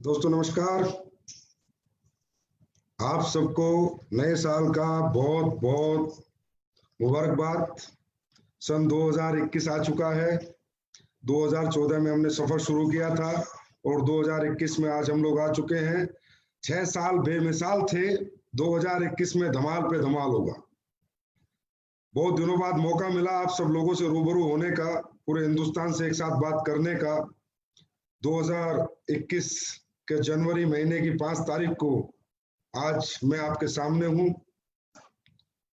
दोस्तों नमस्कार। आप सबको नए साल का बहुत बहुत मुबारकबाद। सन 2021 आ चुका है। 2014 में हमने सफर शुरू किया था और 2021 में आज हम लोग आ चुके हैं। 6 साल बेमिसाल थे। 2021 में धमाल पे धमाल होगा। बहुत दिनों बाद मौका मिला आप सब लोगों से रूबरू होने का, पूरे हिंदुस्तान से एक साथ बात करने का। 2021 के जनवरी महीने की 5 तारीख को आज मैं आपके सामने हूं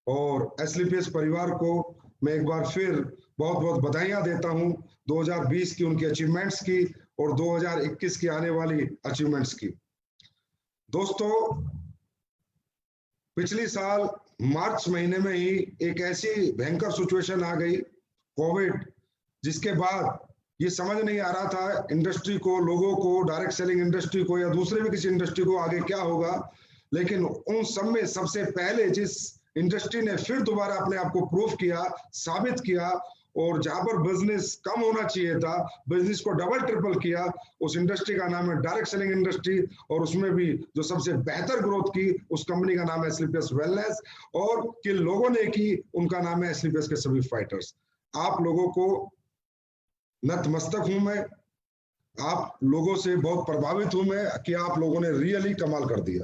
और एसलीपीएस परिवार को मैं एक बार फिर बहुत बहुत बधाइयां देता हूं 2020 की उनकी अचीवमेंट्स की और 2021 की आने वाली अचीवमेंट्स की। दोस्तों, पिछली साल मार्च महीने में ही एक ऐसी भयंकर सिचुएशन आ गई, कोविड, जिसके बाद ये समझ नहीं आ रहा था इंडस्ट्री को, लोगों को, डायरेक्ट सेलिंग इंडस्ट्री को या दूसरे भी किसी इंडस्ट्री को आगे क्या होगा। लेकिन उन सब में सबसे पहले जिस इंडस्ट्री ने फिर दोबारा अपने आप को प्रूव किया, साबित किया और जहां पर बिजनेस कम होना चाहिए था बिजनेस को डबल ट्रिपल किया, उस इंडस्ट्री का नाम है डायरेक्ट सेलिंग इंडस्ट्री। और उसमें भी जो सबसे बेहतर ग्रोथ की उस कंपनी का नाम है एसलीपीएस वेलनेस। और किन लोगों ने की उनका नाम है एसलीपीएस के सभी फाइटर्स। आप लोगों को नतमस्तक हूं मैं, आप लोगों से बहुत प्रभावित हूं मैं कि आप लोगों ने रियली कमाल कर दिया।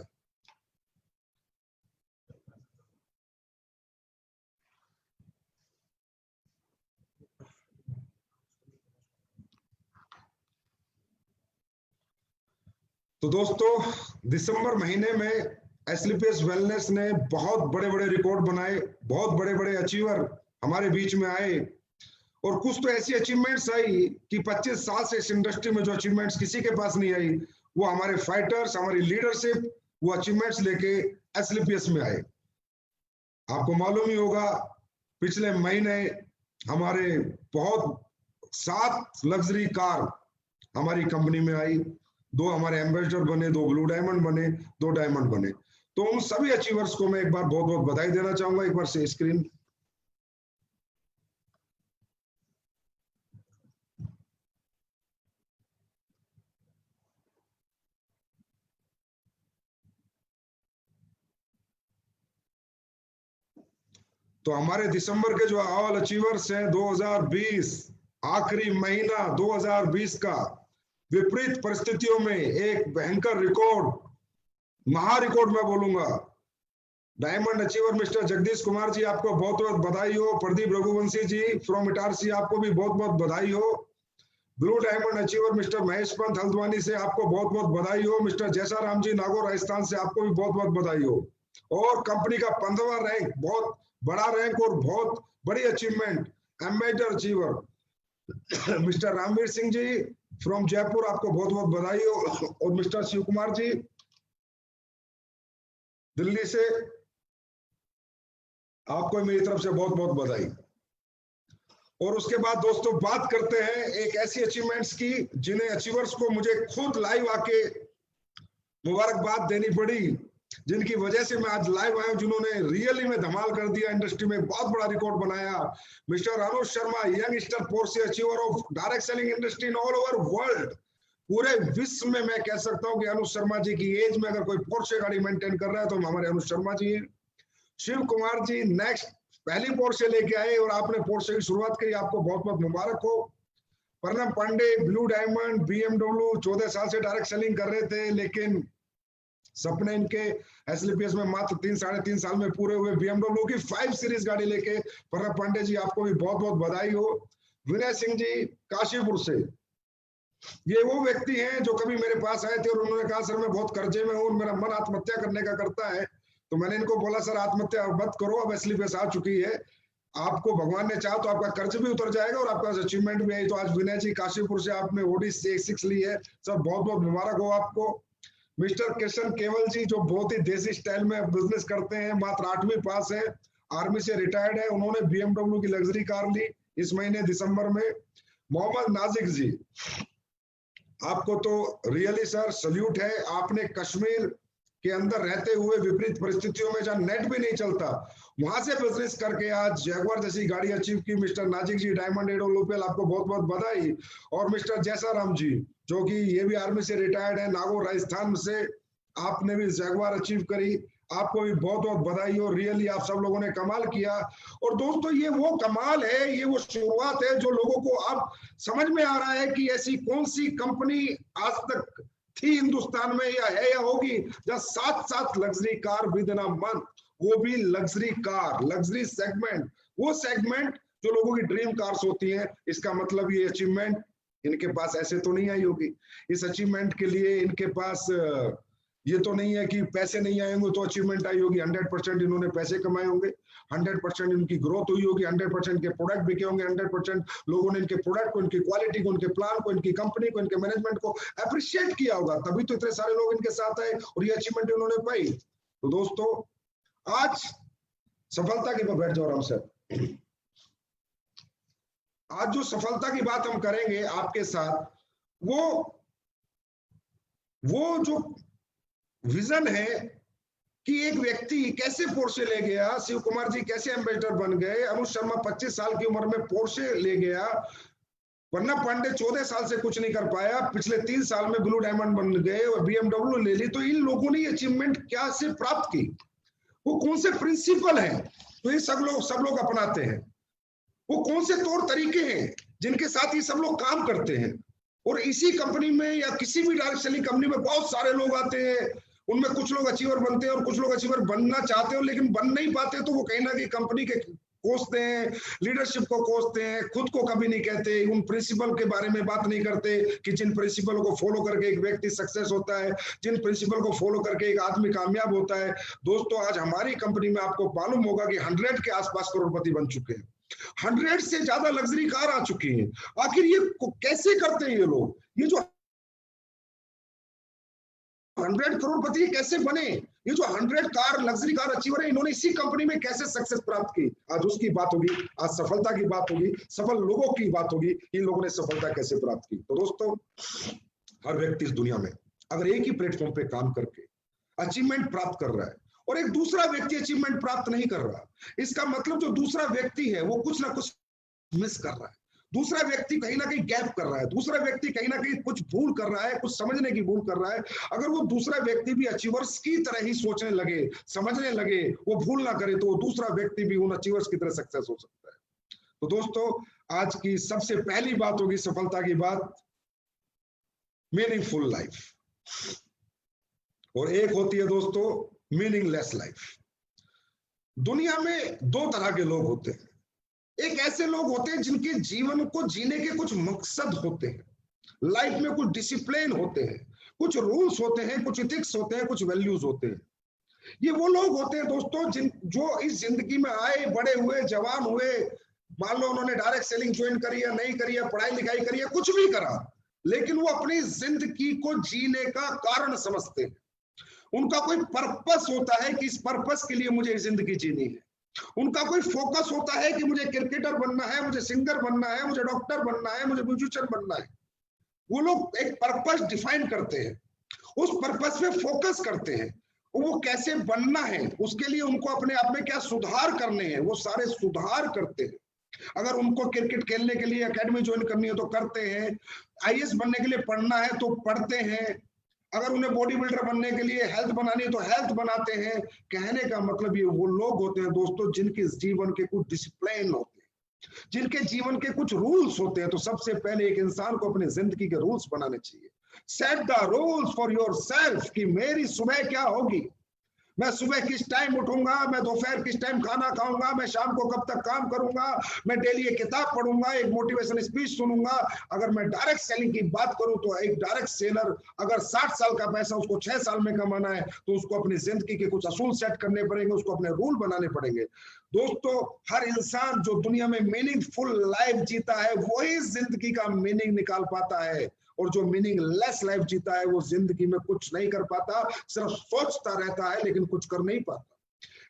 तो दोस्तों, दिसंबर महीने में एसलीपीएस वेलनेस ने बहुत बड़े बड़े रिकॉर्ड बनाए, बहुत बड़े बड़े अचीवर हमारे बीच में आए और कुछ तो ऐसी अचीवमेंट्स आई कि 25 साल से इस इंडस्ट्री में जो अचीवमेंट्स किसी के पास नहीं आई, वो हमारे फाइटर्स, हमारी लीडरशिप वो अचीवमेंट्स लेके एसलीपीएस में आए। आपको मालूम ही होगा, पिछले महीने हमारे बहुत 7 लग्जरी कार हमारी कंपनी में आई। 2 हमारे एम्बेसडर बने, 2 ब्लू डायमंड बने, 2 डायमंड बने। तो उन सभी अचीवर्स को मैं एक बार बहुत बहुत बधाई देना चाहूंगा। एक बार से स्क्रीन तो हमारे दिसंबर के जो ऑल अचीवर्स हैं 2020 आखिरी महीना 2020 का विपरीत परिस्थितियों में एक भयंकर रिकॉर्ड, महा रिकॉर्ड मैं बोलूंगा। Diamond achiever mister Jagdish Kumar ji, आपको बहुत बहुत बधाई हो। प्रदीप रघुवंशी जी फ्रॉम इटारसी, आपको भी बहुत बहुत बधाई हो। Blue diamond achiever mister Mahesh Pant Haldwani से आपको बहुत बहुत बधाई हो। मिस्टर जैसा राम जी नागौर राजस्थान से आपको भी बहुत बहुत बधाई हो। और कंपनी का 15वां रैंक, बहुत बड़ा रैंक और बहुत बड़ी achievement, ambassador achiever mister Ramveer Singh ji from Jaipur, आपको बहुत बहुत बधाई हो। और मिस्टर शिव कुमार जी दिल्ली से, आपको मेरी तरफ से बहुत बहुत बधाई। और उसके बाद दोस्तों बात करते हैं एक ऐसी अचीवमेंट्स की जिन्हें अचीवर्स को मुझे खुद लाइव आके मुबारकबाद देनी पड़ी, जिनकी वजह से मैं आज लाइव आया हूं, जिन्होंने रियली में धमाल कर दिया, इंडस्ट्री में बहुत बड़ा रिकॉर्ड बनाया। Mister Anuj Sharma, youngster Porsche achiever of direct selling industry in all over world. पूरे विश्व में मैं कह सकता हूं कि अनुज शर्मा जी की एज में अगर कोई पोर्शे गाड़ी मेंटेन कर रहा है तो हमारे अनुज शर्मा जी हैं। शिव कुमार जी नेक्स्ट पहली पोर्शे लेके आए और आपने पोर्शे की शुरुआत करी, आपको बहुत बहुत मुबारक हो। परनम पांडे ब्लू डायमंड बीएमडब्ल्यू, 14 साल से डायरेक्ट सेलिंग कर रहे थे, लेकिन सपने इनके एसलीपीएस में मात्र 3-3.5 साल में पूरे हुए। बीएमडब्ल्यू की 5 सीरीज गाड़ी लेके परनम पांडे जी, आपको भी बहुत बहुत बधाई हो। विनय सिंह जी काशीपुर से, ये वो व्यक्ति हैं जो कभी मेरे पास आए थे और उन्होंने कहा सर मैं बहुत कर्जे में हूँ, मेरा मन आत्महत्या करने का करता है। तो मैंने इनको बोला सर आत्महत्या मत करो, अब एसलीपीएस आ चुकी है, आपको भगवान ने चाहा तो आपका कर्ज भी उतर जाएगा और आपका अचीवमेंट भी आई। तो आज विनय जी काशीपुर से आपने ओडी 6 ली है, सर बहुत बहुत मुबारक हो आपको। मिस्टर किशन केवल जी, जो बहुत ही देसी स्टाइल में बिजनेस करते हैं, मात्र 8वीं पास है, आर्मी से रिटायर्ड है, उन्होंने बीएमडब्ल्यू की लग्जरी कार ली इस महीने दिसंबर में। मोहम्मद नाजिक जी, आपको तो रियली सर सल्यूट है, आपने कश्मीर के अंदर रहते हुए विपरीत परिस्थितियों में जहां नेट भी नहीं चलता वहां से बिजनेस करके आज जैगवार जैसी गाड़ी अचीव की। मिस्टर नाजिक जी डायमंड एडोलोपेल, आपको बहुत बहुत बधाई। और मिस्टर जैसा राम जी, जो कि ये भी आर्मी से रिटायर्ड है, नागौर राजस्थान से। आपने भी जगुआर अचीव करी, आपको भी बहुत बहुत बधाई हो। रियली आप सब लोगों ने कमाल किया। और दोस्तों ये वो कमाल है, ये वो शुरुआत है जो लोगों को अब समझ में आ रहा है कि ऐसी कौन सी कंपनी आज तक थी हिंदुस्तान में या है या होगी जहां 7-7 luxury car with in a month, वो भी लग्जरी कार, लग्जरी सेगमेंट, वो सेगमेंट जो लोगों की ड्रीम कार्स होती हैं। इसका मतलब ये अचीवमेंट इनके पास ऐसे तो नहीं आई होगी। इस अचीवमेंट के लिए इनके पास ये तो नहीं है कि पैसे नहीं आएंगे तो अचीवमेंट आई होगी। 100% इन्होंने पैसे कमाए होंगे, 100% इनकी ग्रोथ हुई होगी, 100% के प्रोडक्ट बिके होंगे, 100% लोगों ने इनके प्रोडक्ट को, इनकी क्वालिटी को, इनके प्लान को, इनकी कंपनी को, इनके मैनेजमेंट को अप्रिशिएट किया होगा, तभी तो इतने सारे लोग इनके साथ आए और ये अचीवमेंट उन्होंने पाई। तो दोस्तों आज सफलता की बैठ जाओ आराम से। आज जो सफलता की बात हम करेंगे आपके साथ, वो जो विजन है कि एक व्यक्ति कैसे पोर्शे ले गया, शिव कुमार जी कैसे एम्बेसडर बन गए, अनुज शर्मा 25 साल की उम्र में पोर्शे ले गया, वरना पांडे 14 साल से कुछ नहीं कर पाया, पिछले 3 साल में ब्लू डायमंड बन गए और BMW ले ली। तो इन लोगों ने अचीवमेंट क्या से प्राप्त की, वो कौन से प्रिंसिपल हैं तो ये सब लोग अपनाते हैं, वो कौन से तौर तरीके हैं जिनके साथ ये सब लोग काम करते हैं। और इसी कंपनी में या किसी भी डायरेक्ट सेलिंग कंपनी में बहुत सारे लोग आते हैं, उनमें कुछ लोग अचीवर बनते हैं और कुछ लोग अचीवर बनना चाहते हो लेकिन बन नहीं पाते, तो वो कहीं ना कहीं कंपनी के कोसते हैं, लीडरशिप को कोसते हैं, खुद को कभी नहीं कहते, उन प्रिंसिपल के बारे में बात नहीं करते कि जिन प्रिंसिपल को फॉलो करके एक व्यक्ति सक्सेस होता है, जिन प्रिंसिपल को फॉलो करके एक आदमी कामयाब होता है। दोस्तों आज हमारी कंपनी में आपको मालूम होगा कि 100 के आसपास करोड़पति बन चुके हैं, 100 से ज्यादा लग्जरी कार आ चुकी हैं। आखिर ये कैसे करते हैं ये लोग, ये जो 100 करोड़पति कैसे बने, ये जो 100 कार लग्जरी कार अचीवर है, इन्होंने इसी कंपनी में कैसे सक्सेस प्राप्त की, आज उसकी बात होगी, आज सफलता की बात होगी, सफल लोगों की बात होगी, इन लोगों ने सफलता कैसे प्राप्त की। तो दोस्तों हर व्यक्ति इस दुनिया में अगर एक ही प्लेटफॉर्म पे काम करके अचीवमेंट प्राप्त कर रहा है और एक दूसरा व्यक्ति अचीवमेंट प्राप्त नहीं कर रहा, इसका मतलब जो दूसरा व्यक्ति है वो कुछ ना कुछ मिस कर रहा है, दूसरा व्यक्ति कहीं ना कहीं गैप कर रहा है, दूसरा व्यक्ति कहीं ना कहीं कुछ भूल कर रहा है, कुछ समझने की भूल कर रहा है। अगर वो दूसरा व्यक्ति भी अचीवर्स की तरह ही सोचने लगे, समझने लगे, वो भूल ना करे, तो वो दूसरा व्यक्ति भी उन अचीवर्स की तरह सक्सेस हो सकता है। तो दोस्तों आज की सबसे पहली बात होगी सफलता की बात, मीनिंगफुल लाइफ, और एक होती है दोस्तों मीनिंगलेस लाइफ। दुनिया में 2 तरह के लोग होते हैं, एक ऐसे लोग होते हैं जिनके जीवन को जीने के कुछ मकसद होते हैं, लाइफ में कुछ डिसिप्लिन होते हैं, कुछ रूल्स होते हैं, कुछ इथिक्स होते हैं, कुछ वैल्यूज होते हैं। ये वो लोग होते हैं दोस्तों जो इस जिंदगी में आए, बड़े हुए, जवान हुए, मान लो उन्होंने डायरेक्ट सेलिंग ज्वाइन करी या नहीं करी, पढ़ाई लिखाई करी है, कुछ भी करा, लेकिन वो अपनी जिंदगी को जीने का कारण समझते हैं। उनका कोई पर्पस होता है कि इस पर्पस के लिए मुझे जिंदगी जीनी है, उनका कोई फोकस होता है कि मुझे क्रिकेटर बनना है, मुझे सिंगर बनना है, मुझे डॉक्टर बनना है, मुझे म्यूजिशियन बनना है। वो लोग एक पर्पस डिफाइन करते हैं, उस पर्पस पे फोकस करते हैं, वो कैसे बनना है, उसके लिए उनको अपने आप में क्या सुधार करने हैं, वो सारे सुधार करते हैं। अगर उनको क्रिकेट खेलने के लिए एकेडमी ज्वाइन करनी है तो करते हैं, IAS बनने के लिए पढ़ना है तो पढ़ते हैं, अगर उन्हें बॉडी बिल्डर बनने के लिए हेल्थ बनानी है तो हेल्थ बनाते हैं। कहने का मतलब ये वो लोग होते हैं दोस्तों जिनके जीवन के कुछ डिसिप्लिन होते हैं, जिनके जीवन के कुछ रूल्स होते हैं। तो सबसे पहले एक इंसान को अपनी जिंदगी के रूल्स बनाने चाहिए। Set the rules for yourself कि मेरी सुबह क्या होगी, मैं सुबह किस टाइम उठूंगा, मैं दोपहर किस टाइम खाना खाऊंगा, मैं शाम को कब तक काम करूंगा, मैं डेली एक किताब पढ़ूंगा, एक मोटिवेशन स्पीच सुनूंगा। अगर मैं डायरेक्ट सेलिंग की बात करूं तो एक डायरेक्ट सेलर अगर 60 साल का पैसा उसको 6 साल में कमाना है तो उसको अपनी जिंदगी के कुछ असूल सेट करने पड़ेंगे, उसको अपने रूल बनाने पड़ेंगे। दोस्तों हर इंसान जो दुनिया में मीनिंगफुल लाइफ जीता है वही जिंदगी का मीनिंग निकाल पाता है, और जो मीनिंगलेस लाइफ जीता है वो जिंदगी में कुछ नहीं कर पाता, सिर्फ सोचता रहता है लेकिन कुछ कर नहीं पाता।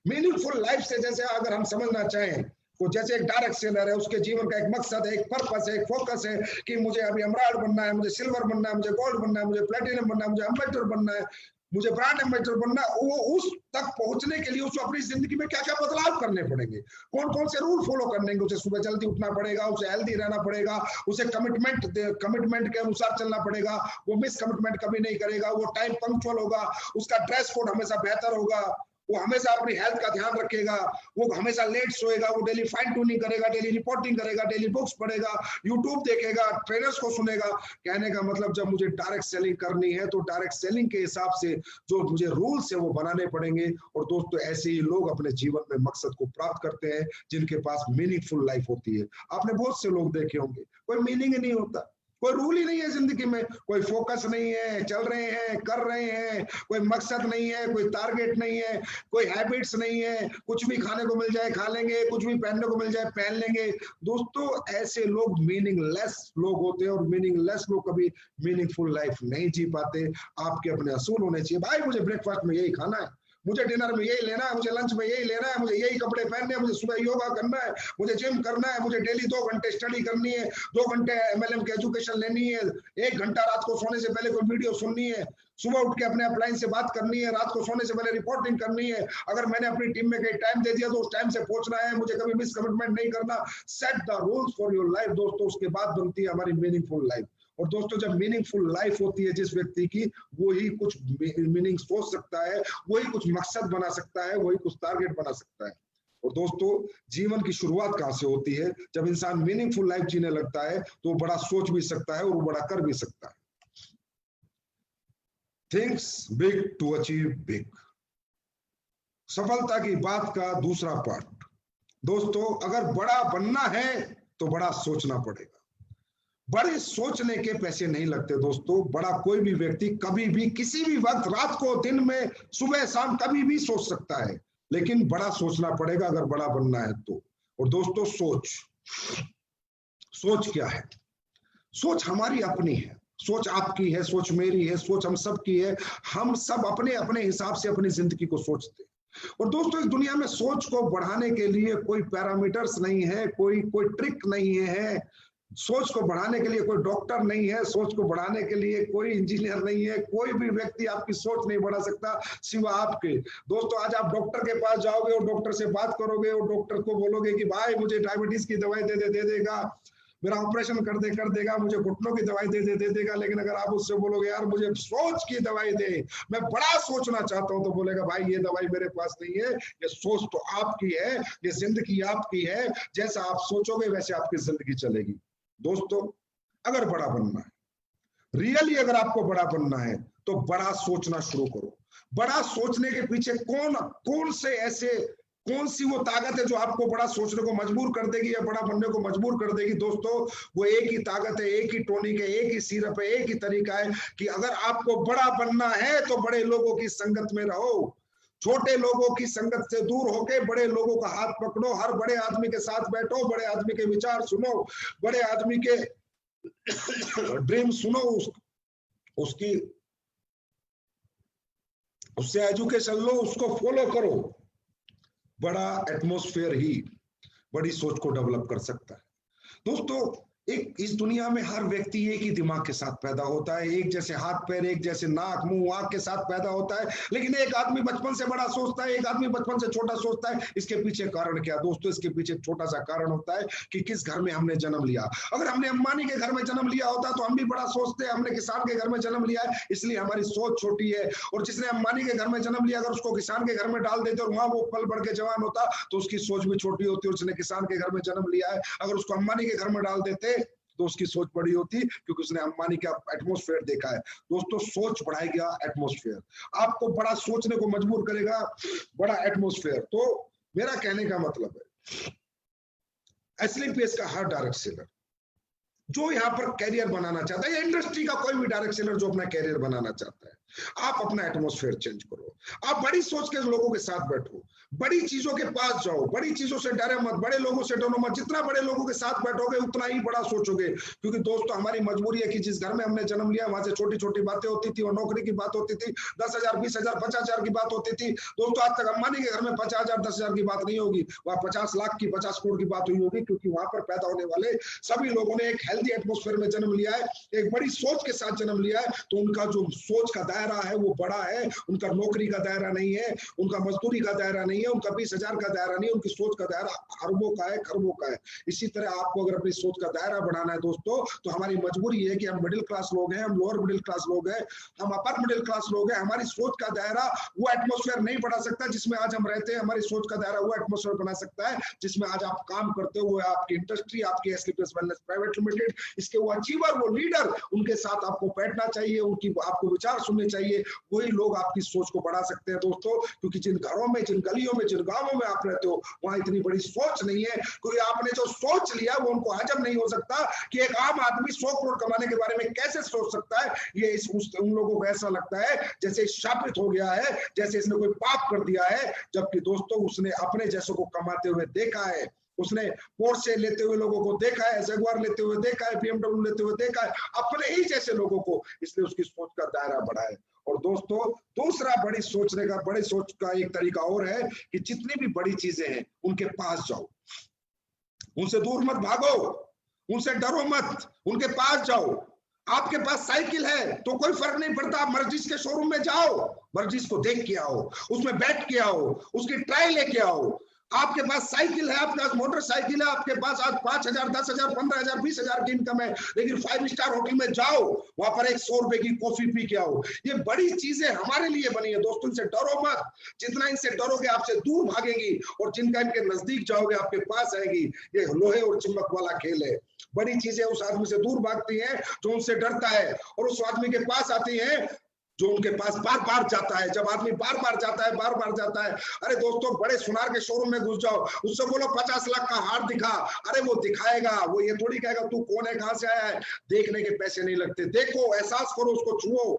मीनिंगफुल लाइफ से जैसे अगर हम समझना चाहें तो जैसे एक डायरेक्ट सेलर है, उसके जीवन का एक मकसद है, एक पर्पस है, एक फोकस है कि मुझे अभी एमराल्ड बनना है, मुझे सिल्वर बनना है, मुझे गोल्ड बनना है, मुझे प्लेटिनम बनना है, मुझे एम्बेसडर बनना है। मुझे ब्रांड एम्बेसडर बनना, वो उस तक पहुंचने के लिए उसको अपनी जिंदगी में क्या क्या बदलाव करने पड़ेंगे, कौन कौन से रूल फॉलो करने हैं। उसे सुबह जल्दी उठना पड़ेगा, उसे हेल्दी रहना पड़ेगा, उसे कमिटमेंट के अनुसार चलना पड़ेगा, वो मिस कमिटमेंट कभी नहीं करेगा, वो टाइम पंक्चुअल होगा, उसका ड्रेस कोड हमेशा बेहतर होगा, वो हमेशा अपनी हेल्थ का ध्यान रखेगा, वो हमेशा लेट सोएगा, वो डेली फाइन ट्यूनिंग करेगा, डेली रिपोर्टिंग करेगा, डेली बुक्स पढ़ेगा, यूट्यूब देखेगा, ट्रेनर्स को सुनेगा। कहने का मतलब जब मुझे डायरेक्ट सेलिंग करनी है तो डायरेक्ट सेलिंग के हिसाब से जो मुझे रूल्स है वो बनाने पड़ेंगे। और दोस्तों ऐसे ही लोग अपने जीवन में मकसद को प्राप्त करते हैं जिनके पास मीनिंगफुल लाइफ होती है। आपने बहुत से लोग देखे होंगे, कोई मीनिंग ही नहीं होता, कोई रूल ही नहीं है जिंदगी में, कोई फोकस नहीं है, चल रहे हैं, कर रहे हैं, कोई मकसद नहीं है, कोई टारगेट नहीं है, कोई हैबिट्स नहीं है, कुछ भी खाने को मिल जाए खा लेंगे, कुछ भी पहनने को मिल जाए पहन लेंगे। दोस्तों ऐसे लोग मीनिंगलेस लोग होते हैं और मीनिंगलेस लोग कभी मीनिंगफुल लाइफ नहीं जी पाते। आपके अपने असूल होने चाहिए, भाई मुझे ब्रेकफास्ट में यही खाना है, मुझे डिनर में यही लेना है, मुझे लंच में यही लेना है, मुझे यही कपड़े पहनने हैं, मुझे सुबह योगा करना है, मुझे जिम करना है, मुझे डेली 2 घंटे स्टडी करनी है, 2 घंटे MLM की एजुकेशन लेनी है, 1 घंटा रात को सोने से पहले कोई वीडियो सुननी है, सुबह उठ के अपने अपलाइन से बात करनी है, रात को सोने से पहले रिपोर्टिंग करनी है, अगर मैंने अपनी टीम में कहीं टाइम दे दिया तो उस टाइम से पहुंचना है, मुझे कभी मिस कमिटमेंट नहीं करना। Set the rules for your life दोस्तों, उसके बाद बनती है हमारी मीनिंगफुल लाइफ। और दोस्तों जब मीनिंगफुल लाइफ होती है जिस व्यक्ति की, वो ही कुछ मीनिंग सोच सकता है, वही कुछ मकसद बना सकता है, वही कुछ टारगेट बना सकता है। और दोस्तों जीवन की शुरुआत कहां से होती है? जब इंसान मीनिंगफुल लाइफ जीने लगता है तो वो बड़ा सोच भी सकता है और वो बड़ा कर भी सकता है। Thinks big to achieve big, सफलता की बात का दूसरा पार्ट। दोस्तों अगर बड़ा बनना है तो बड़ा सोचना पड़ेगा। बड़े सोचने के पैसे नहीं लगते दोस्तों। बड़ा कोई भी व्यक्ति कभी भी किसी भी वक्त, रात को, दिन में, सुबह शाम, कभी भी सोच सकता है, लेकिन बड़ा सोचना पड़ेगा अगर बड़ा बनना है तो। और दोस्तों सोच क्या है? सोच हमारी अपनी है, सोच आपकी है, सोच मेरी है, सोच हम सब की है। हम सब अपने अपने हिसाब से अपनी जिंदगी को सोचते हैं। और दोस्तों इस दुनिया में सोच को बढ़ाने के लिए कोई पैरामीटर्स नहीं है, कोई ट्रिक नहीं है। सोच को बढ़ाने के लिए कोई डॉक्टर नहीं है, सोच को बढ़ाने के लिए कोई इंजीनियर नहीं है, कोई भी व्यक्ति आपकी सोच नहीं बढ़ा सकता सिवा आपके। दोस्तों आज आप डॉक्टर के पास जाओगे और डॉक्टर से बात करोगे और डॉक्टर को बोलोगे कि भाई मुझे डायबिटीज की दवाई दे देगा, मेरा ऑपरेशन कर देगा, मुझे घुटनों की दवाई दे देगा। लेकिन अगर आप उससे बोलोगे यार मुझे सोच की दवाई दे, मैं बड़ा सोचना चाहता हूं, तो बोलेगा भाई ये दवाई मेरे पास नहीं है, ये सोच तो आपकी है, ये जिंदगी आपकी है, जैसा आप सोचोगे वैसे आपकी जिंदगी चलेगी। दोस्तों अगर बड़ा बनना है, रियली अगर आपको बड़ा बनना है तो बड़ा सोचना शुरू करो। बड़ा सोचने के पीछे कौन सी वो ताकत है जो आपको बड़ा सोचने को मजबूर कर देगी या बड़ा बनने को मजबूर कर देगी? दोस्तों वो एक ही ताकत है, एक ही टॉनिक है, एक ही सिरप है, एक ही तरीका है कि अगर आपको बड़ा बनना है तो बड़े लोगों की संगत में रहो, छोटे लोगों की संगत से दूर होकर बड़े लोगों का हाथ पकड़ो, हर बड़े आदमी के साथ बैठो, बड़े आदमी के विचार सुनो, बड़े आदमी के ड्रीम सुनो, उससे एजुकेशन लो, उसको फॉलो करो। बड़ा एटमॉस्फेयर ही बड़ी सोच को डेवलप कर सकता है। दोस्तों इस दुनिया में हर व्यक्ति एक ही दिमाग के साथ पैदा होता है, एक जैसे हाथ पैर, एक जैसे नाक मुंह आंख के साथ पैदा होता है, लेकिन एक आदमी बचपन से बड़ा सोचता है, एक आदमी बचपन से छोटा सोचता है। इसके पीछे कारण क्या? दोस्तों इसके पीछे छोटा सा कारण होता है कि किस घर में हमने जन्म लिया। अगर हमने अंबानी के घर में जन्म लिया होता तो हम भी बड़ा सोचते हैं, हमने किसान के घर में जन्म लिया है इसलिए हमारी सोच छोटी है। और जिसने अंबानी के घर में जन्म लिया अगर उसको किसान के घर में डाल देते और वहां वो पल बढ़ के जवान होता तो उसकी सोच भी छोटी होती। और जिसने किसान के घर में जन्म लिया है अगर उसको अंबानी के घर में डाल देते तो उसकी सोच बड़ी होती, क्योंकि उसने अंबानी का एटमॉस्फेयर देखा है। दोस्तों सोच बढ़ाएगा एटमॉस्फेयर, आपको बड़ा सोचने को मजबूर करेगा बड़ा एटमॉस्फेयर। तो मेरा कहने का मतलब है एस्लिंग पेस का हर डायरेक्ट सेलर जो यहाँ पर कैरियर बनाना चाहता है, या इंडस्ट्री का कोई भी डायरेक्ट सेलर जो अपना कैरियर बनाना चाहता है, आप अपना एटमॉस्फेयर चेंज करो। आप बड़ी सोच के लोगों के साथ बैठो, बड़ी चीजों के पास जाओ, बड़ी चीजों से डरे मत, बड़े लोगों से डरो मत। जितना बड़े लोगों के साथ बैठोगे उतना ही बड़ा सोचोगे। क्योंकि दोस्तों हमारी मजबूरी है कि जिस घर में हमने जन्म लिया वहां से छोटी छोटी बातें होती थी और नौकरी की बात होती थी, 10,000 20,000 50,000 की बात होती थी। दोस्तों आज तक अंबानी के घर में 50,000 10,000 की बात नहीं होगी, वहां 50 लाख की 50 करोड़ की बात हुई होगी, क्योंकि वहां पर पैदा होने वाले सभी लोगों ने एक हेल्दी एटमॉस्फेयर में जन्म लिया है, एक बड़ी सोच के साथ जन्म लिया है। तो उनका जो सोच का दायरा दायरा है वो बड़ा है, उनका नौकरी का दायरा नहीं है, उनका मजदूरी का दायरा नहीं है, उनका 20,000 का दायरा नहीं है, उनकी सोच का दायरा अरबों का है, खरबों का है। इसी तरह आपको अगर अपनी सोच का दायरा बढ़ाना है दोस्तों, तो हमारी मजबूरी है कि हम मिडिल क्लास लोग हैं, हम लोअर मिडिल क्लास लोग हैं, हम अपर मिडिल क्लास लोग हैं। हमारी सोच का दायरा वो एटमॉस्फेयर नहीं बढ़ा सकता जिसमें आज हम रहते हैं। हमारी सोच का दायरा वो एटमॉस्फेयर बना सकता है जिसमें आज आप काम करते हो, आपकी इंडस्ट्री, आपकी एसलीपियस वेलनेस प्राइवेट लिमिटेड, इसके वो अचीवर, वो लीडर, उनके साथ आपको बैठना चाहिए, उनकी आपको विचार सुनने चाहिए। वही लोग आपकी सोच को बढ़ा सकते हैं दोस्तों, क्योंकि जिन घरों में, जिन गलियों में, जिन गांवों में आप रहते हो, वहां इतनी बड़ी सोच नहीं है, क्योंकि आपने जो सोच लिया वो उनको हजम नहीं हो सकता कि एक आम आदमी 100 करोड़ कमाने के बारे में कैसे सोच सकता है। ये उन लोगों को ऐसा लगता है जैसे शापित हो गया है, जैसे इसने कोई पाप कर दिया है, जबकि दोस्तों उसने अपने जैसों को कमाते हुए देखा है, उसने पोर्शे लेते हुए लोगों को देखा है, जगुआर लेते हुए देखा है, BMW लेते हुए देखा है, अपने ही जैसे लोगों को, इसलिए उसकी सोच का दायरा बढ़ा है। और दोस्तों दूसरा बड़ी सोच का एक तरीका और है कि जितनी भी बड़ी चीजें हैं उनके पास जाओ, उनसे दूर मत भागो, उनसे डरो मत, उनके पास जाओ। आपके पास साइकिल है तो कोई फर्क नहीं पड़ता, आप मर्जिस के शोरूम में जाओ, मर्जिस को देख के आओ, उसमें बैठ के आओ, उसकी ट्रायल लेके आओ। आपके पास साइकिल है, आपके पास मोटरसाइकिल है, आपके पास आज 5,000, 10,000, 15,000, 20,000 की इनकम है, लेकिन 5 स्टार होटल में जाओ, वहां पर 100 रुपए की कॉफी पी के आओ। ये बड़ी चीजें हमारे लिए बनी है दोस्तों, इनसे डरो मत। जितना इनसे डरोगे आपसे दूर भागेंगी, और जिनका इनके नजदीक जाओगे आपके पास आएगी। ये लोहे और चुंबक वाला खेल है। बड़ी चीजें उस आदमी से दूर भागती हैं जो उनसे डरता है, और उस आदमी के पास आती हैं जो उनके पास बार बार जाता है। जब आदमी बार बार जाता है, अरे दोस्तों बड़े सुनार के शोरूम में घुस जाओ, उससे बोलो 50 लाख का हार दिखा, अरे वो दिखाएगा, वो ये थोड़ी कहेगा तू कौन है, कहां से आया है। देखने के पैसे नहीं लगते, देखो, एहसास करो, उसको छुओ।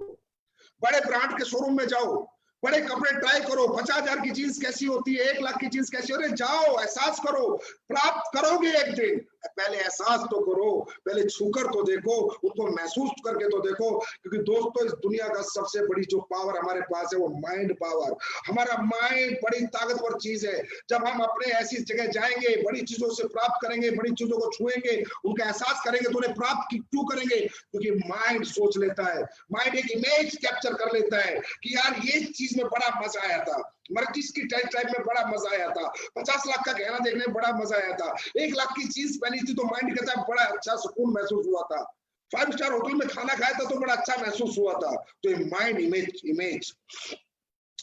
बड़े ब्रांड के शोरूम में जाओ, बड़े कपड़े ट्राई करो, 50,000 की जींस कैसी होती है, 1 लाख की जींस कैसी, अरे जाओ, एहसास करो, प्राप्त करोगे एक दिन। पहले एहसास तो करो, पहले छूकर तो देखो, उनको महसूस करके तो देखो। क्योंकि दोस्तों इस दुनिया का सबसे बड़ी जो पावर हमारे पास है वो माइंड पावर। हमारा माइंड बड़ी ताकतवर चीज है। जब हम अपने ऐसी जगह जाएंगे, बड़ी चीजों से प्राप्त करेंगे, बड़ी चीजों को छुएंगे, उनका एहसास करेंगे, तो उन्हें प्राप्त क्यों करेंगे? क्योंकि माइंड सोच लेता है, माइंड एक इमेज कैप्चर कर लेता है कि यार ये चीज में बड़ा मजा आया था, मर्जिस की टाइप में बड़ा मजा आया था, 50 लाख का गहना देखने में बड़ा मजा आया था, 1 लाख की चीज पहनी थी तो माइंड कहता है बड़ा अच्छा सुकून महसूस हुआ था, 5 स्टार होटल में खाना खाया था तो बड़ा अच्छा महसूस हुआ था। तो ये माइंड इमेज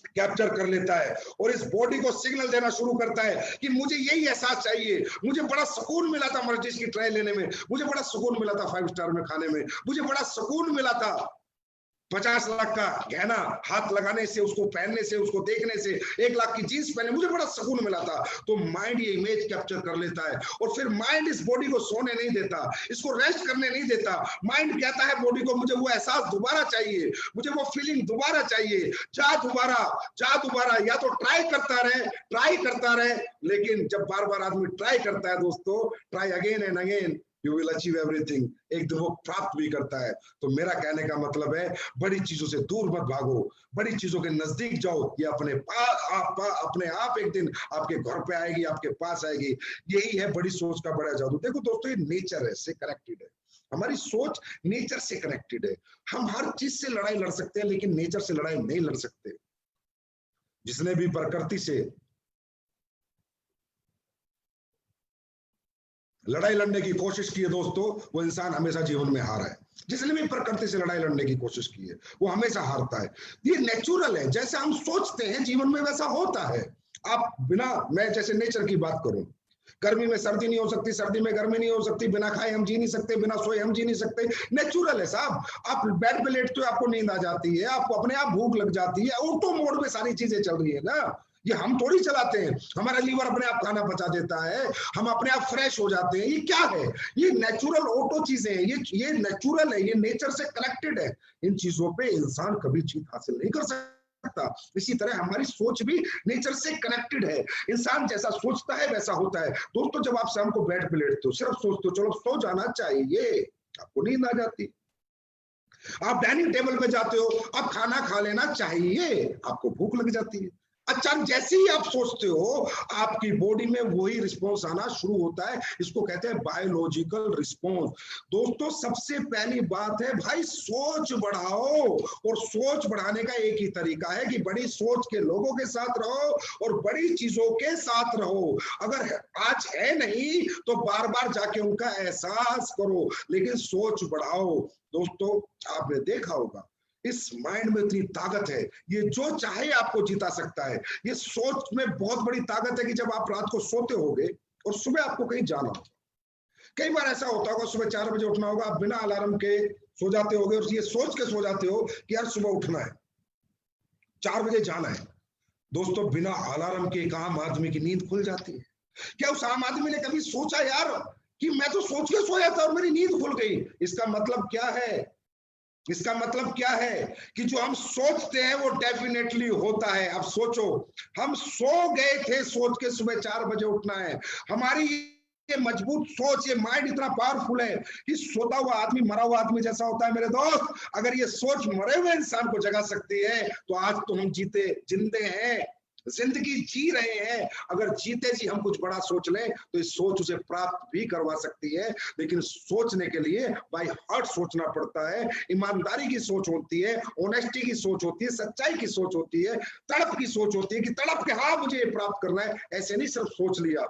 कैप्चर कर लेता है और इस बॉडी को सिग्नल देना शुरू करता है कि मुझे यही एहसास चाहिए। मुझे बड़ा सुकून मिला था मर्जिस की ट्रायल लेने में, मुझे बड़ा सुकून मिला था 5 स्टार में खाने में, मुझे बड़ा सुकून मिला था 50 लाख का गहना हाथ लगाने से, उसको पहनने से, उसको देखने से, 1 लाख की जींस पहने, मुझे बड़ा सुकून मिला था। तो माइंड ये इमेज कैप्चर कर लेता है और फिर माइंड इस बॉडी को सोने नहीं देता, इसको रेस्ट करने नहीं देता। माइंड कहता है बॉडी को मुझे वो एहसास दोबारा चाहिए, मुझे वो फीलिंग दोबारा चाहिए, जा दोबारा। या तो ट्राई करता रहे, लेकिन जब बार बार आदमी ट्राई करता है दोस्तों, try again and again, you will achieve everything, एक दिन वो प्राप्त भी करता है। तो मेरा कहने का मतलब है बड़ी चीजों से दूर मत भागो, बड़ी चीजों के नजदीक जाओ। ये अपने आप एक दिन आपके घर पे आएगी, आपके पास आएगी। यही है बड़ी सोच का बड़ा जादू। देखो दोस्तों, ये नेचर है से कनेक्टेड है, हमारी सोच नेचर से कनेक्टेड है। हम हर चीज से लड़ाई लड़ सकते हैं लेकिन नेचर से लड़ाई नहीं लड़ सकते। जिसने भी प्रकृति से लड़ाई लड़ने की कोशिश की है दोस्तों, वो इंसान हमेशा जीवन में हारा है। जिसने भी प्रकृति से लड़ाई लड़ने की कोशिश की है वो हमेशा हारता है। ये नेचुरल है, जैसे हम सोचते हैं जीवन में वैसा होता है। आप मैं जैसे नेचर की बात करूं, गर्मी में सर्दी नहीं हो सकती, सर्दी में गर्मी नहीं हो सकती, बिना खाए हम जी नहीं सकते, बिना सोए हम जी नहीं सकते। नेचुरल है साहब। आप बेड पे लेटते हो, आपको नींद आ जाती है, आपको अपने आप भूख लग जाती है, ऑटो मोड में सारी चीजें चल रही है ना। ये हम थोड़ी चलाते हैं, हमारा लीवर अपने आप खाना पचा देता है, हम अपने आप फ्रेश हो जाते हैं। ये क्या है? ये नेचुरल ऑटो चीजें हैं, ये नेचुरल है, ये नेचर से कनेक्टेड है। इन चीजों पे इंसान कभी जीत हासिल नहीं कर सकता। इसी तरह हमारी सोच भी नेचर से कनेक्टेड है। इंसान जैसा सोचता है वैसा होता है। दोस्तों, जब आप शाम को बेड पे लेटते हो, सिर्फ सोचते हो चलो सो जाना चाहिए, आपको नींद आ जाती। आप डाइनिंग टेबल पे जाते हो, अब खाना खा लेना चाहिए, आपको भूख लग जाती है। अच्छा, जैसे ही आप सोचते हो आपकी बॉडी में वही रिस्पॉन्स आना शुरू होता है। इसको कहते हैं बायोलॉजिकल रिस्पॉन्स। दोस्तों, सबसे पहली बात है भाई, सोच बढ़ाओ। और सोच बढ़ाने का एक ही तरीका है कि बड़ी सोच के लोगों के साथ रहो और बड़ी चीजों के साथ रहो। अगर आज है नहीं तो बार बार जाके उनका एहसास करो, लेकिन सोच बढ़ाओ। दोस्तों, आपने देखा होगा इस माइंड में इतनी ताकत है, ये जो चाहे आपको जिता सकता है। ये सोच में बहुत बड़ी ताकत है कि जब आप रात को सोते होगे और सुबह आपको कहीं जाना हो, कई बार ऐसा होता होगा सुबह 4 बजे उठना होगा, आप बिना अलार्म के सो जाते होगे और ये सोच के सो जाते हो कि यार सुबह उठना है, 4 बजे जाना है। दोस्तों, बिना अलार्म के एक आम आदमी की नींद खुल जाती है। क्या उस आम आदमी ने कभी सोचा यार कि मैं तो सोच के सोया था और मेरी नींद खुल गई? इसका मतलब क्या है? इसका मतलब क्या है कि जो हम सोचते हैं वो डेफिनेटली होता है। अब सोचो, हम सो गए थे सोच के सुबह 4 बजे उठना है। हमारी ये मजबूत सोच, ये माइंड इतना पावरफुल है कि सोता हुआ आदमी मरा हुआ आदमी जैसा होता है। मेरे दोस्त, अगर ये सोच मरे हुए इंसान को जगा सकती है तो आज तो हम जिंदे हैं, जिंदगी जी रहे हैं। अगर जीते जी हम कुछ बड़ा सोच लें तो इस सोच उसे प्राप्त भी करवा सकती है। लेकिन सोचने के लिए बाय हार्ट सोचना पड़ता है। ईमानदारी की सोच होती है, ऑनेस्टी की सोच होती है, सच्चाई की सोच होती है, तड़प की सोच होती है कि तड़प के हाँ मुझे ये प्राप्त करना है। ऐसे नहीं सिर्फ सोच लिया,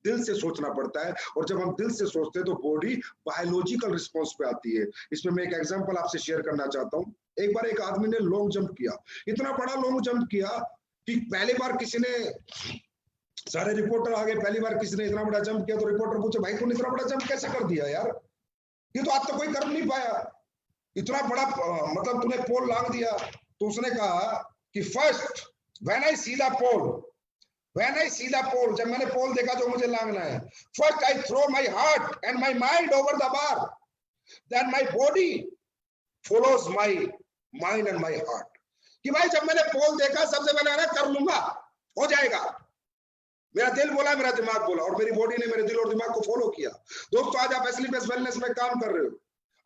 दिल से सोचना पड़ता है। और जब हम दिल से सोचते हैं तो बॉडी बायोलॉजिकल रिस्पॉन्स पे आती है। इसमें मैं एक एग्जांपल आपसे शेयर करना चाहता हूँ। एक बार एक आदमी ने लॉन्ग जंप किया, इतना बड़ा लॉन्ग जंप किया कि पहली बार किसी ने, सारे रिपोर्टर आ गए, पहली बार किसी ने इतना बड़ा जंप किया। तो रिपोर्टर पूछे, भाई तूने इतना बड़ा जंप कैसे कर दिया यार, ये तो आज तक कोई कर नहीं पाया, इतना बड़ा मतलब तूने पोल लांग दिया। तो उसने कहा कि first when I see the pole, जब मैंने पोल देखा जो मुझे लांगना है, first I throw my heart and my mind over the bar, then my body follows my mind and my heart. कि भाई जब मैंने पोल देखा सबसे पहले ना कर लूंगा, हो जाएगा, मेरा दिल बोला, मेरा दिमाग बोला और मेरी बॉडी ने मेरे दिल और दिमाग को फॉलो किया। दोस्तों, आज आप एस्लीपेस वेलनेस में काम कर रहे हो,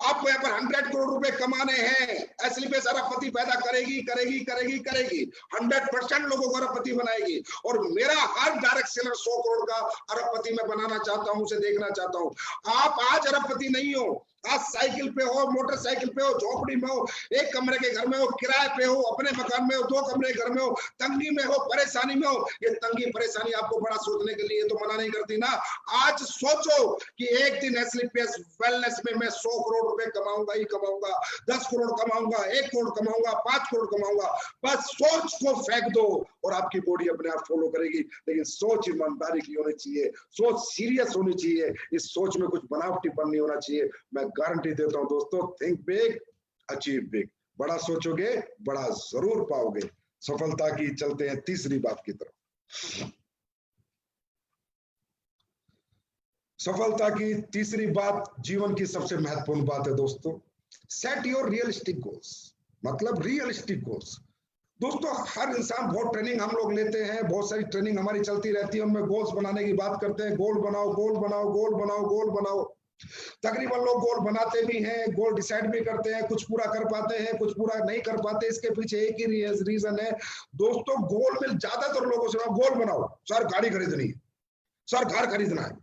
आपको यहाँ पर 100 करोड़ रुपए कमाने हैं। एस्लीपेस अरबपति पैदा करेगी करेगी करेगी करेगी, 100% लोगों को अरबपति बनाएगी। और मेरा हर डायरेक्ट सेलर 100 करोड़ का अरबपति मैं बनाना चाहता हूं, उसे देखना चाहता हूं। आप आज अरबपति नहीं हो, आज साइकिल पे हो, मोटरसाइकिल पे हो, झोपड़ी में हो, एक कमरे के घर में हो, किराए पे हो, अपने मकान में हो, 2 कमरे के घर में हो, तंगी में हो, परेशानी में हो, ये तंगी परेशानी आपको बड़ा सोचने के लिए तो मना नहीं करती ना। आज सोचो कि एक दिन एस्लीपेस वेलनेस में मैं 100 करोड़ रुपए कमाऊंगा ही कमाऊंगा, 10 करोड़ कमाऊंगा, 1 करोड़ कमाऊंगा, 5 करोड़ कमाऊंगा। बस सोच को फेंक दो और आपकी बॉडी अपने आप फॉलो करेगी। लेकिन सोच ईमानदारी की होनी चाहिए, सोच सीरियस होनी चाहिए, इस सोच में कुछ बनावटीपन नहीं होना चाहिए। मैं गारंटी देता हूं दोस्तों, थिंक बिग अचीव बिग। बड़ा सोचोगे बड़ा जरूर पाओगे। सफलता की चलते हैं तीसरी बात की तरफ। सफलता की तीसरी बात जीवन की सबसे महत्वपूर्ण बात है दोस्तों, सेट योर रियलिस्टिक गोल्स। मतलब रियलिस्टिक गोल्स। दोस्तों, हर इंसान, बहुत ट्रेनिंग हम लोग लेते हैं, बहुत सारी ट्रेनिंग हमारी चलती रहती है, उनमें गोल्स बनाने की बात करते हैं। गोल बनाओ, गोल बनाओ, गोल बनाओ, गोल बनाओ। तकरीबन लोग गोल बनाते भी हैं, गोल डिसाइड भी करते हैं, कुछ पूरा कर पाते हैं, कुछ पूरा नहीं कर पाते। इसके पीछे एक ही रीजन है दोस्तों, गोल में ज्यादातर लोगों से गोल बनाओ, सर गाड़ी खरीदनी है, सर घर खरीदना है,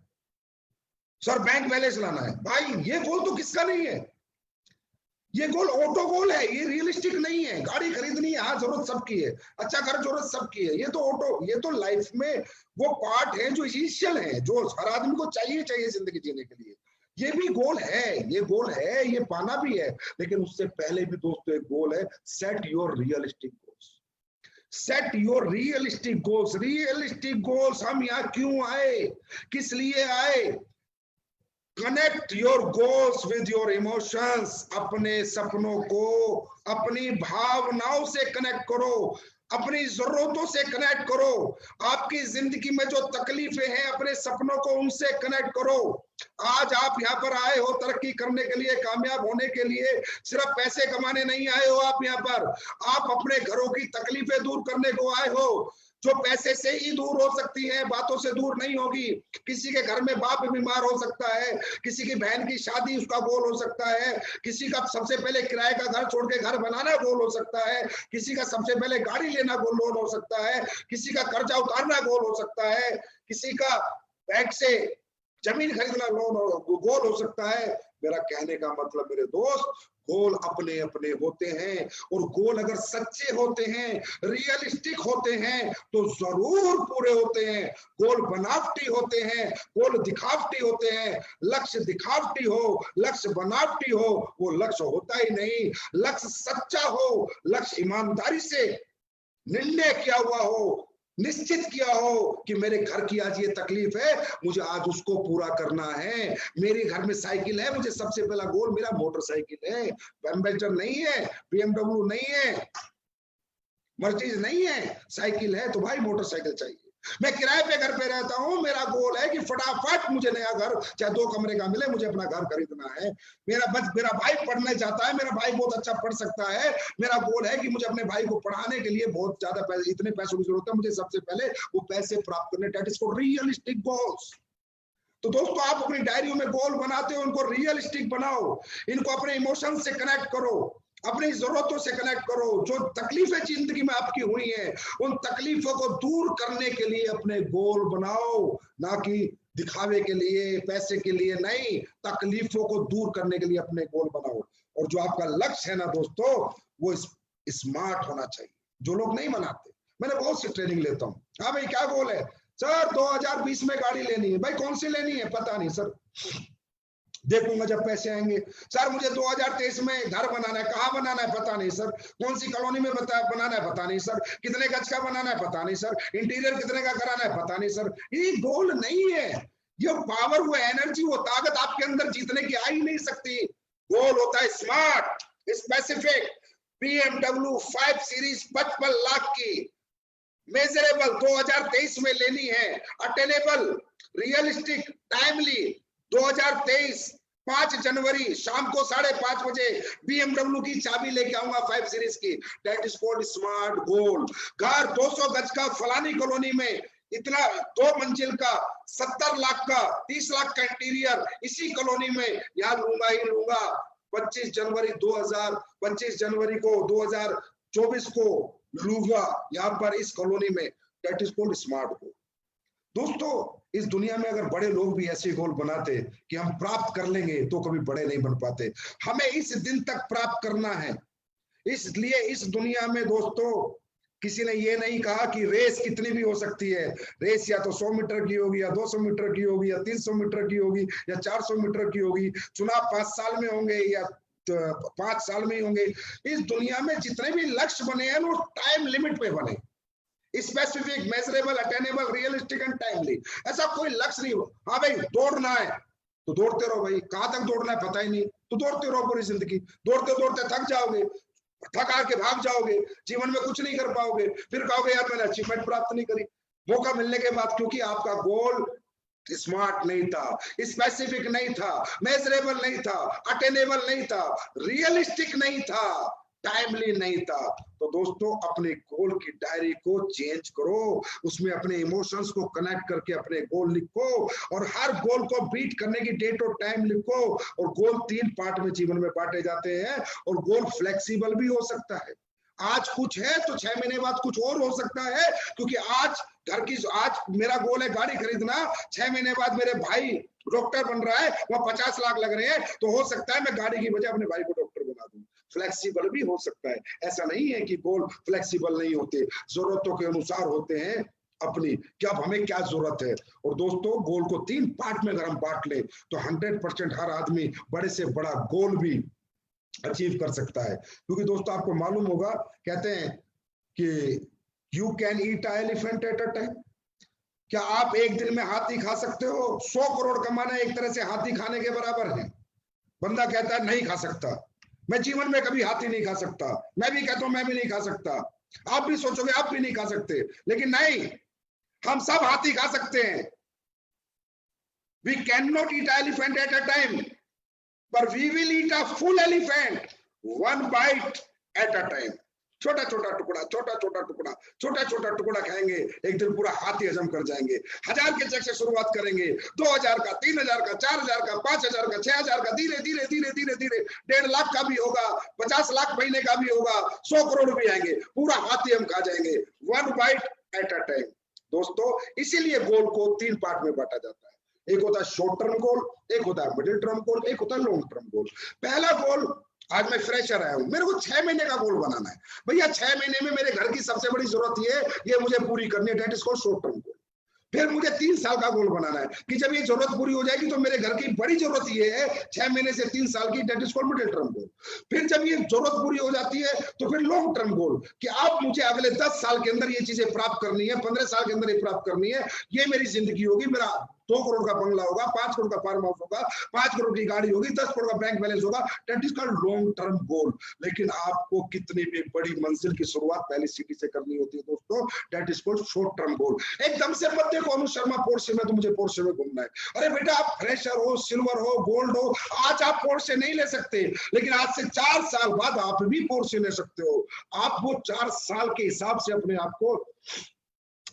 सर बैंक बैलेंस लाना है। भाई ये गोल तो किसका नहीं है, ये गोल ऑटो गोल है, ये रियलिस्टिक नहीं है। गाड़ी खरीदनी है, हाँ जरूरत सबकी है, अच्छा घर जरूरत सबकी है, ये तो ऑटो, ये तो लाइफ में वो पार्ट है जो इसेंशियल है, जो हर आदमी को चाहिए जिंदगी जीने के लिए। ये भी गोल है, ये गोल है, ये पाना भी है। लेकिन उससे पहले भी दोस्तों एक गोल है, set your realistic goals. Set your realistic goals. Realistic goals, हम यहाँ क्यों आए, किस लिए आए? Connect your goals with your emotions. अपने सपनों को अपनी भावनाओं से कनेक्ट करो, अपनी जरूरतों से कनेक्ट करो। आपकी जिंदगी में जो तकलीफें हैं, अपने सपनों को उनसे कनेक्ट करो। आज आप यहाँ पर आए हो तरक्की करने के लिए, कामयाब होने के लिए, सिर्फ पैसे कमाने नहीं आए हो आप यहाँ पर। आप अपने घरों की तकलीफें दूर करने को आए हो। जो पैसे से ही दूर हो सकती है, बातों से दूर नहीं होगी। किसी के घर में बाप बीमार हो सकता है, किसी की बहन की शादी उसका गोल हो सकता है, किसी का सबसे पहले किराए का घर छोड़ के घर बनाना गोल हो सकता है, किसी का सबसे पहले गाड़ी लेना गोल हो सकता है, किसी का कर्जा उतारना गोल हो सकता है, किसी का बैंक से जमीन खरीदना गोल हो सकता है। मेरा कहने का मतलब मेरे दोस्त, गोल अपने अपने होते हैं, और गोल अगर सच्चे होते हैं, रियलिस्टिक होते हैं, तो जरूर पूरे होते हैं। गोल बनावटी होते हैं, गोल दिखावटी होते हैं। लक्ष्य दिखावटी हो, लक्ष्य बनावटी हो, वो लक्ष्य होता ही नहीं। लक्ष्य सच्चा हो, लक्ष्य ईमानदारी से निर्णय किया हुआ हो, निश्चित किया हो कि मेरे घर की आज ये तकलीफ है, मुझे आज उसको पूरा करना है। मेरे घर में साइकिल है, मुझे सबसे पहला गोल मेरा मोटरसाइकिल है, एम्बेसडर नहीं है, बीएमडब्ल्यू नहीं है, मर्सिडीज नहीं है, साइकिल है तो भाई मोटरसाइकिल चाहिए। मैं किराए पे घर पे रहता हूँ, मेरा गोल है कि फटाफट मुझे नया घर, चाहे 2 कमरे का मिले, मुझे अपना घर खरीदना है। मेरा भाई पढ़ने जाता है, मेरा भाई बहुत अच्छा पढ़ सकता है, मेरा गोल है कि मुझे अपने भाई को पढ़ाने के लिए बहुत ज्यादा पैसे, इतने पैसों की जरूरत है, मुझे सबसे पहले वो पैसे प्राप्त करने। That is for realistic goals. तो दोस्तों, आप अपनी डायरी में गोल बनाते हो, उनको रियलिस्टिक बनाओ, इनको अपने इमोशन से कनेक्ट करो, अपनी जरूरतों से कनेक्ट करो। जो तकलीफें जिंदगी में आपकी हुई हैं, उन तकलीफों को दूर करने के लिए अपने गोल बनाओ, ना कि दिखावे के लिए, पैसे के लिए नहीं। तकलीफों को दूर करने के लिए अपने गोल बनाओ। और जो आपका लक्ष्य है ना दोस्तों, वो स्मार्ट होना चाहिए, जो लोग नहीं बनाते। मैंने बहुत सी ट्रेनिंग लेता हूँ। हाँ भाई, क्या गोल है सर? 2020 में गाड़ी लेनी है। भाई कौन सी लेनी है? पता नहीं सर, देखूंगा जब पैसे आएंगे। सर मुझे 2023 में घर बनाना है। कहाँ बनाना है? पता नहीं सर। कौन सी कॉलोनी में बनाना है? पता नहीं सर। कितने गज का बनाना है? पता नहीं सर। इंटीरियर कितने का कराना है? पता नहीं सर। ये गोल नहीं है। ये पावर, वो एनर्जी, वो ताकत आपके अंदर जीतने की आ ही नहीं सकती। गोल होता है smart, specific. BMW 5 series 55 lakh की मेजरेबल 2023 में लेनी है, अटेनेबल, रियलिस्टिक, टाइमली। 2023 5 जनवरी शाम को 5:30 बजे BMW की चाबी लेके आऊंगा 5 सीरीज की। दैट इज कॉल्ड स्मार्ट गोल। घर 200 गज का फलानी कॉलोनी में, इतना 2 मंजिल का, 70 लाख का, 30 लाख का इंटीरियर, इसी कॉलोनी में यहाँ लूंगा ही लूंगा। 25 जनवरी को 2024 को लूंगा यहाँ पर इस कॉलोनी में। दैट इज कॉल्ड स्मार्ट गोल। दोस्तों, इस दुनिया में अगर बड़े लोग भी ऐसे गोल बनाते कि हम प्राप्त कर लेंगे, तो कभी बड़े नहीं बन पाते। हमें इस दिन तक प्राप्त करना है। इसलिए इस दुनिया में दोस्तों, किसी ने ये नहीं कहा कि रेस कितनी भी हो सकती है। रेस या तो 100 मीटर की होगी, या 200 मीटर की होगी, या 300 मीटर की होगी, या 400 मीटर की होगी। चुनाव 5 साल में होंगे या 5 साल में ही होंगे। इस दुनिया में जितने भी लक्ष्य बने हैं, वो टाइम लिमिट पे बने। Specific, measurable, attainable, realistic and timely. ऐसा कोई लक्ष्य नहीं हो। हाँ भाई, दौड़ना है तो दौड़ते रहो भाई। कहाँ तक दौड़ना है पता ही नहीं, तो दौड़ते रहो पूरी जिंदगी। दौड़ते दौड़ते थक जाओगे, थक आके भाग जाओगे, जीवन में कुछ नहीं कर पाओगे। फिर कहोगे यार मैंने अचीवमेंट प्राप्त नहीं करी, मौका मिलने के बाद, क्योंकि आपका गोल स्मार्ट नहीं था, स्पेसिफिक नहीं था, मेजरेबल नहीं था, अटेनेबल नहीं था, रियलिस्टिक नहीं था, टाइमली नहीं था। तो दोस्तों, अपने गोल की डायरी को चेंज करो, उसमें अपने इमोशंस को कनेक्ट करके अपने गोल लिखो, और हर गोल को बीट करने की डेट और टाइम लिखो। और गोल 3 पार्ट में जीवन में बांटे जाते हैं, और गोल फ्लेक्सिबल भी हो सकता है। आज कुछ है तो 6 महीने बाद कुछ और हो सकता है, क्योंकि आज मेरा गोल है गाड़ी खरीदना, 6 महीने बाद मेरे भाई डॉक्टर बन रहा है, वह 50 लाख लग रहे हैं, तो हो सकता है मैं गाड़ी की वजह अपने भाई को डॉक्टर बना दूं। फ्लेक्सिबल भी हो सकता है। ऐसा नहीं है कि गोल फ्लेक्सिबल नहीं होते, जरूरतों के अनुसार होते हैं अपनी, क्या हमें क्या जरूरत है। और दोस्तों, गोल को 3 पार्ट में अगर हम बांट ले, तो 100% हर आदमी बड़े से बड़ा गोल भी अचीव कर सकता है। क्योंकि दोस्तों, आपको मालूम होगा, कहते हैं कि you can eat a elephant at a time. क्या आप एक दिन में हाथी खा सकते हो? 100 करोड़ कमाना एक तरह से हाथी खाने के बराबर है। बंदा कहता है नहीं खा सकता, मैं जीवन में कभी हाथी नहीं खा सकता। मैं भी कहता हूं मैं भी नहीं खा सकता। आप भी सोचोगे आप भी नहीं खा सकते, लेकिन नहीं, हम सब हाथी खा सकते हैं। We can not eat elephant at a time, but we will eat a full elephant one bite at a time. छोटा छोटा टुकड़ा, छोटा छोटा टुकड़ा, छोटा छोटा टुकड़ा खाएंगे, एक दिन पूरा हाथी हजम कर जाएंगे। 1000 के चेक से शुरुआत करेंगे, 2000 का, 3000 का, 4000 का, 5000 का, 6000 का, धीरे धीरे धीरे धीरे धीरे 1.5 लाख का भी होगा, 50 लाख महीने का भी होगा, 100 करोड़ भी आएंगे, पूरा हाथी हम खा जाएंगे, 1 बाइट एट अ टाइम। दोस्तों, इसीलिए गोल को 3 पार्ट में बांटा जाता है। एक होता है शॉर्ट टर्म गोल, एक होता है मिडिल टर्म गोल, एक होता है लॉन्ग टर्म गोल। पहला गोल, आज मैं फ्रेशर आया हूं, मेरे को 6 महीने का गोल बनाना है। भैया 6 महीने में मेरे घर की सबसे बड़ी जरूरत ये मुझे पूरी करनी है, that is called short term goal. फिर मुझे 3 साल का गोल बनाना है कि जब ये जरूरत पूरी हो जाएगी तो मेरे घर की बड़ी जरूरत ये है 6 महीने से 3 साल की, that is called middle term goal. फिर जब ये जरूरत पूरी हो जाती है तो फिर लॉन्ग टर्म गोल कि अब मुझे अगले 10 साल के अंदर ये चीजें प्राप्त करनी है, 15 साल के अंदर ये प्राप्त करनी है, ये मेरी जिंदगी होगी, मेरा 2 करोड़ का बंगला होगा, 5 करोड़ का फार्म हाउस होगा, 5 करोड़ की गाड़ी होगी, 10 करोड़ का बैंक बैलेंस होगा, that is called long term goal. लेकिन आपको कितनी भी बड़ी मंजिल की शुरुआत पहली सीढ़ी से करनी होती है दोस्तों, that is called short term goal. एकदम से मत देखो अनुज शर्मा पोर्शे में, तो मुझे पोर्शे में घूमना है। अरे बेटा, आप फ्रेशर हो, सिल्वर हो, गोल्ड हो, आज आप पोर्शे नहीं ले सकते, लेकिन आज से 4 साल बाद आप भी पोर्शे ले सकते हो। आप वो 4 साल के हिसाब से अपने आप को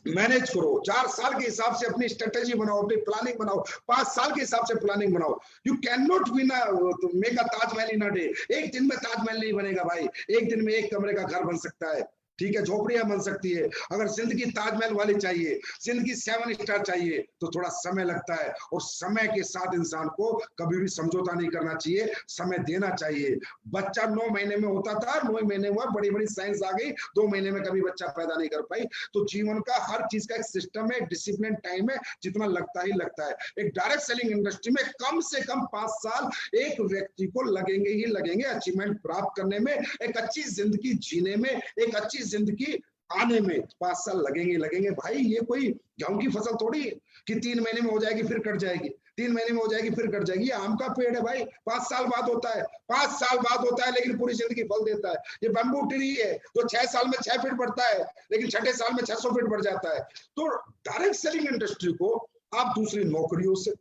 मैनेज करो, 4 साल के हिसाब से अपनी स्ट्रेटेजी बनाओ, अपनी प्लानिंग बनाओ, 5 साल के हिसाब से प्लानिंग बनाओ। You can not make a Taj Mahal in a day. एक दिन में ताजमहल नहीं बनेगा भाई, एक दिन में एक कमरे का घर बन सकता है, ठीक है, झोपड़ियां बन सकती है। अगर जिंदगी ताजमहल वाली चाहिए, जिंदगी 7 स्टार चाहिए, तो थोड़ा समय लगता है, और समय के साथ इंसान को कभी भी समझौता नहीं करना चाहिए, समय देना चाहिए। बच्चा 9 महीने में होता था, 9 महीने हुआ, बड़ी बड़ी साइंस आ गई, 2 महीने में कभी बच्चा पैदा नहीं कर पाई। तो जीवन का हर चीज का एक सिस्टम है, डिसिप्लिन टाइम है, जितना लगता ही लगता है। एक डायरेक्ट सेलिंग इंडस्ट्री में कम से कम 5 साल एक व्यक्ति को लगेंगे ही लगेंगे अचीवमेंट प्राप्त करने में, एक अच्छी जिंदगी जीने में, एक अच्छी जिंदगी आने में 5 साल लगेंगे भाई। ये कोई गेहूं की फसल थोड़ी कि 3 महीने में हो जाएगी फिर कट जाएगी, 3 महीने में हो जाएगी फिर कट जाएगी। ये आम का पेड़ है भाई, 5 साल बाद होता है, 5 साल बाद होता है, लेकिन पूरी जिंदगी फल देता है। ये बैम्बू ट्री है तो 6 साल में 6 फीट बढ़ता है, लेकिन 6ठे साल में 600 फीट बढ़ जाता है। तो डायरेक्ट सेलिंग इंडस्ट्री को आप दूसरी नौकरियों से,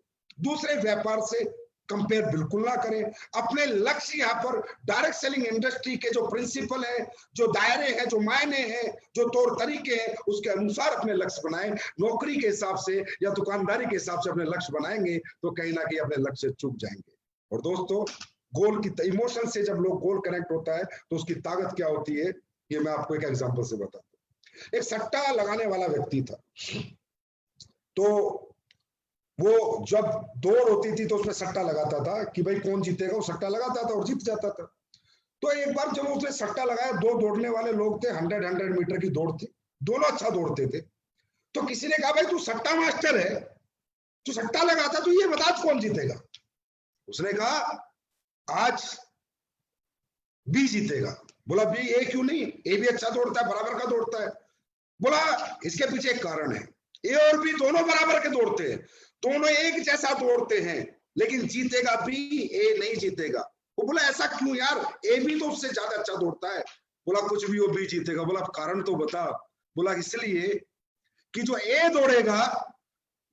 दूसरे व्यापार से कंपेयर बिल्कुल ना करें। अपने लक्ष्य यहाँ पर डायरेक्ट सेलिंग इंडस्ट्री के जो प्रिंसिपल है, जो दायरे हैं, जो मायने हैं, जो तौर तरीके हैं, उसके अनुसार अपने लक्ष्य बनाएं। नौकरी के हिसाब से या दुकानदारी के हिसाब से अपने लक्ष्य बनाएंगे तो कहीं ना कहीं अपने लक्ष्य चूक जाएंगे। और दोस्तों, गोल की इमोशन से जब लोग गोल कनेक्ट होता है तो उसकी ताकत क्या होती है, ये मैं आपको एक एग्जाम्पल से बताता हूँ। एक सट्टा लगाने वाला व्यक्ति था, तो वो जब दौड़ होती थी तो उसमें सट्टा लगाता था कि भाई कौन जीतेगा, वो सट्टा लगाता था और जीत जाता था। तो एक बार जब उसने सट्टा लगाया, 2 दौड़ने वाले लोग थे, 100 मीटर की दौड़ थी, दोनों अच्छा दौड़ते थे। तो किसी ने कहा भाई तू सट्टा मास्टर है, तू सट्टा लगाता, तो ये बता कौन जीतेगा। उसने कहा आज बी जीतेगा। बोला बी, ए क्यों नहीं, ए भी अच्छा दौड़ता है, बराबर का दौड़ता है। बोला इसके पीछे एक कारण है, ए और बी दोनों बराबर के दौड़ते हैं, दोनों एक जैसा दौड़ते हैं, लेकिन जीतेगा बी, ए नहीं जीतेगा। वो बोला ऐसा क्यों यार, ए भी तो उससे ज्यादा अच्छा दौड़ता है। बोला कुछ भी हो, बी जीतेगा। बोला कारण तो बता। बोला इसलिए कि जो ए दौड़ेगा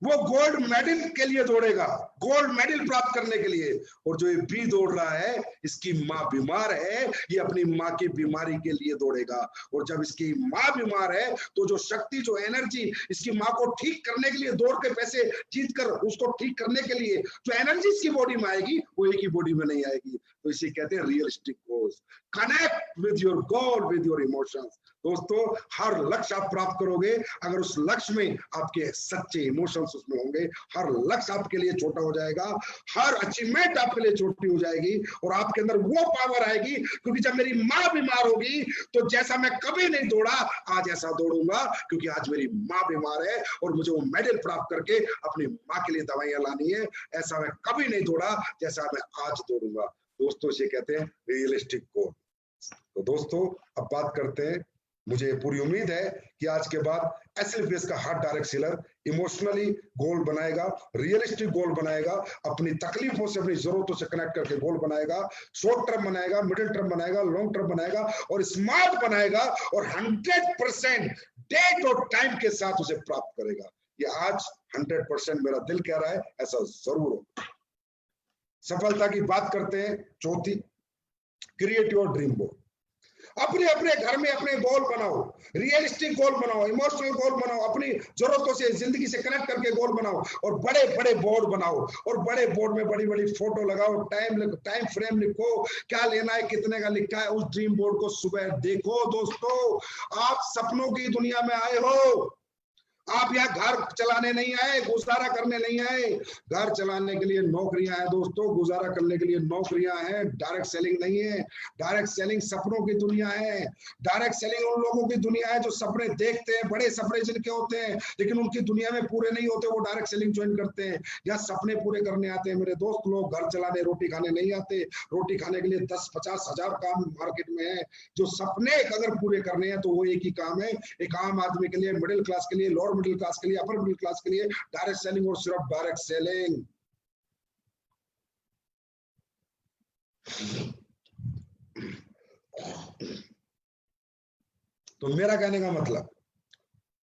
वो गोल्ड मेडल के लिए दौड़ेगा, गोल्ड मेडल प्राप्त करने के लिए, और जो ये बी दौड़ रहा है, इसकी माँ बीमार है, ये अपनी माँ की बीमारी के लिए दौड़ेगा। और जब इसकी माँ बीमार है तो जो शक्ति, जो एनर्जी इसकी माँ को ठीक करने के लिए, दौड़ के पैसे जीत कर उसको ठीक करने के लिए जो एनर्जी इसकी बॉडी में आएगी, वो एक ही बॉडी में नहीं आएगी। तो इसे कहते हैं realistic goals. Connect with your goal, with your emotions. दोस्तों, हर लक्ष्य आप प्राप्त करोगे अगर उस लक्ष्य में आपके सच्चे इमोशंस उसमें होंगे। हर लक्ष्य आपके लिए छोटा हो जाएगा, हर अचीवमेंट आपके लिए छोटी हो जाएगी, और आपके अंदर वो पावर आएगी, क्योंकि जब मेरी माँ बीमार होगी तो जैसा मैं कभी नहीं दौड़ा, आज ऐसा दौड़ूंगा, क्योंकि आज मेरी माँ बीमार है और मुझे वो मेडल प्राप्त करके अपनी माँ के लिए दवाइयां लानी है। ऐसा मैं कभी नहीं दौड़ा जैसा मैं आज दौड़ूंगा। दोस्तों, इसे कहते हैं रियलिस्टिक गोल। तो दोस्तों, अब बात करते हैं, मुझे पूरी उम्मीद है कि आज के बाद एसएलपीएस का हर डायरेक्ट सेलर इमोशनली गोल बनाएगा, रियलिस्टिक गोल बनाएगा, अपनी तकलीफों से, अपनी जरूरतों से कनेक्ट करके गोल बनाएगा, शॉर्ट टर्म बनाएगा, मिडिल टर्म बनाएगा, लॉन्ग टर्म बनाएगा, और स्मार्ट बनाएगा, और 100% डेट और टाइम के साथ उसे प्राप्त करेगा। ये आज 100% मेरा दिल कह रहा है ऐसा जरूर हो। सफलता की बात करते हैं, चौथी, क्रिएट योर ड्रीम बोर्ड। अपने अपने घर में अपने गोल बनाओ, रियलिस्टिक गोल बनाओ, इमोशनल गोल बनाओ, अपनी जरूरतों से जिंदगी से कनेक्ट करके गोल बनाओ, और बड़े बड़े बोर्ड बनाओ, और बड़े बोर्ड में बड़ी बड़ी फोटो लगाओ, टाइम फ्रेम लिखो, क्या लेना है, कितने का लिखा है, उस ड्रीम बोर्ड को सुबह देखो। दोस्तों, आप सपनों की दुनिया में आए हो, आप यहाँ घर चलाने नहीं आए, गुजारा करने नहीं आए। घर चलाने के लिए नौकरियां हैं दोस्तों, गुजारा करने के लिए नौकरियां हैं, डायरेक्ट सेलिंग नहीं है। डायरेक्ट सेलिंग सपनों की दुनिया है। डायरेक्ट सेलिंग उन लोगों की दुनिया है जो सपने देखते हैं, बड़े सपने जिनके होते हैं, लेकिन उनकी दुनिया में पूरे नहीं होते, वो डायरेक्ट सेलिंग ज्वाइन करते हैं। या सपने पूरे करने आते हैं मेरे दोस्त लोग, घर चलाने रोटी खाने नहीं आते। रोटी खाने के लिए 10-50 हजार काम मार्केट में है। जो सपने अगर पूरे करने हैं तो वो एक ही काम है, एक आम आदमी के लिए, मिडिल क्लास के लिए, लोअर मिडिल क्लास के लिए, अपर मिडिल क्लास के लिए, डायरेक्ट सेलिंग और सिर्फ डायरेक्ट सेलिंग। तो मेरा कहने का मतलब,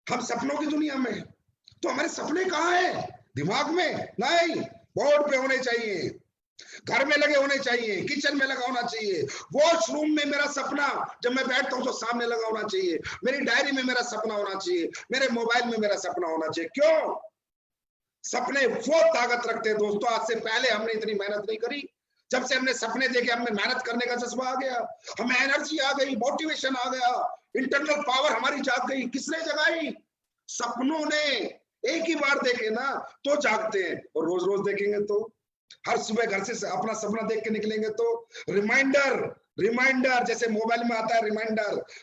हम सपनों की दुनिया में, तो हमारे सपने कहां हैं? दिमाग में नहीं, बोर्ड पे होने चाहिए, घर में लगे होने चाहिए, किचन में लगा होना चाहिए, वॉशरूम में मेरा सपना जब मैं बैठता हूं तो सामने लगा होना चाहिए, मेरी डायरी में मेरा सपना होना चाहिए, मेरे मोबाइल में मेरा सपना होना चाहिए। क्यों? सपने वो ताकत रखते हैं दोस्तों। आज से पहले हमने इतनी मेहनत नहीं करी, जब से हमने सपने देखे हमें मेहनत करने का जज्बा आ गया, हमें एनर्जी आ गई, मोटिवेशन आ गया, इंटरनल पावर हमारी जाग गई। किसने जगाई? सपनों ने। एक ही बार देखे ना तो जागते हैं, और रोज रोज देखेंगे तो, हर सुबह घर से अपना सपना देख के निकलेंगे तो रिमाइंडर जैसे मोबाइल में आता है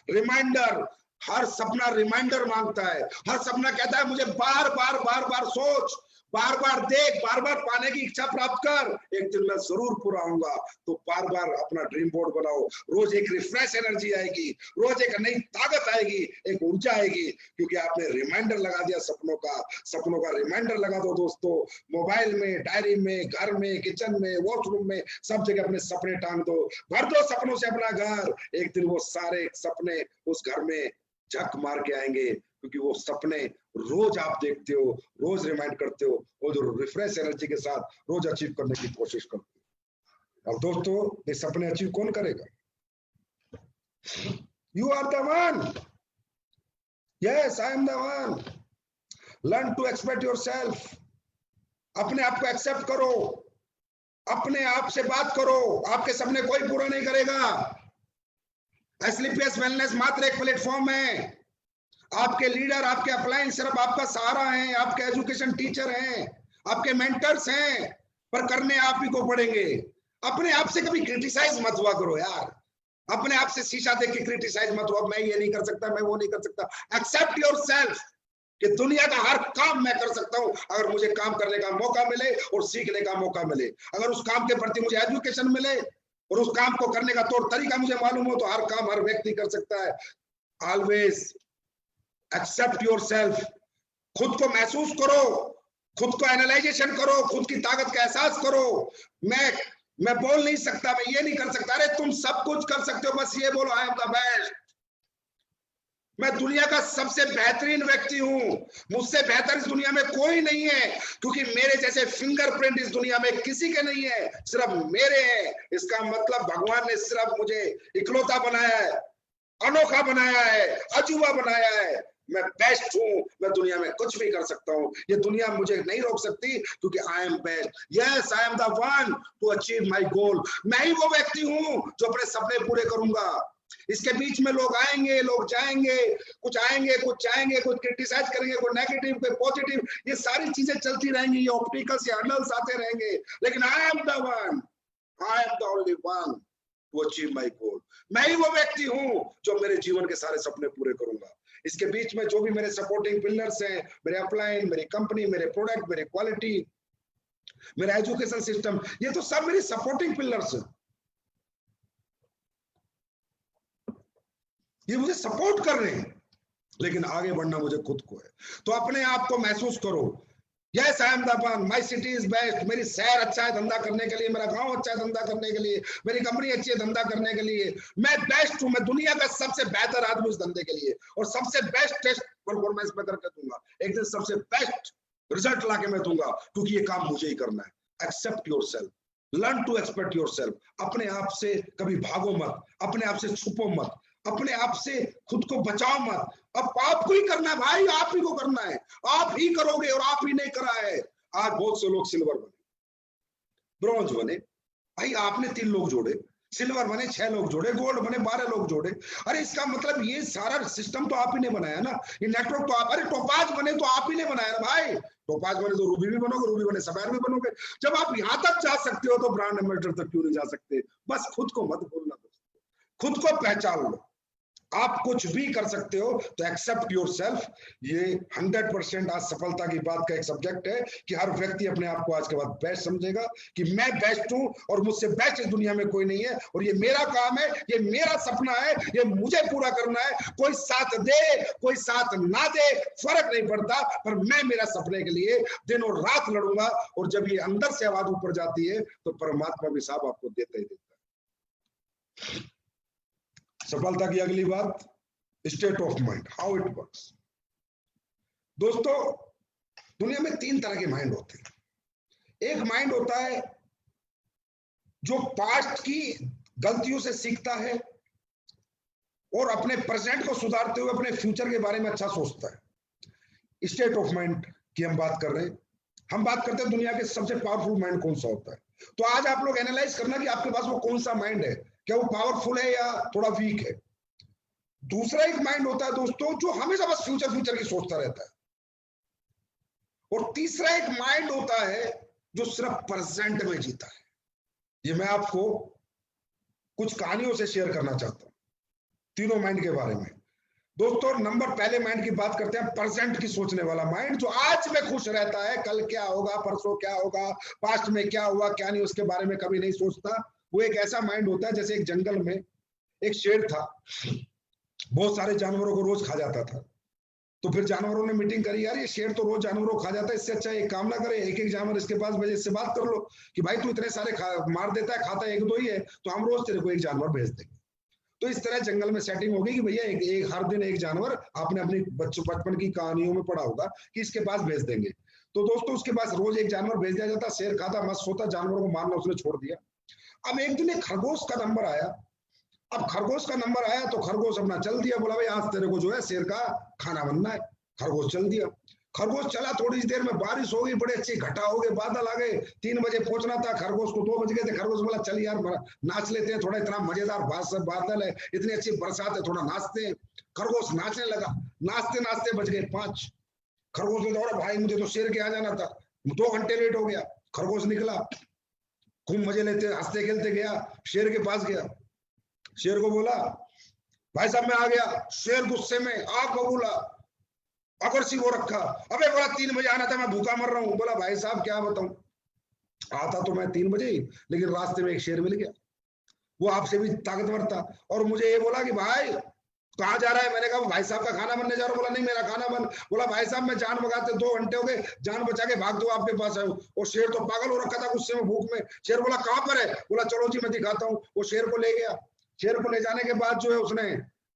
रिमाइंडर, हर सपना रिमाइंडर मांगता है। हर सपना कहता है मुझे बार बार सोच, बार बार देख, बार बार पाने की इच्छा प्राप्त कर, एक दिन मैं जरूर पूरा होऊंगा। तो बार बार अपना ड्रीम बोर्ड बनाओ, रोज एक रिफ्रेश एनर्जी आएगी, रोज एक नई ताकत आएगी, एक ऊर्जा आएगी, क्योंकि आपने रिमाइंडर लगा दिया सपनों का रिमाइंडर लगा दो दोस्तों। मोबाइल में, डायरी में, घर में, किचन में, वॉशरूम में, सब जगह अपने सपने टांग दो, भर दो सपनों से अपना घर। एक दिन वो सारे सपने उस घर में झक मार के आएंगे, क्योंकि वो सपने रोज आप देखते हो, रोज रिमाइंड करते हो, वो जो रिफ्रेश एनर्जी के साथ रोज अचीव करने की कोशिश करते हो। और दोस्तों, ये सपने अचीव कौन करेगा? You are the one. Yes, I am the one. Learn to expect yourself. अपने आप को एक्सेप्ट करो, अपने आप से बात करो, आपके सपने कोई पूरा नहीं करेगा। एसलीपीएस वेलनेस मात्र एक प्लेटफॉर्म है। आपके लीडर, आपके अपलाइन सिर्फ आपका सहारा हैं, आपके एजुकेशन टीचर हैं, आपके मेंटर्स हैं, पर करने आप ही को पड़ेंगे। अपने आप से कभी क्रिटिसाइज मत हुआ करो यार। अपने आप से शीशा देख के क्रिटिसाइज मत हुआ, मैं ये नहीं कर सकता, मैं वो नहीं कर सकता। एक्सेप्ट योरसेल्फ कि दुनिया का हर काम मैं कर सकता हूं, अगर मुझे काम करने का मौका मिले और सीखने का मौका मिले, अगर उस काम के प्रति मुझे एजुकेशन मिले और उस काम को करने का तौर तरीका मुझे मालूम हो, तो हर काम हर व्यक्ति कर सकता है। Always accept yourself. खुद को महसूस करो, खुद को एनालाइजेशन करो, खुद की ताकत का एहसास करो। मैं बोल नहीं सकता, मैं ये नहीं कर सकता, अरे तुम सब कुछ कर सकते हो, बस ये बोलो आई एम द बेस्ट। मैं दुनिया का सबसे बेहतरीन व्यक्ति हूं, मुझसे बेहतर इस दुनिया में कोई नहीं है, क्योंकि मेरे जैसे फिंगरप्रिंट इस दुनिया में किसी के नहीं है, सिर्फ मेरे हैं। इसका मतलब भगवान ने सिर्फ मुझे इकलौता बनाया है, अनोखा बनाया है, अजूबा बनाया है। मैं बेस्ट हूं, मैं दुनिया में कुछ भी कर सकता हूं, ये दुनिया मुझे नहीं रोक सकती, क्योंकि I am best. Yes, I am the one two achieve my goal. मैं ही वो व्यक्ति हूं जो अपने सपने पूरे करूंगा। इसके बीच में लोग आएंगे, लोग जाएंगे, कुछ आएंगे, कुछ जाएंगे, कुछ क्रिटिसाइज करेंगे, कोई नेगेटिव, कोई पॉजिटिव, ये सारी चीजें चलती रहेंगी, ये ऑप्टिकल्स, ये हर्डल्स आते रहेंगे, लेकिन आई am the one, I am the only one two achieve my goal. मैं ही वो व्यक्ति हूं जो मेरे जीवन के सारे सपने पूरे करूंगा। इसके बीच में जो भी मेरे सपोर्टिंग पिलर्स हैं, मेरे अपलाइन, मेरी कंपनी, मेरे प्रोडक्ट, मेरे क्वालिटी, मेरा एजुकेशन सिस्टम, ये तो सब मेरी सपोर्टिंग पिलर्स हैं, ये मुझे सपोर्ट कर रहे हैं, लेकिन आगे बढ़ना मुझे खुद को है। तो अपने आप को महसूस करो, yes I am the one, my city is best. मेरी शहर अच्छा है धंधा करने के लिए, मेरा गांव अच्छा है धंधा करने के लिए, मेरी कंपनी अच्छी है धंधा करने के लिए। मैं बेस्ट हूं, मैं दुनिया का सबसे बेहतर आदमी उस धंधे के लिए, और सबसे बेस्ट टेस्ट परफॉर्मेंस में करके दूंगा। एक दिन सबसे बेस्ट रिजल्ट लाके मैं दूंगा, क्योंकि ये काम मुझे ही करना है। Accept yourself, learn to expect yourself. अपने आप से कभी भागो मत, अपने आप से छुपो मत, अपने आप से खुद को बचाओ मत। अब आपको ही करना है भाई, आप ही को करना है, आप ही करोगे और आप ही ने करा है। आज बहुत से लोग सिल्वर बने, ब्रॉन्ज बने, भाई आपने 3 लोग जोड़े, सिल्वर बने 6 लोग जोड़े, गोल्ड बने 12 लोग जोड़े। अरे इसका मतलब ये सारा सिस्टम तो आप ही ने बनाया ना, ये नेटवर्क तो आप, अरे टोपाज बने तो आप ही ने बनाया ना भाई, टोपाज बने तो रूबी भी बनोगे, रूबी बने सफेद भी बनोगे। जब आप यहां तक जा सकते हो तो ब्रांड एम्बेसडर तक क्यों नहीं जा सकते? बस खुद को मत भूलना, खुद को पहचान लो। आप कुछ भी कर सकते हो तो एक्सेप्ट योर सेल्फ। ये 100% आज सफलता की बात का एक सब्जेक्ट है कि हर व्यक्ति अपने आप को आज के बाद बेस्ट समझेगा कि मैं बेस्ट हूं और मुझसे बेस्ट इस दुनिया में कोई नहीं है, और ये मेरा काम है, ये मेरा सपना है, ये मुझे पूरा करना है। कोई साथ दे कोई साथ ना दे फर्क नहीं पड़ता, पर मैं मेरा सपने के लिए दिन और रात लड़ूंगा। और जब ये अंदर से आवाज ऊपर जाती है तो परमात्मा भी साहब आपको देता ही देता है। सफलता की अगली बात, state of mind, how it works. दोस्तों दुनिया में 3 तरह के माइंड होते हैं। एक माइंड होता है जो पास्ट की गलतियों से सीखता है और अपने प्रेजेंट को सुधारते हुए अपने फ्यूचर के बारे में अच्छा सोचता है। स्टेट ऑफ माइंड की हम बात कर रहे हैं। हम बात करते हैं दुनिया के सबसे पावरफुल माइंड कौन सा होता है। तो आज आप लोग एनालाइज करना कि आपके पास वो कौन सा माइंड है, क्या वो पावरफुल है या थोड़ा वीक है। दूसरा एक माइंड होता है दोस्तों जो हमेशा बस फ्यूचर फ्यूचर की सोचता रहता है। और तीसरा एक माइंड होता है जो सिर्फ प्रेजेंट में जीता है। ये मैं आपको कुछ कहानियों से शेयर करना चाहता हूं तीनों माइंड के बारे में। दोस्तों नंबर पहले माइंड की बात करते हैं, प्रेजेंट की सोचने वाला माइंड, जो आज में खुश रहता है, कल क्या होगा, परसों क्या होगा, पास्ट में क्या हुआ क्या नहीं, उसके बारे में कभी नहीं सोचता। वो एक ऐसा माइंड होता है जैसे एक जंगल में एक शेर था, बहुत सारे जानवरों को रोज खा जाता था। तो फिर जानवरों ने मीटिंग करी, यार ये शेर तो रोज जानवरों को खा जाता है, इससे अच्छा एक काम ना करे, एक एक जानवर इसके पास भेजे, इससे बात कर लो कि भाई तू इतने सारे मार देता है, खाता है एक दो ही है, तो हम रोज तेरे को एक जानवर भेज देंगे। तो इस तरह जंगल में सेटिंग होगी कि भैया एक हर दिन एक जानवर, आपने अपनी बचपन की कहानियों में पढ़ा होगा कि इसके पास भेज देंगे। तो दोस्तों उसके पास रोज एक जानवर भेज दिया जाता, शेर खाता मस्त सोता, जानवरों को मारना उसने छोड़ दिया। अब एक दिन एक खरगोश का नंबर आया। अब खरगोश का नंबर आया तो खरगोश अपना चल दिया, बोला भाई आज तेरे को जो है शेर का खाना बनना है। खरगोश चल दिया, खरगोश चला, थोड़ी देर में बारिश हो गई, बड़े अच्छी घटा हो गए, बादल आ गए, 3 बजे पहुंचना था, खरगोश को 2 बज गए थे। खरगोश बोला चल यार नाच लेते हैं थोड़ा, इतना मजेदार बादल है, इतनी अच्छी बरसात है, थोड़ा नाचते हैं। खरगोश नाचने लगा, नाचते नाचते बज गए 5। खरगोश ने दौड़ा, भाई मुझे तो शेर के आ जाना था, 2 घंटे लेट हो गया। खरगोश निकला, खूब मजे लेते हंसते खेलते गया, शेर के पास गया, शेर को बोला भाई साहब मैं आ गया। शेर गुस्से में आग बबूला, अग्रेसिव हो रखा, अबे बोला 3 बजे आना था, मैं भूखा मर रहा हूं। बोला भाई साहब क्या बताऊं, आता तो मैं 3 बजे ही, लेकिन रास्ते में एक शेर मिल गया, वो आपसे भी ताकतवर था, और मुझे ये बोला कि भाई कहाँ जा रहा है। मैंने कहा भाई साहब का खाना बनने जा रहा हूँ। बोला नहीं मेरा खाना बन। बोला भाई साहब मैं जान बचाते 2 घंटे हो गए, जान बचा के भाग दो आपके पास आया हूँ। और शेर तो पागल हो रखा था गुस्से में, भूख में। शेर बोला कहाँ पर है। बोला चलो जी मैं दिखाता हूँ। वो शेर को ले गया। शेर को ले जाने के बाद जो है उसने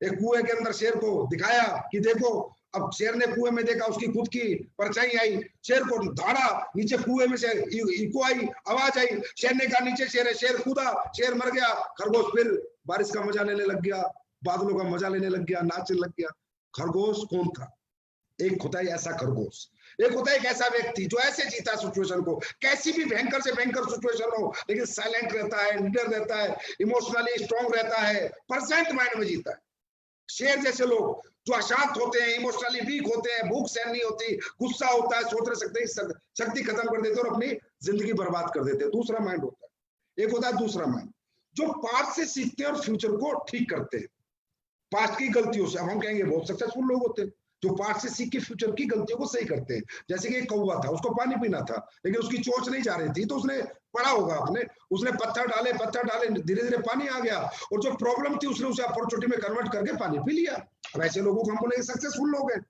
एक कुएं के अंदर शेर को दिखाया कि देखो। अब शेर ने कुएं में देखा, उसकी खुद की परछाई आई, शेर को धारा, नीचे कुएं में से इको आई, आवाज आई, शेर ने कहा नीचे शेर है, शेर कूदा, शेर मर गया। खरगोश फिर बारिश का मजा लेने लग गया, बादलों का मजा लेने लग गया, नाचने लग गया। खरगोश कौन था? एक होता है ऐसा खरगोश, एक होता है एक ऐसा व्यक्ति जो ऐसे जीता सिचुएशन को, कैसी भी भयंकर से भयंकर सिचुएशन हो, लेकिन साइलेंट रहता है, लीडर रहता है, इमोशनली स्ट्रांग रहता है, प्रेजेंट माइंड में जीता है। शेर जैसे लोग जो अशांत होते हैं, इमोशनली वीक होते हैं, भूख सहन नहीं होती, गुस्सा होता है, सोच नहीं सकते, शक्ति खत्म कर देते और अपनी जिंदगी बर्बाद कर देते हैं। दूसरा माइंड होता है, एक होता है दूसरा माइंड जो पास्ट से सीखते हैं और फ्यूचर को ठीक करते हैं पास्ट की गलतियों से। अब हम कहेंगे बहुत सक्सेसफुल लोग होते हैं जो पास्ट से सीख के फ्यूचर की गलतियों को सही करते हैं। जैसे कि एक कौवा था, उसको पानी पीना था, लेकिन उसकी चोंच नहीं जा रही थी, तो उसने पढ़ा होगा आपने, उसने पत्थर डाले, धीरे धीरे पानी आ गया, और जो प्रॉब्लम थी उसने उसे अपॉर्चुनिटी में कन्वर्ट करके पानी पी लिया। अब ऐसे लोगों को हम बोलेंगे सक्सेसफुल लोग हैं।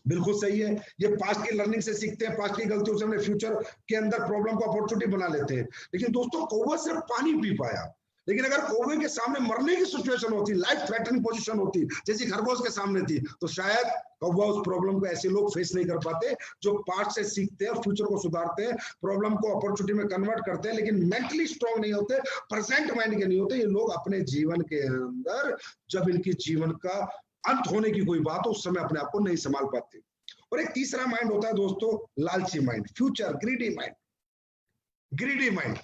बिल्कुल सही है, ये पास्ट की लर्निंग से सीखते हैं, पास्ट की गलतियों से अपने फ्यूचर के अंदर प्रॉब्लम को अपॉर्चुनिटी बना लेते हैं। लेकिन दोस्तों कौवा सिर्फ पानी पी पाया, लेकिन अगर कौवे के सामने मरने की सिचुएशन होती, लाइफ थ्रेटनिंग पोजीशन होती, जैसी खरगोश के सामने थी, तो शायद कौवा उस प्रॉब्लम को ऐसे लोग फेस नहीं कर पाते जो पास्ट से सीखते हैं, फ्यूचर को सुधारते हैं, प्रॉब्लम को अपॉर्चुनिटी में कन्वर्ट करते हैं, लेकिन मेंटली स्ट्रांग नहीं होते, प्रेजेंट माइंड के नहीं होते। ये लोग अपने जीवन के अंदर जब इनकी जीवन का अंत होने की कोई बात हो, उस समय अपने आप को नहीं संभाल पाते। और एक तीसरा माइंड होता है दोस्तों, लालची mind, future greedy mind. Greedy mind,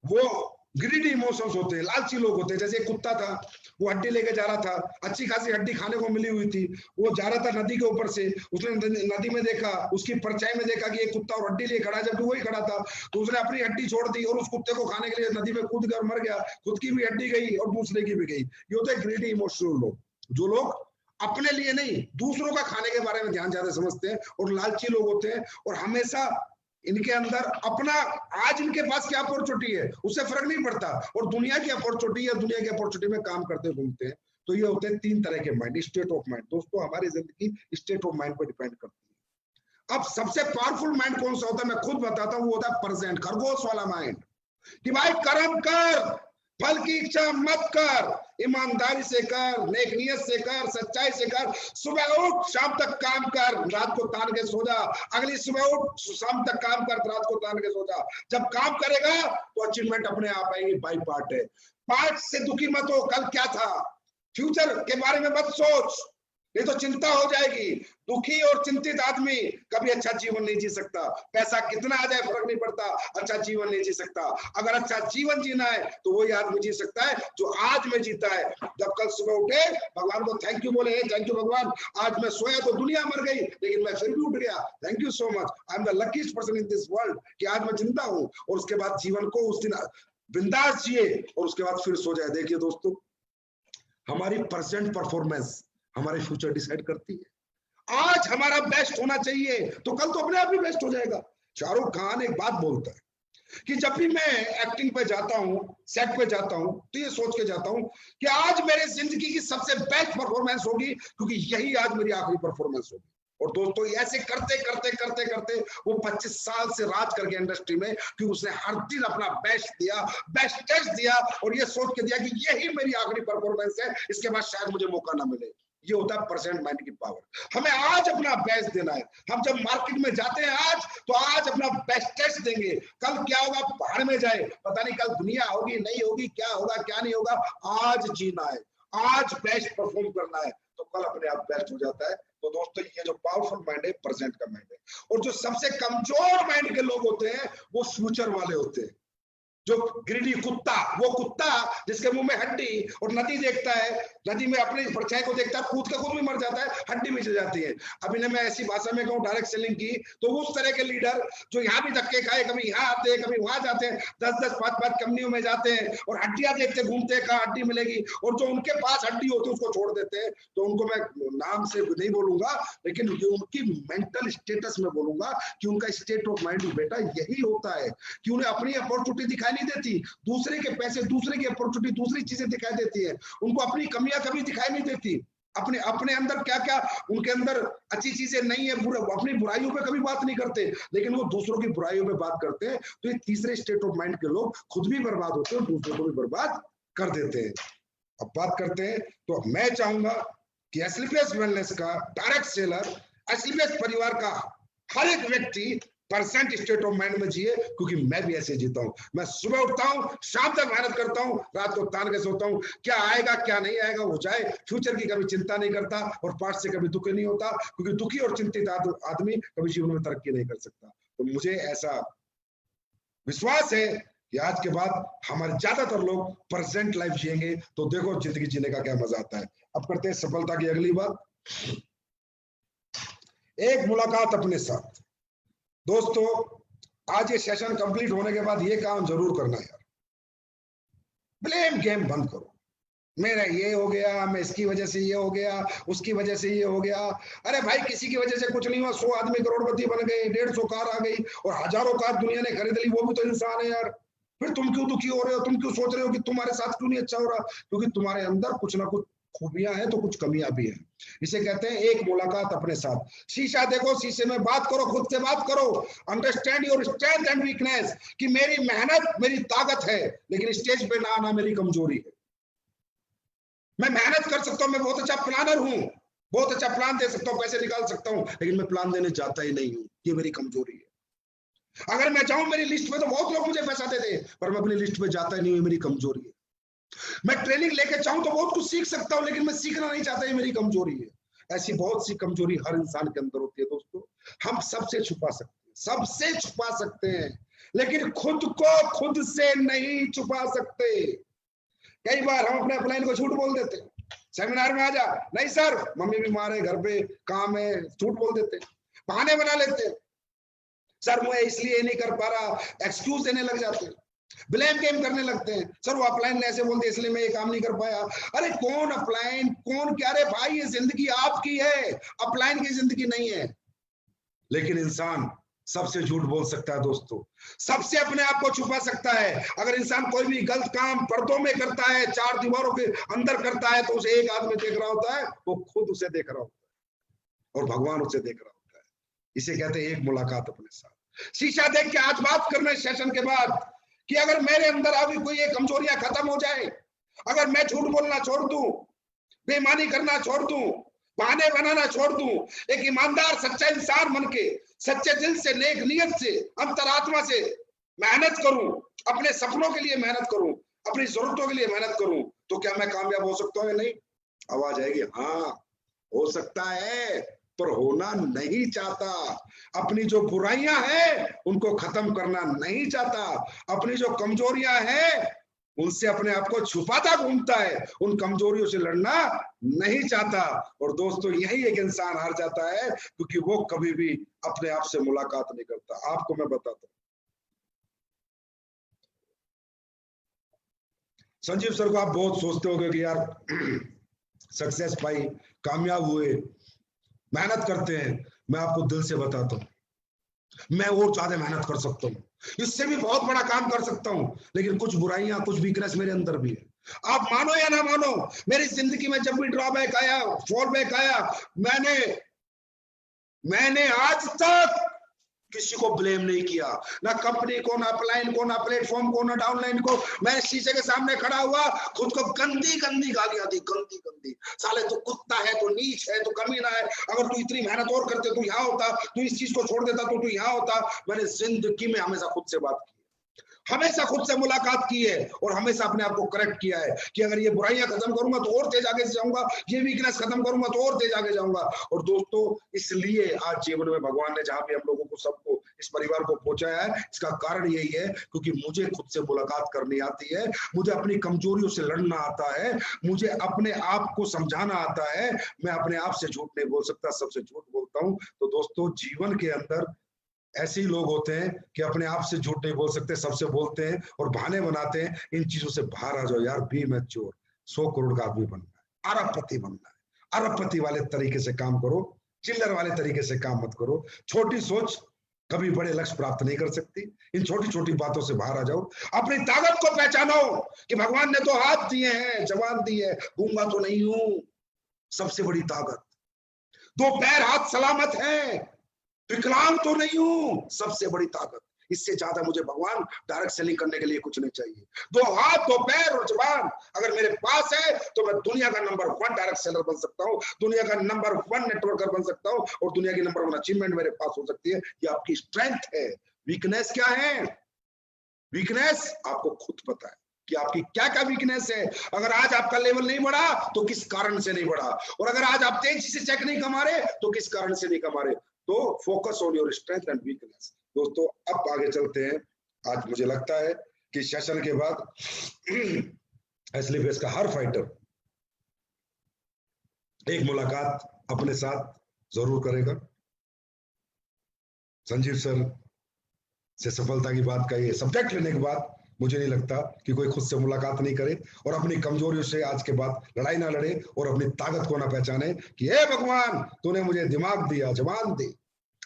वो ग्रीडी इमोशंस होते हैं, लालची लोग होते हैं। जैसे एक कुत्ता था, वो हड्डी लेके जा रहा था, अच्छी खासी हड्डी खाने को मिली हुई थी, वो जा रहा था नदी के ऊपर से, उसने नदी में देखा, उसकी परछाई में देखा कि एक कुत्ता और हड्डी लिए खड़ा है, जबकि वही खड़ा था, तो उसने अपनी हड्डी छोड़ दी और उस कुत्ते को खाने के लिए नदी में कूद कर मर गया। खुद की भी हड्डी गई और दूसरे की भी गई। ये होते हैं ग्रीडी इमोशनल लोग, जो लोग अपने लिए नहीं, दूसरों का खाने के बारे में ध्यान ज्यादा समझते हैं और लालची लोग होते हैं। और हमेशा इनके अंदर अपना, आज इनके पास क्या अपॉर्चुनिटी है उससे फर्क नहीं पड़ता, और दुनिया की अपॉर्चुनिटी या दुनिया की अपॉर्चुनिटी में काम करते घूमते हैं। तो ये होते हैं तीन तरह के माइंड, स्टेट ऑफ माइंड। दोस्तों हमारी जिंदगी स्टेट ऑफ माइंड पर डिपेंड करती है। अब सबसे पावरफुल माइंड कौन सा होता है, मैं खुद बताता हूँ, वो होता है प्रेजेंट, खरगोश वाला माइंड, कि भाई कर्म कर, फल की इच्छा मत कर, ईमानदारी से कर, नेक नियत से कर, सच्चाई से कर, सुबह उठ शाम तक काम कर, रात को तान के सो जा, अगली सुबह उठ शाम तक काम कर, रात को तान के सो जा। जब काम करेगा तो अचीवमेंट अपने आप आएगी, बाई पार्ट है। पार्ट से दुखी मत हो, कल क्या था, फ्यूचर के बारे में मत सोच, नहीं तो चिंता हो जाएगी। दुखी और चिंतित आदमी कभी अच्छा जीवन नहीं जी सकता। पैसा कितना आ जाए फर्क नहीं पड़ता, अच्छा जीवन नहीं जी सकता। अगर अच्छा जीवन जीना है तो वही आदमी जी सकता है जो आज में जीता है। जब कल सुबह उठे, भगवान को थैंक यू बोले, थैंक यू भगवान, आज मैं सोया तो दुनिया मर गई लेकिन मैं फिर भी उठ गया, thank you so much, I am the luckiest person in this world, कि आज मैं जिंदा हूँ। और उसके बाद जीवन को उस दिन बिंदास जिए और उसके बाद फिर सो जाए। देखिए दोस्तों, हमारी प्रेजेंट परफॉर्मेंस हमारे फ्यूचर डिसाइड करती है। आज हमारा बेस्ट होना चाहिए तो कल तो अपने आप ही बेस्ट हो जाएगा। शाहरुख खान एक बात बोलता है कि जब भी मैं एक्टिंग पे जाता हूं, सेट पे जाता हूं, तो ये सोच के जाता हूं कि आज मेरे जिंदगी की सबसे बेस्ट परफॉर्मेंस होगी, क्योंकि यही आज मेरी आखिरी परफॉर्मेंस होगी। और दोस्तों ऐसे करते करते करते करते वो 25 साल से राज करके इंडस्ट्री में, कि उसने हर दिन अपना बेस्ट दिया, बेस्ट टेस्ट दिया, और ये सोच के दिया कि यही मेरी आखिरी परफॉर्मेंस है, इसके बाद शायद मुझे मौका ना मिले। ये होता है प्रेजेंट माइंड की पावर। हमें आज अपना बेस्ट देना है। हम जब मार्केट में जाते हैं आज, तो आज अपना बेस्ट टेस्ट देंगे। कल क्या होगा पहाड़ में जाए, पता नहीं कल दुनिया होगी नहीं होगी, क्या होगा क्या नहीं होगा। आज जीना है, आज बेस्ट परफॉर्म करना है, तो कल अपने आप बेस्ट हो जाता है। तो दोस्तों ये जो पावरफुल माइंड है, प्रेजेंट का माइंड है। और जो सबसे कमजोर माइंड के लोग होते हैं वो फ्यूचर वाले होते हैं। जो ग्रीडी कुत्ता, वो कुत्ता जिसके मुंह में हड्डी और नदी देखता है, नदी में अपनी परछाई को देखता है, कूद के खुद भी मर जाता है, हड्डी मिल जाती है। अभी ने मैं ऐसी भाषा में कहूँ डायरेक्ट सेलिंग की, तो उस तरह के लीडर जो यहाँ भी धक्के खाए, कभी यहाँ आते हैं कभी वहां जाते हैं, 10-10, 5-5 कंपनियों में जाते हैं और हड्डियां देखते घूमते हैं, कहाँ हड्डी मिलेगी, और जो उनके पास हड्डी होती है उसको छोड़ देते हैं। तो उनको मैं नाम से नहीं बोलूंगा, लेकिन उनकी मेंटल स्टेटस में बोलूंगा कि उनका स्टेट ऑफ माइंड बेटा यही होता है कि उन्हें अपनी अपॉर्चुनिटी दिखाई नहीं देती, दूसरे के पैसे, दूसरे की अपॉर्चुनिटी, दूसरी चीजें दिखाई देती है। उनको अपनी कमियां कभी दिखाई नहीं देती, अपने अपने अंदर क्या क्या उनके अंदर अच्छी चीजें नहीं है, अपनी बुराइयों पे कभी बात नहीं करते, लेकिन वो दूसरों की बुराइयों पे बात करते हैं। तो ये तीसरे स्टेट ऑफ माइंड के लोग खुद भी बर्बाद होते हैं और दूसरों को भी बर्बाद कर देते हैं। अब बात करते हैं, तो मैं चाहूंगा कि एसलीपीएस वेलनेस का डायरेक्ट सेलर, एसलीपीएस परिवार का हर एक व्यक्ति परसेंट स्टेट ऑफ माइंड में जिए, क्योंकि मैं भी ऐसे जीता हूं। मैं सुबह उठता हूं, शाम तक मेहनत करता हूं, रात को तान के सोता हूं, क्या आएगा क्या नहीं आएगा हो जाए, फ्यूचर की कभी चिंता नहीं करता और पास्ट से कभी दुखी नहीं होता, क्योंकि दुखी और चिंतित आदमी कभी जीवन में तरक्की नहीं कर सकता। तो मुझे ऐसा विश्वास है कि आज के बाद हमारे ज्यादातर लोग प्रेजेंट लाइफ जिएंगे, तो देखो जिंदगी जीने का क्या मजा आता है। अब करते हैं सफलता की अगली बात, एक मुलाकात अपने साथ। दोस्तों आज ये सेशन कंप्लीट होने के बाद ये काम जरूर करना यार, ब्लेम गेम बंद करो। मेरा ये हो गया, मैं इसकी वजह से ये हो गया, उसकी वजह से ये हो गया। अरे भाई किसी की वजह से कुछ नहीं हुआ, 100 आदमी करोड़पति बन गए, 150 कार आ गई और हजारों कार दुनिया ने खरीद ली, वो भी तो इंसान है यार। फिर तुम क्यों दुखी हो रहे हो, तुम क्यों सोच रहे हो कि तुम्हारे साथ क्यों नहीं अच्छा हो रहा, क्योंकि तुम्हारे अंदर कुछ ना कुछ खूबियां हैं तो कुछ कमियां भी हैं। इसे कहते हैं एक मुलाकात अपने साथ। शीशा देखो, शीशे में बात करो, खुद से बात करो। Understand your strength and weakness, कि मेरी मेहनत मेरी ताकत है, लेकिन स्टेज पे ना आना मेरी कमजोरी है। मैं मेहनत कर सकता हूं, मैं बहुत अच्छा प्लानर हूं, बहुत अच्छा प्लान दे सकता हूं, पैसे निकाल सकता हूं, लेकिन मैं प्लान देने जाता ही नहीं हूं, ये मेरी कमजोरी है। अगर मैं चाहूं मेरी लिस्ट में तो बहुत लोग मुझे पैसा दे दे, पर मैं अपनी लिस्ट में जाता ही नहीं हूं, मेरी कमजोरी है। मैं ट्रेनिंग लेके चाहूं तो बहुत कुछ सीख सकता हूं, लेकिन मैं सीखना नहीं चाहता, ये मेरी कमजोरी है। ऐसी बहुत सी कमजोरी हर इंसान के अंदर होती है दोस्तों। हम सबसे छुपा सकते हैं, सबसे छुपा सकते हैं, लेकिन खुद को खुद से नहीं छुपा सकते। कई बार हम अपने अपलाइन को झूठ बोल देते हैं, सेमिनार में आ जा, नहीं सर मम्मी बीमार है, घर पे काम है, झूठ बोल देते, बहाने बना लेते, सर मैं इसलिए नहीं कर पा रहा, एक्सक्यूज देने लग जाते हैं, ब्लेम गेम करने लगते हैं, सर वो अपलाइन ने ऐसे बोल दिया इसलिए मैं ये काम नहीं कर पाया। अरे कौन अपलाइन, कौन क्या, अरे भाई ये जिंदगी आपकी है, अपलाइन की जिंदगी नहीं है। लेकिन इंसान सबसे झूठ बोल सकता है दोस्तों, सबसे अपने आप को छुपा सकता है। अगर इंसान कोई भी गलत काम पर्दों में करता है, चार दीवारों के अंदर करता है, तो उसे एक आदमी देख रहा होता है, वो खुद उसे देख रहा होता है और भगवान उसे देख रहा होता है। इसे कहते हैं एक मुलाकात अपने साथ। शीशा देख के आज बात करने सेशन के बाद कि अगर मेरे अंदर अभी कोई ये कमजोरियां खत्म हो जाए, अगर मैं झूठ बोलना छोड़ दूं, बेईमानी करना छोड़ दूं, बहाने बनाना छोड़ दूं, एक ईमानदार सच्चा इंसान बन के सच्चे दिल से, नेक नियत से, अंतरात्मा से मेहनत करूं, अपने सपनों के लिए मेहनत करूं, अपनी जरूरतों के लिए मेहनत करूं, तो क्या मैं कामयाब हो सकता हूं या नहीं? आवाज आएगी हाँ हो सकता है, पर होना नहीं चाहता। अपनी जो बुराइयां हैं उनको खत्म करना नहीं चाहता, अपनी जो कमजोरियां हैं उनसे अपने आप को छुपाता घूमता है, उन कमजोरियों से लड़ना नहीं चाहता। और दोस्तों यही एक इंसान हार जाता है, क्योंकि वो कभी भी अपने आप से मुलाकात नहीं करता। आपको मैं बताता हूं, संजीव सर को आप बहुत सोचते होंगे कि यार सक्सेस पाई, कामयाब हुए, मेहनत करते हैं। मैं आपको दिल से बताता हूं, मैं और ज्यादा मेहनत कर सकता हूँ, इससे भी बहुत बड़ा काम कर सकता हूँ, लेकिन कुछ बुराइयां, कुछ वीकनेस मेरे अंदर भी है। आप मानो या ना मानो, मेरी जिंदगी में जब भी ड्रॉबैक आया, फॉलबैक आया, मैंने आज तक किसी को ब्लेम नहीं किया, ना कंपनी को, ना अपलाइन को, ना प्लेटफॉर्म को, ना डाउनलाइन को। मैं शीशे के सामने खड़ा हुआ, खुद को गंदी गंदी गालियां दी, गंदी गंदी, साले तू कुत्ता है, तू नीच है, तू कमीना है, अगर तू इतनी मेहनत और करते तू यहाँ होता, तू इस चीज को छोड़ देता तो तू यहाँ होता। मैंने जिंदगी में हमेशा खुद से बात की, हमेशा खुद से मुलाकात की है, और हमेशा अपने आप को करेक्ट किया है कि अगर ये बुराइयां खत्म करूंगा तो और तेज आगे जाऊंगा, ये वीकनेस खत्म करूंगा तो और तेज आगे जाऊंगा। और दोस्तों इसलिए आज जीवन में भगवान ने जहां भी हम लोगों को, सबको, इस परिवार को पहुंचाया है, इसका कारण यही है क्योंकि मुझे खुद से मुलाकात करनी आती है, मुझे अपनी कमजोरियों से लड़ना आता है, मुझे अपने आप को समझाना आता है। मैं अपने आप से झूठ नहीं बोल सकता, सबसे झूठ बोलता हूं। तो दोस्तों जीवन के अंदर ऐसे ही लोग होते हैं कि अपने आप से झूठ नहीं बोल सकते, सबसे बोलते हैं और बहाने बनाते हैं। इन चीजों से बाहर आ जाओ यार, बी मैच्योर, 100 करोड़ का आदमी बनना है, अरबपति बनना है, अरबपति वाले तरीके से काम करो, चिल्लर वाले तरीके से काम मत करो। छोटी सोच कभी बड़े लक्ष्य प्राप्त नहीं कर सकती। इन छोटी छोटी बातों से बाहर आ जाओ, अपनी ताकत को पहचानो कि भगवान ने तो हाथ दिए हैं, जवान दी है, गूंगा तो नहीं हूं, सबसे बड़ी ताकत। 2 पैर हाथ सलामत हैं, विकलांग तो नहीं हूं, सबसे बड़ी ताकत। इससे ज्यादा मुझे भगवान डायरेक्ट सेलिंग करने के लिए कुछ नहीं चाहिए। 2 हाथ, 2 पैर और जबान अगर मेरे पास है तो मैं दुनिया का नंबर 1 डायरेक्ट सेलर बन सकता हूं, दुनिया का नंबर 1 नेटवर्कर बन सकता हूं, और दुनिया की नंबर 1 अचीवमेंट मेरे पास हो सकती है। ये आपकी स्ट्रेंथ है। वीकनेस क्या है? वीकनेस आपको खुद पता है कि आपकी क्या क्या वीकनेस है। अगर आज आपका लेवल नहीं बढ़ा तो किस कारण से नहीं बढ़ा, और अगर आज आप तेजी से चेक नहीं कमा रहे तो किस कारण से नहीं कमा रहे। तो focus on your strength and weakness. दोस्तों अब आगे चलते हैं। आज मुझे लगता है कि सेशन के बाद एसली बेस का हर फाइटर एक मुलाकात अपने साथ जरूर करेगा। संजीव सर से सफलता की बात का ये सब्जेक्ट लेने के बाद मुझे नहीं लगता कि कोई खुद से मुलाकात नहीं करे और अपनी कमजोरियों से आज के बाद लड़ाई ना लड़े और अपनी ताकत को ना पहचाने कि हे भगवान तूने मुझे दिमाग दिया, जवान दी,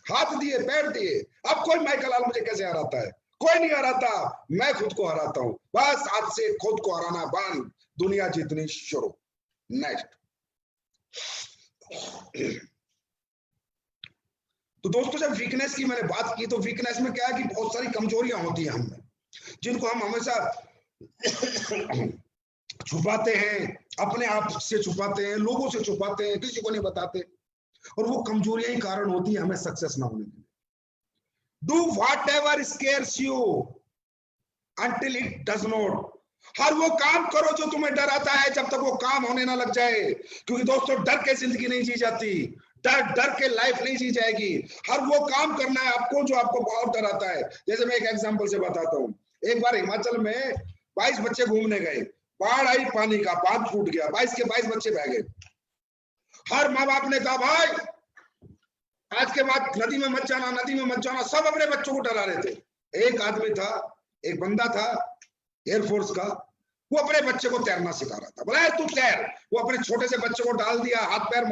हाथ दिए, पैर दिए, अब कोई माइकल आल मुझे कैसे हराता है? कोई नहीं हराता, मैं खुद को हराता हूं। बस आज से खुद को हराना बंद, दुनिया जीतनी शुरू। नेक्स्ट। तो दोस्तों जब वीकनेस की मैंने बात की, तो वीकनेस में क्या है कि बहुत सारी कमजोरियां होती हैं हम में, जिनको हम हमेशा छुपाते हैं, अपने आप से छुपाते हैं, लोगों से छुपाते हैं, किसी को नहीं बताते, और वो कमजोरियां ही कारण होती है हमें सक्सेस ना होने के लिए। Do whatever scares you until it does not. हर वो काम करो जो तुम्हें डर आता है, जब तक वो काम होने ना लग जाए। क्योंकि दोस्तों डर के जिंदगी नहीं जी जाती, डर के लाइफ नहीं जी जाएगी। हर वो काम करना है आपको जो आपको बहुत डर आता है। जैसे मैं एक एग्जांपल से बताता हूँ। एक बार हिमाचल में 22 बच्चे घूमने गए, बाढ़ आई, पानी का बांध फूट गया, 22 के 22 बच्चे बह गए। हर माँ बाप ने कहा भाई आज के बाद नदी में मत जाना, नदी में मत जाना। सब अपने बच्चों को डरा रहे थे। एक आदमी था, एक बंदा था एयरफोर्स का, वो अपने बच्चे को तैरना सिखा रहा था। बोला तू तैर। वो अपने छोटे से बच्चे को डाल दिया, हाथ पैर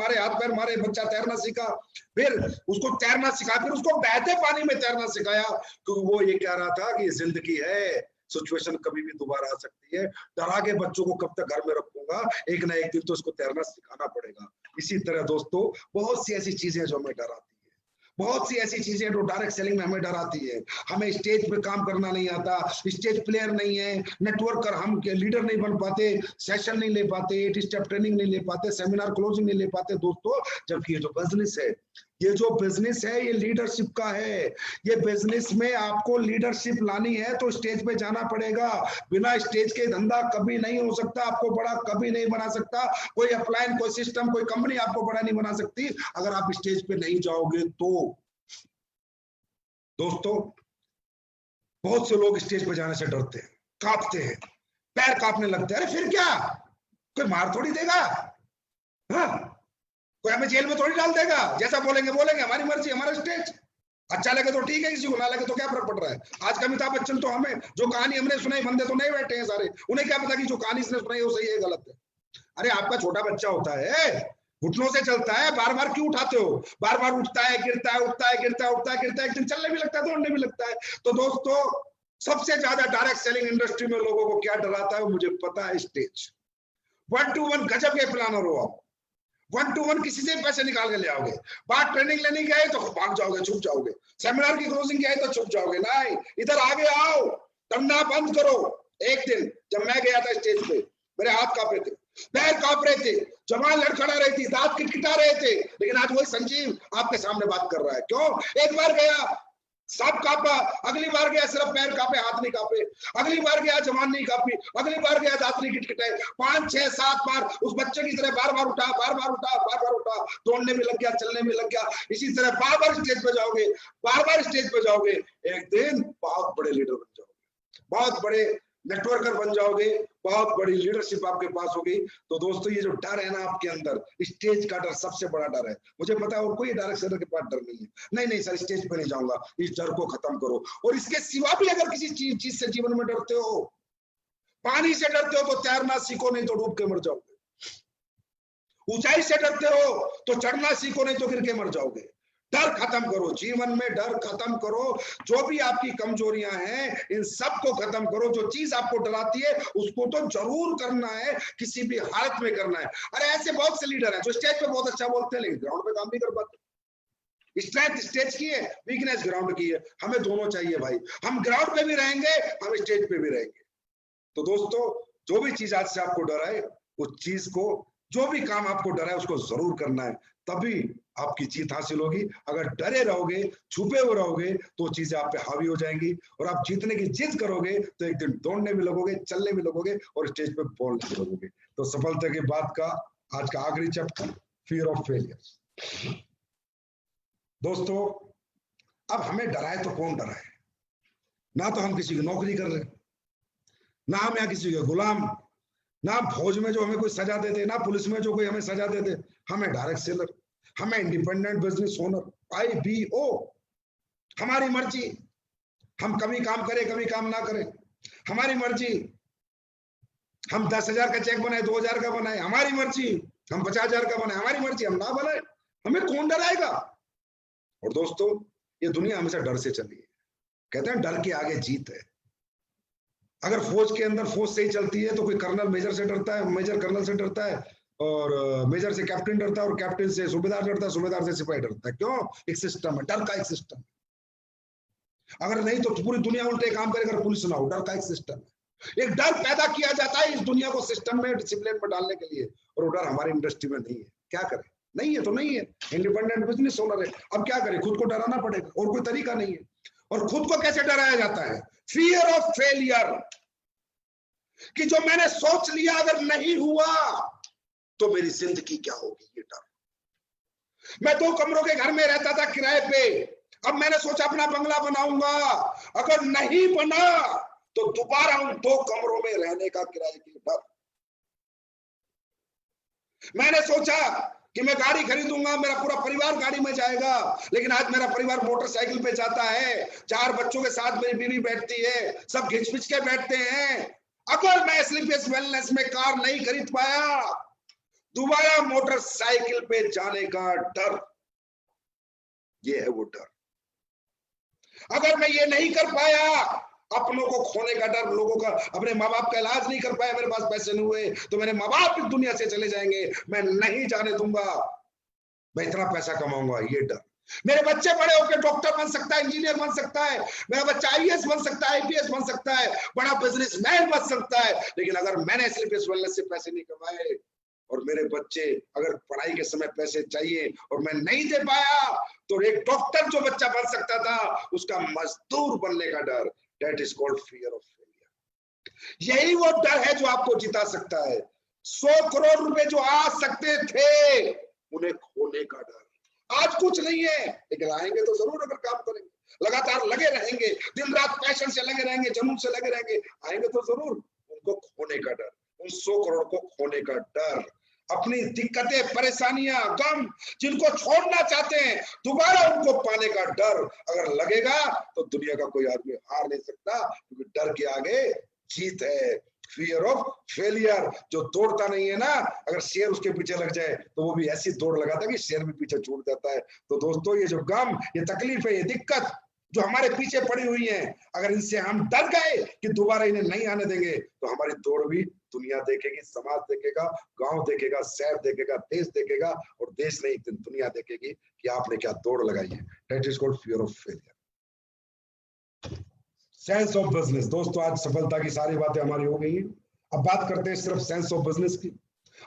मारे, बच्चा तैरना सीखा। फिर उसको तैरना सिखा, फिर उसको बहते पानी में तैरना सिखाया, क्योंकि वो ये कह रहा था कि जिंदगी है, सिचुएशन कभी भी दोबारा आ सकती है। डरा के बच्चों को कब तक घर में रखूंगा, एक ना एक दिन तो इसको तैरना सिखाना पड़ेगा। इसी तरह दोस्तों बहुत सी ऐसी चीजें जो हमें डराती है, बहुत सी ऐसी चीजें जो डायरेक्ट सेलिंग में हमें डराती है। हमें स्टेज पे काम करना नहीं आता, स्टेज प्लेयर नहीं है, नेटवर्कर, हम लीडर नहीं बन पाते, सेशन नहीं ले पाते, 8 स्टेप ट्रेनिंग नहीं ले पाते, सेमिनार क्लोजिंग नहीं ले पाते दोस्तों। जबकि ये जो बिजनेस है, ये जो बिजनेस है, ये लीडरशिप का है। ये बिजनेस में आपको लीडरशिप लानी है तो स्टेज पे जाना पड़ेगा। बिना स्टेज के धंधा कभी नहीं हो सकता, आपको बड़ा कभी नहीं बना सकता कोई अपलाइन, कोई सिस्टम, कोई कंपनी आपको बड़ा नहीं बना सकती अगर आप स्टेज पे नहीं जाओगे तो। दोस्तों बहुत से लोग स्टेज पे जाने से डरते हैं, कांपते हैं, पैर कांपने लगते हैं। अरे फिर क्या, कोई मार थोड़ी देगा, हाँ? कोई हमें जेल में थोड़ी डाल देगा। जैसा बोलेंगे बोलेंगे, हमारी मर्जी, हमारा स्टेज। अच्छा लगे तो ठीक है, किसी को ना लगे तो क्या फर्क पड़ रहा है। आज का अमिताभ बच्चन तो हमें जो कहानी हमने सुनाई, बंदे तो नहीं बैठे हैं सारे, उन्हें क्या पता कि जो कहानी इसने सुनाई वो सही है गलत है। अरे आपका छोटा बच्चा होता है, घुटनों से चलता है, बार बार क्यों उठाते हो? बार बार उठता है, गिरता है, उठता है, गिरता है, उठता है, गिरता है, एक दिन चलने भी लगता है, दौड़ने भी लगता है। तो दोस्तों सबसे ज्यादा डायरेक्ट सेलिंग इंडस्ट्री में लोगों को क्या डराता है, मुझे पता है, स्टेज। 1 to 1 गजब के प्लानर हो आप, 1 to 1 किसी से पैसे निकाल के ले आओगे। बात ट्रेनिंग लेने की आई तो भाग जाओगे, छुप जाओगे। सेमिनार की क्लोजिंग की आई तो छुप जाओगे। नहीं, इधर आगे आओ, डरना बंद करो। एक दिन जब मैं गया था स्टेज पे, मेरे हाथ कांप रहे थे, पैर कांप रहे थे, जबान लड़खड़ा रही थी, दांत किटकिटा रहे थे, लेकिन आज वही संजीव आपके सामने बात कर रहा है। क्यों? एक बार गया, सब कांपा, अगली बार गया सिर्फ पैर कांपे, हाथ नहीं कांपे, अगली बार गया जवान नहीं कांपी, अगली बार गया दांत नहीं किटकिटाए। 5, 6, 7 बार उस बच्चे की तरह बार बार उठा, बार बार उठा, बार बार उठा, दौड़ने में लग गया, चलने में लग गया। इसी तरह बार बार स्टेज पे जाओगे, बार बार स्टेज पे जाओगे, एक दिन बहुत बड़े लीडर बन जाओगे, बहुत बड़े नेटवर्कर बन जाओगे, बहुत बड़ी लीडरशिप आपके पास होगी। तो दोस्तों ये जो डर है ना आपके अंदर, स्टेज का डर सबसे बड़ा डर है। मुझे पता है और कोई डायरेक्ट सेलर के पास डर नहीं है। नहीं सर स्टेज पे नहीं जाऊंगा, इस डर को खत्म करो। और इसके सिवा भी अगर किसी चीज से जीवन में डरते हो, पानी से डरते हो तो तैरना सीखो, नहीं तो डूब के मर जाओगे। ऊंचाई से डरते हो तो चढ़ना सीखो, नहीं तो गिर के मर जाओगे। डर खत्म करो, जीवन में डर खत्म करो। जो भी आपकी कमजोरियां हैं इन सब को खत्म करो। जो चीज आपको डराती है उसको तो जरूर करना है, किसी भी हालत में करना है। अरे ऐसे बहुत से लीडर हैं जो स्टेज पे बहुत अच्छा बोलते हैं लेकिन ग्राउंड पे काम नहीं कर पाते। स्ट्रेंथ स्टेज की है, वीकनेस ग्राउंड की है। हमें दोनों चाहिए भाई, हम ग्राउंड पे भी रहेंगे, हम स्टेज पे भी रहेंगे। तो दोस्तों जो भी चीज आज से आपको डराए, उस चीज को, जो भी काम आपको डराए उसको जरूर करना है, तभी आपकी जीत हासिल होगी। अगर डरे रहोगे, छुपे हुए रहोगे तो चीजें आप पे हावी हो जाएंगी और आप जीतने की जिद करोगे तो एक दिन दौड़ने भी लगोगे, चलने भी लगोगे और स्टेज पे बोलने भी लगोगे। तो सफलता की बात का आज का आखिरी चैप्टर, फियर ऑफ फेलियर। दोस्तों अब हमें डराए तो कौन डराए? ना तो हम किसी की नौकरी कर रहे, ना हम यहाँ किसी के गुलाम, ना फौज में जो हमें कोई सजा देते, ना पुलिस में जो कोई हमें सजा देते। हमें डायरेक्ट सेलर, हमें इंडिपेंडेंट बिजनेस ओनर, IBO, हमारी मर्जी। हम कभी काम करें, कभी काम ना करें, हमारी मर्जी। हम 10,000 का चेक बनाए, 2,000 का बनाए, हमारी मर्जी। हम 50,000 का बनाए, हमारी मर्जी। हम ना बनाए, हमें कौन डराएगा? और दोस्तों ये दुनिया हमेशा डर से चली है। कहते हैं डर के आगे जीत है। अगर फौज के अंदर फौज सही चलती है तो कोई कर्नल मेजर से डरता है, मेजर कर्नल से डरता है, और मेजर से कैप्टन डरता है, और कैप्टन से सूबेदार डरता है, सूबेदार से सिपाही डरता है। क्यों? एक सिस्टम है, डर का एक सिस्टम। अगर नहीं तो पूरी दुनिया उल्टे काम करे अगर पुलिस ना हो। डर का एक सिस्टम है, एक डर पैदा किया जाता है इस दुनिया को सिस्टम में, डिसिप्लिन में डालने के लिए, और वो डर हमारी इंडस्ट्री में नहीं है। क्या करें? नहीं है तो नहीं है, इंडिपेंडेंट बिजनेस ओनर है, अब क्या करें? खुद को डराना पड़ेगा, और कोई तरीका नहीं है। और खुद को कैसे डराया जाता है? फियर ऑफ फेलियर, कि जो मैंने सोच लिया अगर नहीं हुआ तो मेरी जिंदगी क्या होगी, ये डर। मैं 2 कमरों के घर में रहता था किराए पे, अब मैंने सोचा अपना बंगला बनाऊंगा, अगर नहीं बना तो दोबारा उन 2 कमरों में रहने का किराए की डर। मैंने सोचा कि मैं गाड़ी खरीदूंगा, मेरा पूरा परिवार गाड़ी में जाएगा, लेकिन आज मेरा परिवार मोटरसाइकिल पे जाता है, 4 बच्चों के साथ मेरी बीवी बैठती है, सब घिच पिच के बैठते हैं। अगर मैं स्लीपलेस वेलनेस में कार नहीं खरीद पाया, दोबारा मोटरसाइकिल पे जाने का डर, ये है वो डर। अगर मैं ये नहीं कर पाया, अपनों को खोने का डर, लोगों का, अपने माँ बाप का इलाज नहीं कर पाया, मेरे पास पैसे नहीं हुए तो मेरे माँ बाप इस दुनिया से चले जाएंगे, मैं नहीं जाने दूंगा, मैं इतना पैसा कमाऊंगा, ये डर। मेरे बच्चे बड़े होकर डॉक्टर बन सकता है, इंजीनियर बन सकता है, मेरा बच्चा आईएएस बन सकता है, आईपीएस बन सकता है, बड़ा बिजनेसमैन बन सकता है, लेकिन अगर मैंने स्लीपलेस वेलनेस से पैसे नहीं कमाए और मेरे बच्चे अगर पढ़ाई के समय पैसे चाहिए और मैं नहीं दे पाया, तो एक डॉक्टर जो बच्चा बन सकता था उसका मजदूर बनने का डर, that is called fear of failure. यही वो डर है जो आपको जिता सकता है। 100 करोड़ रुपए जो आ सकते थे, उन्हें खोने का डर। आज कुछ नहीं है, लेकिन आएंगे तो जरूर अगर काम करेंगे, लगातार लगे रहेंगे, दिन रात पैशन से लगे रहेंगे, जुनून से लगे रहेंगे, आएंगे तो जरूर। उनको खोने का डर, उन 100 करोड़ को खोने का डर, अपनी दिक्कतें, परेशानियां, गम जिनको छोड़ना चाहते हैं, दोबारा उनको पाने का डर अगर लगेगा तो दुनिया का कोई आदमी हार नहीं सकता, क्योंकि डर के आगे जीत है। फियर ऑफ फेलियर, जो दौड़ता नहीं है ना, अगर शेर उसके पीछे लग जाए तो वो भी ऐसी दौड़ लगाता है कि शेर भी पीछे छूट जाता है। तो दोस्तों, ये जो गम, ये तकलीफ है, ये दिक्कत जो हमारे पीछे पड़ी हुई है, अगर इनसे हम डर गए कि दोबारा इन्हें नहीं आने देंगे, तो हमारी दौड़ भी दुनिया देखेगी, समाज देखेगा, गांव देखेगा, शहर देखेगा, देश देखेगा, और देश नहीं, एक दिन दुनिया देखेगी कि आपने क्या दौड़ लगाई है। That is called fear of failure. Sense of business. दोस्तों, आज सफलता की सारी बातें हमारी हो गई हैं, अब बात करते हैं सिर्फ सेंस ऑफ बिजनेस की।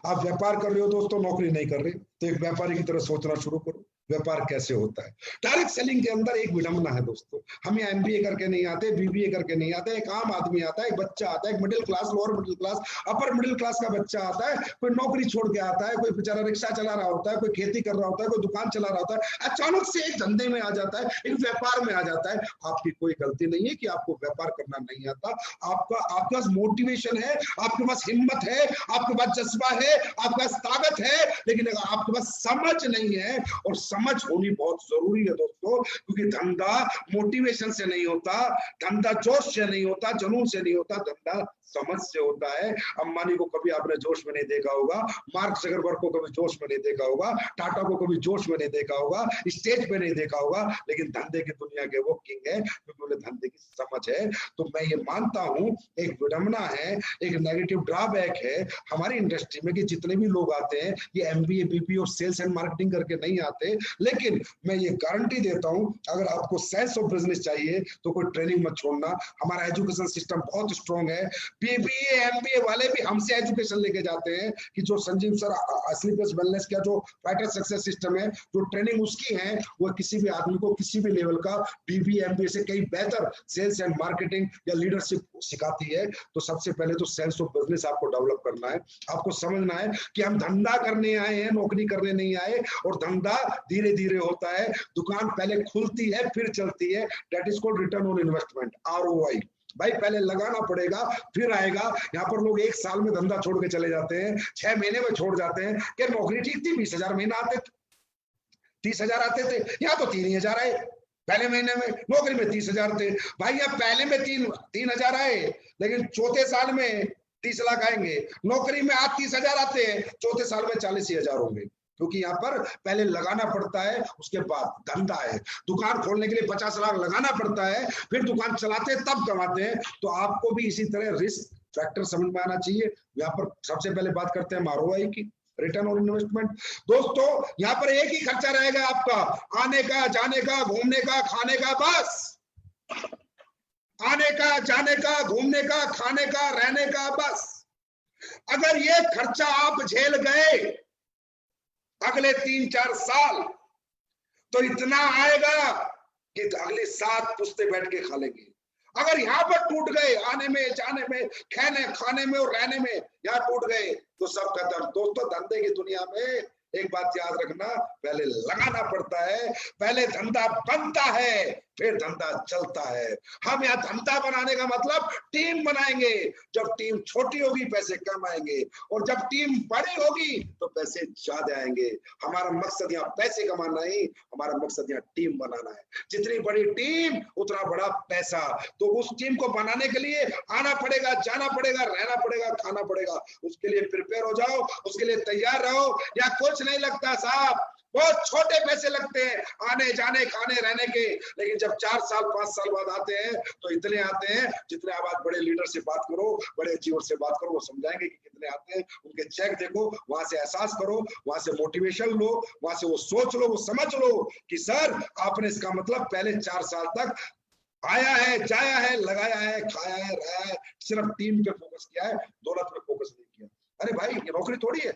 आप व्यापार कर रहे हो दोस्तों, नौकरी नहीं कर रहे, तो एक व्यापारी की तरह सोचना शुरू करो। व्यापार कैसे होता है? डायरेक्ट सेलिंग के अंदर एक विडंबना है दोस्तों। हम यहाँ एमबीए करके नहीं आते, बीबीए करके नहीं आते, एक आम आदमी आता है, एक बच्चा आता है, एक middle class, lower middle class, upper middle class का बच्चा आता है, कोई नौकरी छोड़ के आता है, कोई बेचारा रिक्शा चला रहा होता है, कोई खेती कर रहा होता है, कोई दुकान चला रहा होता है, अचानक से एक धंधे में आ जाता है, एक व्यापार में आ जाता है। आपकी कोई गलती नहीं है कि आपको व्यापार करना नहीं आता, आपके पास मोटिवेशन है, आपके पास हिम्मत है, आपके पास जज्बा है, आपके पास ताकत है, लेकिन आपके पास समझ नहीं है, और समझ होनी बहुत जरूरी है दोस्तों, क्योंकि धंधा मोटिवेशन से नहीं होता, धंधा जोश से नहीं होता, जुनून से नहीं होता, धंधा समझ से होता है। अंबानी को कभी आपने जोश में नहीं देखा होगा, मार्क जकरबर्ग को कभी जोश में नहीं देखा होगा, टाटा को कभी जोश में नहीं देखा होगा, स्टेज पे नहीं देखा होगा, लेकिन धंधे की दुनिया के वो किंग है, क्योंकि उन्हें धंधे की समझ है। तो मैं ये मानता हूं, एक विडंबना है, एक नेगेटिव ड्रॉबैक है हमारी इंडस्ट्री में, कि जितने भी लोग आते हैं ये एमबीए, बीपीए और सेल्स एंड मार्केटिंग करके नहीं आते। लेकिन मैं ये गारंटी देता हूं, अगर आपको सेंस ऑफ बिजनेस चाहिए तो कोई ट्रेनिंग मत छोड़ना। हमारा एजुकेशन सिस्टम बहुत स्ट्रॉन्ग है, बीबीए एमबीए वाले भी हमसे एजुकेशन लेके जाते हैं, कि जो संजीव सर स्लीपलेस वेलनेस का जो फाइटर सक्सेस सिस्टम है, जो ट्रेनिंग उसकी है, वो किसी भी आदमी को किसी भी लेवल का बीबीए एमबीए से कई बेहतर सेल्स एंड मार्केटिंग या लीडरशिप सिखाती है। तो सबसे पहले तो सेंस ऑफ बिजनेस आपको डेवलप करना है, आपको समझना है कि हम धंधा करने आए हैं, नौकरी करने नहीं आए, और धंधा धीरे धीरे होता है, दुकान पहले खुलती है फिर चलती है। That is called return on investment, ROI। भाई पहले लगाना पड़ेगा फिर आएगा। यहाँ पर लोग 1 साल में धंधा छोड़ के चले जाते हैं, 6 महीने में छोड़ जाते हैं, कि नौकरी ठीक थी, 20,000 महीना आते थे, 30,000 आते थे, यहाँ तो 3,000 आए। पहले महीने में नौकरी में 30,000 थे, भाई यहाँ पहले में 3,000 आए, लेकिन चौथे साल में 30 लाख आएंगे। नौकरी में आज 30,000 आते हैं, चौथे साल में 40,000 होंगे, क्योंकि यहाँ पर पहले लगाना पड़ता है, उसके बाद धंधा है। दुकान खोलने के लिए 50 लाख लगाना पड़ता है, फिर दुकान चलाते हैं तब कमाते हैं। तो आपको भी इसी तरह रिस्क फैक्टर समझ में आना चाहिए। यहाँ पर सबसे पहले बात करते हैं ROI की, रिटर्न ऑन इन्वेस्टमेंट। दोस्तों यहाँ पर एक ही खर्चा रहेगा आपका, आने का, जाने का, घूमने का, खाने का, बस। आने का, जाने का, घूमने का, खाने का, रहने का, बस। अगर ये खर्चा आप झेल गए अगले 3-4 साल, तो इतना आएगा कि अगली 7 पुश्ते बैठ के खा लेंगे। अगर यहाँ पर टूट गए, आने में, जाने में, खाने में और रहने में, यहाँ टूट गए तो सब खत्म। दोस्तों धंधे की दुनिया में एक बात याद रखना, पहले लगाना पड़ता है, पहले धंधा बनता है, फिर धंधा चलता है। हम यहाँ धंधा बनाने का मतलब टीम बनाएंगे। जब टीम छोटी होगी पैसे कम आएंगे, और जब टीम बड़ी होगी तो पैसे ज्यादा आएंगे। हमारा मकसद यहाँ पैसे कमाना नहीं, हमारा मकसद यहाँ टीम बनाना है। जितनी बड़ी टीम उतना बड़ा पैसा। तो उस टीम को बनाने के लिए आना पड़ेगा, जाना पड़ेगा, रहना पड़ेगा, खाना पड़ेगा। उसके लिए प्रिपेयर हो जाओ, उसके लिए तैयार रहो। या कुछ नहीं लगता साहब, बहुत छोटे पैसे लगते हैं आने, जाने, खाने, रहने के, लेकिन जब 4 साल 5 साल बाद आते हैं तो इतने आते हैं जितने। आप बड़े लीडर से बात करो, बड़े अचीवर से बात करो, वो समझाएंगे कि कितने आते हैं। उनके चेक देखो, वहां से एहसास करो, वहां से मोटिवेशन लो, वहां से वो सोच लो, वो समझ लो कि सर आपने इसका मतलब पहले 4 साल तक आया है, जाया है, लगाया है, खाया है, रहा है, सिर्फ टीम पे फोकस किया है, दौलत पे फोकस नहीं किया। अरे भाई ये नौकरी थोड़ी है,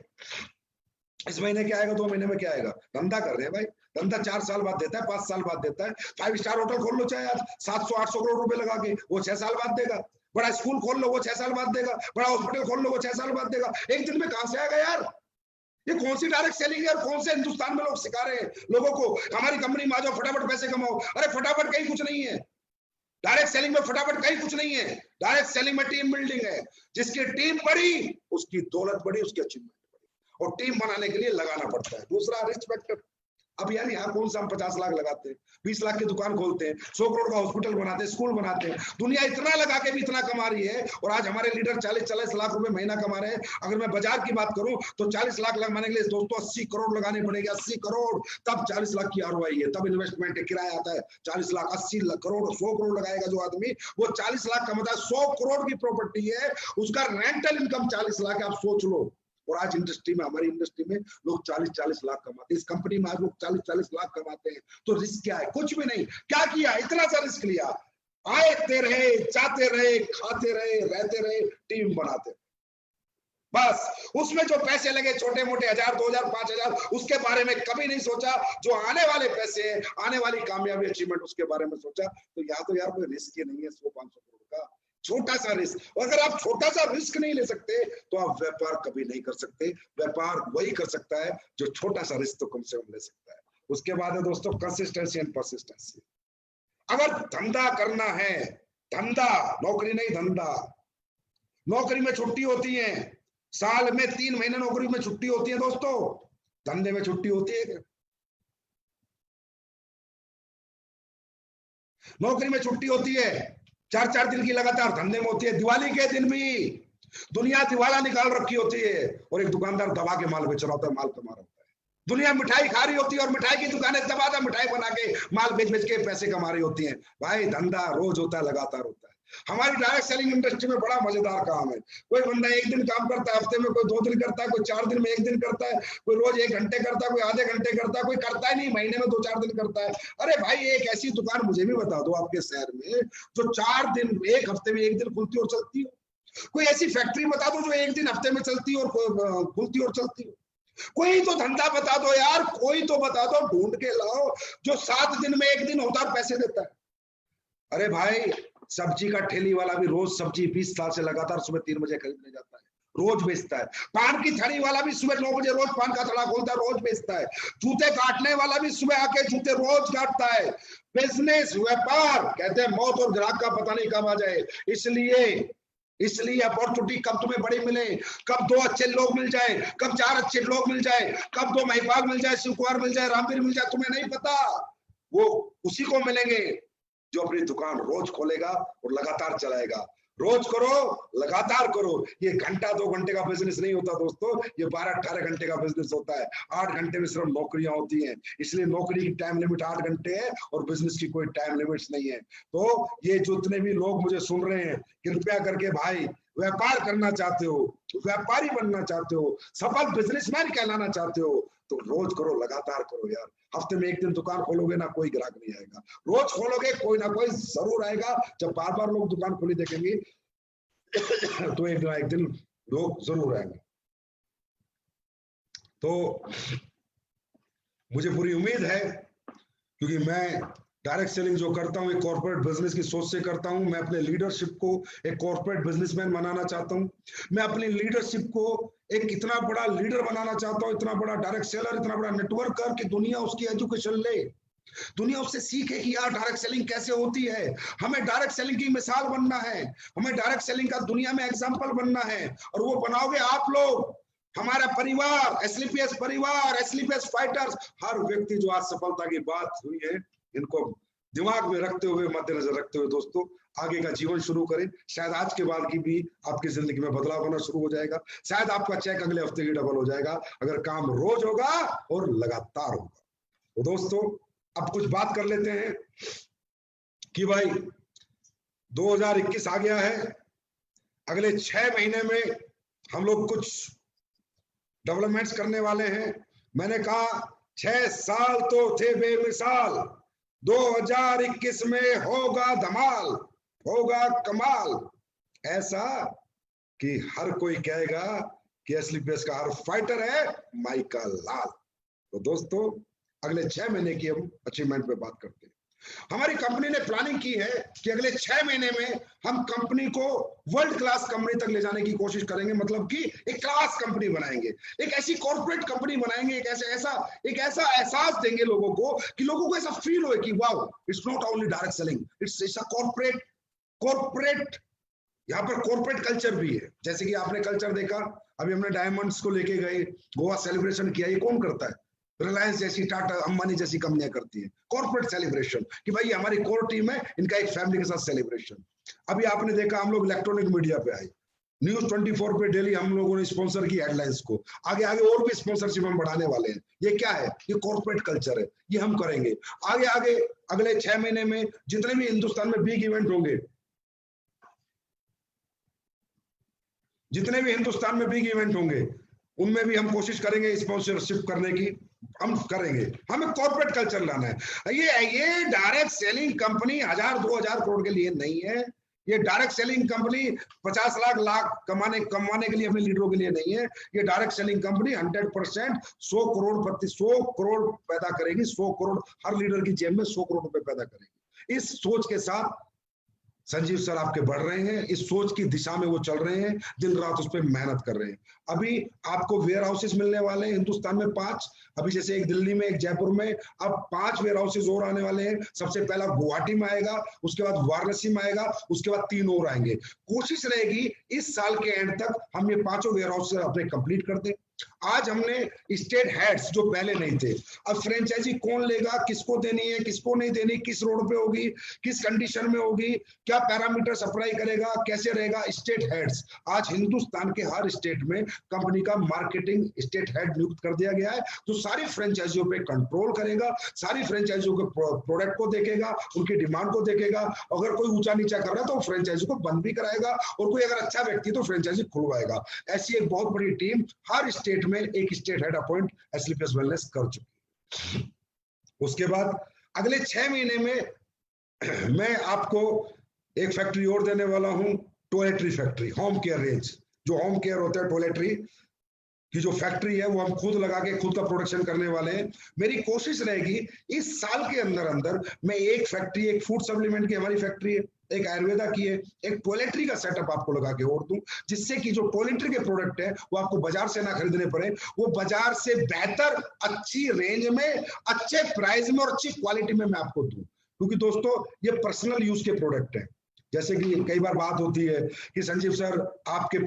इस महीने क्या आएगा, 2 महीने में क्या आएगा। धंधा कर रहे हैं भाई, धंधा 4 साल बाद देता है, 5 साल बाद देता है। 5 स्टार होटल खोल लो चाहे आज 700-800 करोड़ रुपए लगा के, वो 6 साल बाद देगा। बड़ा स्कूल खोल लो, वो 6 साल बाद देगा। बड़ा हॉस्पिटल खोल लो, वो 6 साल बाद देगा। एक दिन में कहां से आएगा यार। ये कौन सी डायरेक्ट सेलिंग है और कौन से हिंदुस्तान में लोग सिखा रहे हैं लोगों को, हमारी कंपनी में आ जाओ, फटाफट पैसे कमाओ। अरे फटाफट कहीं कुछ नहीं है, डायरेक्ट सेलिंग में फटाफट कहीं कुछ नहीं है। डायरेक्ट सेलिंग में टीम बिल्डिंग है। जिसकी टीम बड़ी उसकी दौलत बड़ी, उसकी अचीवमेंट बड़ी, और टीम बनाने के लिए लगाना पड़ता है। दूसरा रिस्क फैक्टर। अब यार यहाँ कौन सा हम 50 लाख लगाते हैं, 20 लाख की दुकान खोलते हैं, 100 करोड़ का हॉस्पिटल बनाते हैं, स्कूल बनाते हैं। दुनिया इतना लगा के भी इतना कमा रही है, और आज हमारे लीडर 40-40 लाख रुपए महीना कमा रहे हैं। अगर मैं बाजार की बात करूं तो 40 लाख लगाने के लिए दोस्तों 80 करोड़ लगाने पड़ेंगे। 80 करोड़, तब 40 लाख की ROI है, तब इन्वेस्टमेंट किराया आता है। 40 लाख, 80 करोड़, 100 करोड़ लगाएगा जो आदमी, वो 40 लाख कमाता है। 100 करोड़ की प्रॉपर्टी है, उसका रेंटल इनकम 40 लाख है। आप सोच लो। और आज इंडस्ट्री में, हमारी इंडस्ट्री में लोग 40-40 लाख कमाते हैं। इस कंपनी में आज लोग 40-40 लाख कमाते हैं। तो रिस्क क्या है? कुछ भी नहीं। क्या किया? इतना सा रिस्क लिया, आते रहे, जाते रहे, खाते रहे, रहते रहे, टीम बनाते रहे। बस उसमें जो पैसे लगे छोटे मोटे 1000, 2000, 5000, उसके बारे में कभी नहीं सोचा। जो आने वाले पैसे हैं, आने वाली कामयाबी, अचीवमेंट, उसके बारे में सोचा। तो यहाँ तो यार कोई रिस्क ही नहीं है 100-500 करोड़ का। छोटा सा रिस्क। अगर आप छोटा सा रिस्क नहीं ले सकते तो आप व्यापार कभी नहीं कर सकते। व्यापार वही कर सकता है जो छोटा सा रिस्क तो कम से कम ले सकता है। उसके बाद है दोस्तों कंसिस्टेंसी एंड परसिस्टेंसी। अगर धंधा करना है, धंधा, नौकरी नहीं, धंधा। नौकरी में छुट्टी होती है, साल में 3 महीने नौकरी में छुट्टी होती है दोस्तों, धंधे में छुट्टी होती है? नौकरी में छुट्टी होती है 4-4 दिन की लगातार, धंधे में होती है दिवाली के दिन भी। दुनिया दिवाला निकाल रखी होती है और एक दुकानदार दबा के माल बेच रहा होता है, माल कमा रहा होता है। दुनिया मिठाई खा रही होती है और मिठाई की दुकानें दबा मिठाई बना के माल बेच बेच के पैसे कमा रही होती हैं। भाई धंधा रोज होता है, लगातार होता है। हमारी डायरेक्ट सेलिंग इंडस्ट्री में बड़ा मजेदार काम है। कोई बंदा 1 दिन काम करता है हफ्ते में, कोई 2 दिन करता है, कोई 4 दिन में 1 दिन करता है, कोई रोज 1 घंटे करता है, कोई आधे घंटे करता है, कोई करता ही नहीं, महीने में 2-4 दिन करता है। अरे भाई एक ऐसी दुकान मुझे भी बता दो आपके शहर में जो 4 दिन, 1 हफ्ते में 1 दिन खुलती और चलती हो। कोई ऐसी फैक्ट्री बता दो जो 1 दिन हफ्ते में चलती और खुलती और चलती हो। कोई तो धंधा बता दो यार, कोई तो बता दो, ढूंढ के लाओ जो 7 दिन में 1 दिन होता और पैसे देता है। अरे भाई सब्जी का ठेली वाला भी रोज सब्जी 20 साल से लगातार सुबह 3 बजे खरीदने जाता है, रोज बेचता है। पान की थड़ी वाला भी सुबह 9 बजे रोज पान का थड़ा खोलता है, रोज बेचता है। जूते काटने वाला भी सुबह आके जूते रोज काटता है। बिजनेस, व्यापार, कहते हैं मौत और ग्राहक का पता नहीं कब आ जाए। इसलिए अपॉर्चुनिटी कब तुम्हें बड़ी मिले, कब 2 अच्छे लोग मिल जाए, कब 4 अच्छे लोग मिल जाए, कब 2 महिपाल मिल जाए, शिवकुमार मिल जाए, रामवीर मिल जाए, तुम्हें नहीं पता। वो उसी को मिलेंगे जो अपनी दुकान रोज खोलेगा और लगातार चलाएगा। रोज करो, लगातार करो। ये 1-2 घंटे का बिजनेस नहीं होता दोस्तों, ये 12-18 घंटे का बिजनेस होता है। 8 घंटे में सिर्फ नौकरियां होती हैं, इसलिए नौकरी की टाइम लिमिट 8 घंटे है और बिजनेस की कोई टाइम लिमिट नहीं है। तो ये जितने भी लोग मुझे सुन रहे हैं, कृपया करके भाई व्यापार करना चाहते हो, व्यापारी बनना चाहते हो, सफल बिजनेसमैन कहलाना चाहते हो, तो रोज करो, लगातार करो यार। हफ्ते में एक दिन दुकान खोलोगे ना, कोई ग्राहक नहीं आएगा। रोज खोलोगे, कोई ना कोई जरूर आएगा। जब बार बार लोग दुकान खोली देखेंगे तो एक दिन लोग जरूर आएंगे। तो मुझे पूरी उम्मीद है, क्योंकि मैं डायरेक्ट सेलिंग जो करता हूँ एक कॉर्पोरेट बिजनेस की सोच से करता हूँ। मैं अपने लीडरशिप को एक कॉर्पोरेट बिजनेसमैन बनाना चाहता हूँ। मैं अपनी लीडरशिप को एक इतना बड़ा लीडर बनाना चाहता हूँ, इतना बड़ा डायरेक्ट सेलर, इतना बड़ा नेटवर्क कर कि दुनिया उसकी एजुकेशन ले, दुनिया उससे सीखे कि यार डायरेक्ट सेलिंग कैसे होती है। हमें डायरेक्ट सेलिंग की मिसाल बनना है, हमें डायरेक्ट सेलिंग का दुनिया में एग्जाम्पल बनना है, और वो बनाओगे आप लोग, हमारा परिवार, एसलीपीएस परिवार, एसलीपीएस फाइटर्स। हर व्यक्ति जो आज सफलता की बात हुई है, इनको दिमाग में रखते हुए, मद्देनजर रखते हुए दोस्तों आगे का जीवन शुरू करें। शायद आज के बाद की भी आपकी जिंदगी में बदलाव होना शुरू हो जाएगा। शायद आपका चेक अगले हफ्ते की डबल हो जाएगा, अगर काम रोज होगा और लगातार होगा। तो दोस्तों अब कुछ बात कर लेते हैं कि भाई 2021 आ गया है, अगले 6 महीने में हम लोग कुछ डेवलपमेंट्स करने वाले हैं। मैंने कहा 6 साल तो थे बेमिसाल, 2021 में होगा धमाल, होगा कमाल, ऐसा कि हर कोई कहेगा कि एसलीपीएस का हर फाइटर है माइकल लाल। तो दोस्तों अगले 6 महीने की हम अचीवमेंट पे बात करते हैं। हमारी कंपनी ने प्लानिंग की है कि अगले 6 महीने में हम कंपनी को वर्ल्ड क्लास कंपनी तक ले जाने की कोशिश करेंगे। मतलब कि एक क्लास कंपनी बनाएंगे, एक ऐसी कॉर्पोरेट कंपनी बनाएंगे, एक ऐसा एहसास देंगे लोगों को कि लोगों को ऐसा फील हो कि wow, it's not only direct selling, it's a corporate. यहाँ पर कॉर्पोरेट कल्चर भी है। जैसे कि आपने कल्चर देखा, अभी हमने डायमंड्स को लेके गए, गोवा सेलिब्रेशन किया। ये कौन करता है? रिलायंस जैसी, टाटा, अंबानी जैसी कंपनियां करती हैं कॉर्पोरेट सेलिब्रेशन, कि भाई हमारी कोर टीम है, इनका एक फैमिली के साथ सेलिब्रेशन। अभी आपने देखा हम लोग इलेक्ट्रॉनिक मीडिया पे आए, न्यूज 24 पे डेली हम लोगों ने स्पॉन्सर की हेडलाइंस को। आगे आगे और भी स्पॉन्सरशिप हम बढ़ाने वाले हैं। ये क्या है? ये कॉर्पोरेट कल्चर है, ये हम करेंगे। आगे आगे अगले 6 महीने में जितने भी हिंदुस्तान में बिग इवेंट होंगे, जितने भी हिंदुस्तान में बिग इवेंट होंगे, उनमें भी हम कोशिश करेंगे स्पॉन्सरशिप करने की, हम करेंगे। हमें कॉर्पोरेट कल्चर लाना है। ये डायरेक्ट सेलिंग कंपनी 1000-2000 करोड़ के लिए नहीं है। ये डायरेक्ट सेलिंग कंपनी 50 लाख कमाने के लिए अपने लीडरों के लिए नहीं है। ये डायरेक्ट सेलिंग कंपनी 100% 100 करोड़ पैदा करेगी। 100 करोड़ हर लीडर की जेब में 100 करोड़ रुपए पैदा करेगी। इस सोच के साथ संजीव सर आपके बढ़ रहे हैं, इस सोच की दिशा में वो चल रहे हैं, दिन रात उस पर मेहनत कर रहे हैं। अभी आपको वेयर हाउसेस मिलने वाले हैं हिंदुस्तान में 5। अभी जैसे एक दिल्ली में, एक जयपुर में, अब 5 वेयर हाउसेस और आने वाले हैं। सबसे पहला गुवाहाटी में आएगा, उसके बाद वाराणसी में आएगा, उसके बाद 3 और आएंगे। कोशिश रहेगी इस साल के एंड तक हम ये 5 वेयर हाउस अपने कंप्लीट कर दें। आज हमने स्टेट हेड्स जो पहले नहीं थे, अब फ्रेंचाइजी कौन लेगा, किसको देनी है, किसको नहीं देनी, किस रोड पे होगी, किस कंडीशन में होगी, क्या पैरामीटर अप्लाई करेगा, कैसे रहेगा, स्टेट हेड्स। आज हिंदुस्तान के हर स्टेट में कंपनी का मार्केटिंग स्टेट हेड नियुक्त कर दिया गया है, जो सारी फ्रेंचाइजियों पे कंट्रोल करेगा, सारी फ्रेंचाइजियों के प्रोडक्ट को देखेगा, उनकी डिमांड को देखेगा। अगर कोई ऊंचा नीचा कर रहा है तो फ्रेंचाइजी को बंद भी कराएगा, और कोई अगर अच्छा व्यक्ति तो फ्रेंचाइजी खुलवाएगा। ऐसी एक बहुत बड़ी टीम हर स्टेट में एक स्टेट हेड अपॉइंट एसलीपीएस वेलनेस कर चुकी है। उसके बाद अगले 6 महीने में मैं आपको एक फैक्ट्री और देने वाला हूं, toiletry factory, home care range. जो होम केयर होता है, टॉयलेटरी की जो फैक्ट्री है, वो हम खुद लगा के खुद का प्रोडक्शन करने वाले हैं। मेरी कोशिश रहेगी इस साल के अंदर मैं एक फैक्ट्री, एक फूड सप्लीमेंट की हमारी फैक्ट्री है, एक आयुर्वेदा की है, एक टॉयलेटरी का सेटअप आपको लगा के और दूं, जिससे कि जो टॉयलेटरी के प्रोडक्ट है वो आपको बाजार से ना खरीदने पड़े, वो बाजार से बेहतर, अच्छी रेंज में, अच्छे प्राइस में और अच्छी क्वालिटी में मैं आपको दूं। क्योंकि दोस्तों ये पर्सनल यूज के प्रोडक्ट है। जैसे कि कई बार बात होती है कि संजीव सर आपके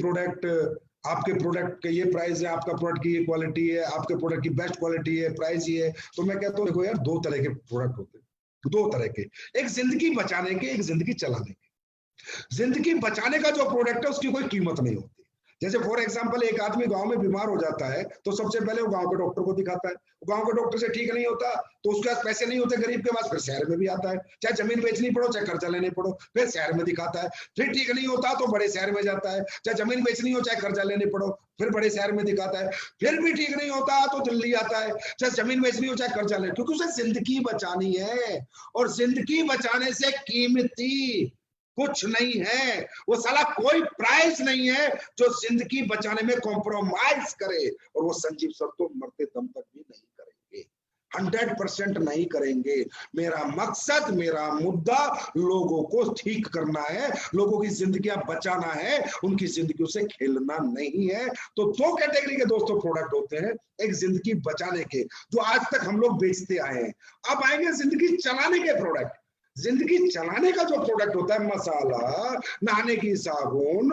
प्रोडक्ट के ये प्राइस है, आपका प्रोडक्ट की ये क्वालिटी है, आपके प्रोडक्ट की बेस्ट क्वालिटी है, प्राइस ये है। तो मैं कहता हूँ देखो यार, 2 तरह के प्रोडक्ट होते हैं, 2 तरह के, एक जिंदगी बचाने के, एक जिंदगी चलाने के। जिंदगी बचाने का जो प्रोडक्ट है उसकी कोई कीमत नहीं होती, जैसे फॉर एग्जांपल एक आदमी गांव में बीमार हो जाता है तो सबसे पहले वो गांव के डॉक्टर को दिखाता है, गांव के डॉक्टर से ठीक नहीं होता तो उसके पास पैसे नहीं होते गरीब के पास, फिर शहर में भी आता है, चाहे जमीन बेचनी पड़ो चाहे कर्जा लेने पड़ो, फिर शहर में दिखाता है, फिर ठीक नहीं होता तो बड़े शहर में जाता है, चाहे जमीन बेचनी हो चाहे कर्जा लेने पड़ो, फिर बड़े शहर में दिखाता है, फिर भी ठीक नहीं होता तो दिल्ली आता है, चाहे जमीन बेचनी हो चाहे कर्जा लेने, क्योंकि उसे जिंदगी बचानी है और जिंदगी बचाने से कीमती कुछ नहीं है, वो साला कोई प्राइस नहीं है जो जिंदगी बचाने में कॉम्प्रोमाइज करे, और वो संजीव सर तो मरते दम तक भी नहीं करेंगे, 100% नहीं करेंगे। मेरा मकसद, मेरा मुद्दा लोगों को ठीक करना है, लोगों की जिंदगियां बचाना है, उनकी जिंदगियों से खेलना नहीं है। तो दो कैटेगरी के दोस्तों प्रोडक्ट होते हैं, एक जिंदगी बचाने के जो आज तक हम लोग बेचते आए हैं, अब आएंगे जिंदगी चलाने के प्रोडक्ट। जिंदगी चलाने का जो प्रोडक्ट होता है, मसाला, नहाने की साबुन,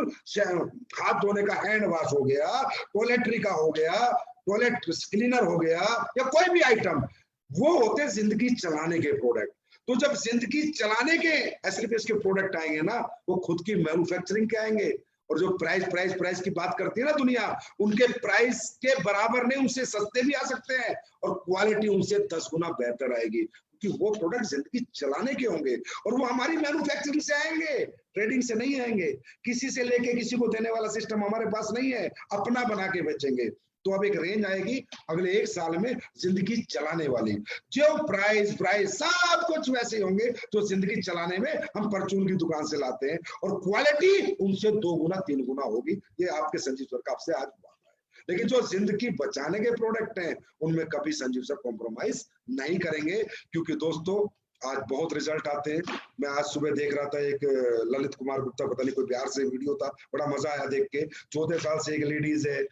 हाथ धोने का हैंड वॉश हो गया, टॉयलेटरी का हो गया, टॉयलेट क्लीनर हो गया, या कोई भी आइटम, वो होते हैं जिंदगी चलाने के प्रोडक्ट। तो जब जिंदगी चलाने के एसएलपीएस के प्रोडक्ट आएंगे ना, वो खुद की मैन्युफैक्चरिंग के आएंगे, और जो प्राइस की बात करती है ना दुनिया, उनके प्राइस के बराबर नहीं, उनसे सस्ते भी आ सकते हैं, और क्वालिटी उनसे 10 गुना बेहतर आएगी, क्योंकि वो प्रोडक्ट जिंदगी चलाने के होंगे, और वो हमारी मैन्युफैक्चरिंग से आएंगे, ट्रेडिंग से नहीं आएंगे। किसी से लेके किसी को देने वाला सिस्टम हमारे पास नहीं है, अपना बना के बेचेंगे। तो अब एक रेंज आएगी अगले 1 साल में जिंदगी चलाने वाली, जो प्राइस सब कुछ वैसे होंगे जो जिंदगी चलाने में हम परचून की दुकान से लाते हैं, और क्वालिटी उनसे 2 गुना 3 गुना होगी। ये आपके संजीव सर का आपसे आज बात है। लेकिन जो जिंदगी बचाने के प्रोडक्ट हैं, उनमें कभी संजीव सर कॉम्प्रोमाइज नहीं करेंगे, क्योंकि दोस्तों आज बहुत रिजल्ट आते हैं। मैं आज सुबह देख रहा था, एक ललित कुमार गुप्ता, पता नहीं कोई बिहार से वीडियो था, बड़ा मजा आया देख के। 14 साल से एक लेडीज है,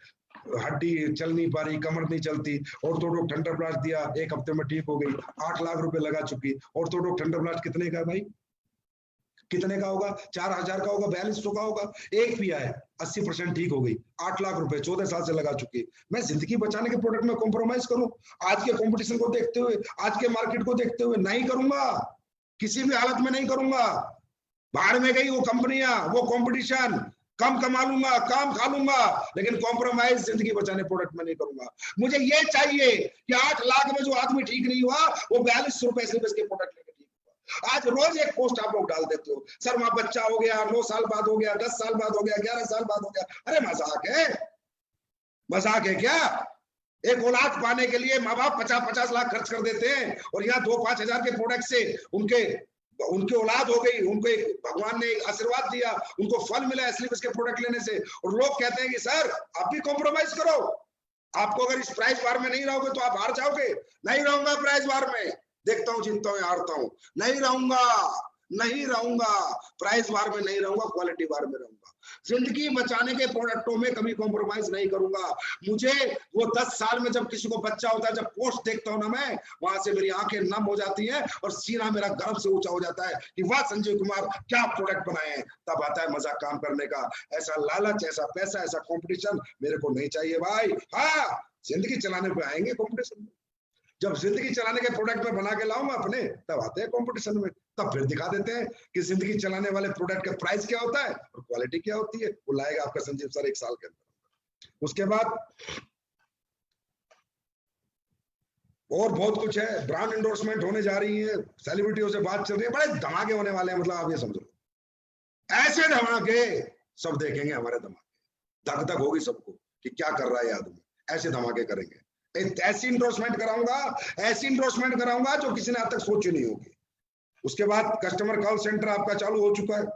हड्डी चल नहीं पा रही, कमर नहीं चलती, ऑर्थोडॉक ठंडा ब्लास्ट दिया, 1 हफ्ते में ठीक हो गई, 8 लाख रुपए लगा चुकी। ऑर्थोडॉक ठंडा ब्लास्ट कितने का है भाई, कितने का होगा? 4000 का होगा, 4200 का होगा। एक पिया है, 80% ठीक हो गई, 8 लाख रुपए 14 साल से लगा चुकी। मैं जिंदगी बचाने के प्रोडक्ट में कॉम्प्रोमाइज करूं? आज के कंपटीशन को देखते हुए, आज के मार्केट को देखते हुए नहीं करूंगा, किसी भी हालत में नहीं करूंगा। बाहर में गई वो कंपनियां, वो कंपटीशन, कम कमा लूंगा, काम खा लूंगा, लेकिन कॉम्प्रोमाइज जिंदगी बचाने प्रोडक्ट में नहीं करूंगा। मुझे ये चाहिए कि 8 लाख में जो आदमी ठीक नहीं हुआ, वो 4200 रुपए से के प्रोडक्ट लेके ठीक हुआ। आज रोज एक पोस्ट आप लोग डाल देते हो, सर वहां बच्चा हो गया, 9 साल बाद हो गया, 10 साल बाद हो गया, 11 साल बाद हो गया। अरे मजाक है, मजाक है क्या? एक औलाद पाने के लिए माँ बाप 50-50 लाख खर्च कर देते हैं, और यहाँ 2-5 हजार के प्रोडक्ट से उनके औलाद हो गई, उनको भगवान ने आशीर्वाद दिया, उनको फल मिला एसएलपीएस के प्रोडक्ट लेने से। और लोग कहते हैं कि सर आप भी कॉम्प्रोमाइज करो, आपको अगर इस प्राइस बार में नहीं रहोगे तो आप हार जाओगे। नहीं रहूंगा प्राइस बार में, देखता हूं, जीतता हूं, हारता हूं, नहीं रहूंगा प्राइस बार में, नहीं रहूंगा क्वालिटी बार में रहूंगा। जिंदगी बचाने के प्रोडक्टों में कभी कॉम्प्रोमाइज नहीं करूंगा। मुझे वो 10 साल में जब किसी को बच्चा होता है, जब पोस्ट देखता हूं ना, मैं वहां से मेरी आंखें नम हो जाती हैं और सीना मेरा गर्व से ऊंचा हो जाता है कि वाह संजीव कुमार क्या प्रोडक्ट बनाए हैं। तब आता है मजा काम करने का। ऐसा लालच, ऐसा पैसा, ऐसा कॉम्पिटिशन मेरे को नहीं चाहिए भाई। हाँ, जिंदगी चलाने पे आएंगे कॉम्पिटिशन में, जब जिंदगी चलाने के प्रोडक्ट में बना के लाऊंगा अपने, तब आते हैं कंपटीशन में, तब फिर दिखा देते हैं कि जिंदगी चलाने वाले प्रोडक्ट का प्राइस क्या होता है और क्वालिटी क्या होती है। वो लाएगा आपका संजीव सर 1 साल के अंदर। उसके बाद और बहुत कुछ है, ब्रांड एंडोर्समेंट होने जा रही है, सेलिब्रिटियों से बात चल रही है, बड़े धमाके होने वाले हैं। मतलब आप ये समझो, ऐसे धमाके सब देखेंगे, हमारे धमाके, धक धक होगी सबको कि क्या कर रहा है आदमी। ऐसे धमाके करेंगे, ऐसी इंडोर्समेंट कराऊंगा जो किसी ने आज तक सोची नहीं होगी। उसके बाद कस्टमर कॉल सेंटर आपका चालू हो चुका है।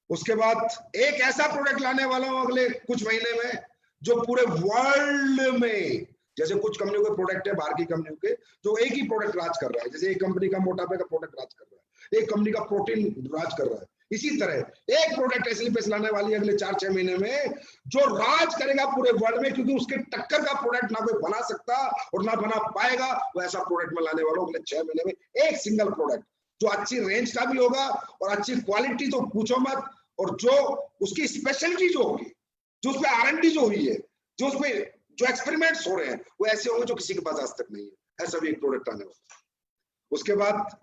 उसके बाद एक ऐसा प्रोडक्ट लाने वाला हूं अगले कुछ महीने में जो पूरे वर्ल्ड में, जैसे कुछ कंपनियों के प्रोडक्ट है बाहर की कंपनियों के, जो एक ही प्रोडक्ट राज कर रहा है। जैसे एक कंपनी का मोटापे का प्रोडक्ट राज कर रहा है, एक कंपनी का प्रोटीन राज कर रहा है, इसी तरह एक प्रोडक्ट एसएलपीएस लाने वाली है अगले 4-6 महीने में जो राज करेगा पूरे वर्ल्ड में, क्योंकि उसके टक्कर का प्रोडक्ट ना कोई बना सकता और ना बना पाएगा। वो ऐसा प्रोडक्ट में लाने वाला हूं अगले 6 महीने में, एक सिंगल प्रोडक्ट जो अच्छी रेंज का भी होगा और अच्छी क्वालिटी तो पूछो मत, और जो उसकी स्पेशलिटी जो होगी, जो उसमें R&D जो हुई है, जो उसमें जो एक्सपेरिमेंट्स हो रहे हैं, वो ऐसे होंगे जो किसी के पास आज तक नहीं है। ऐसा भी एक प्रोडक्ट आने वाला है। उसके बाद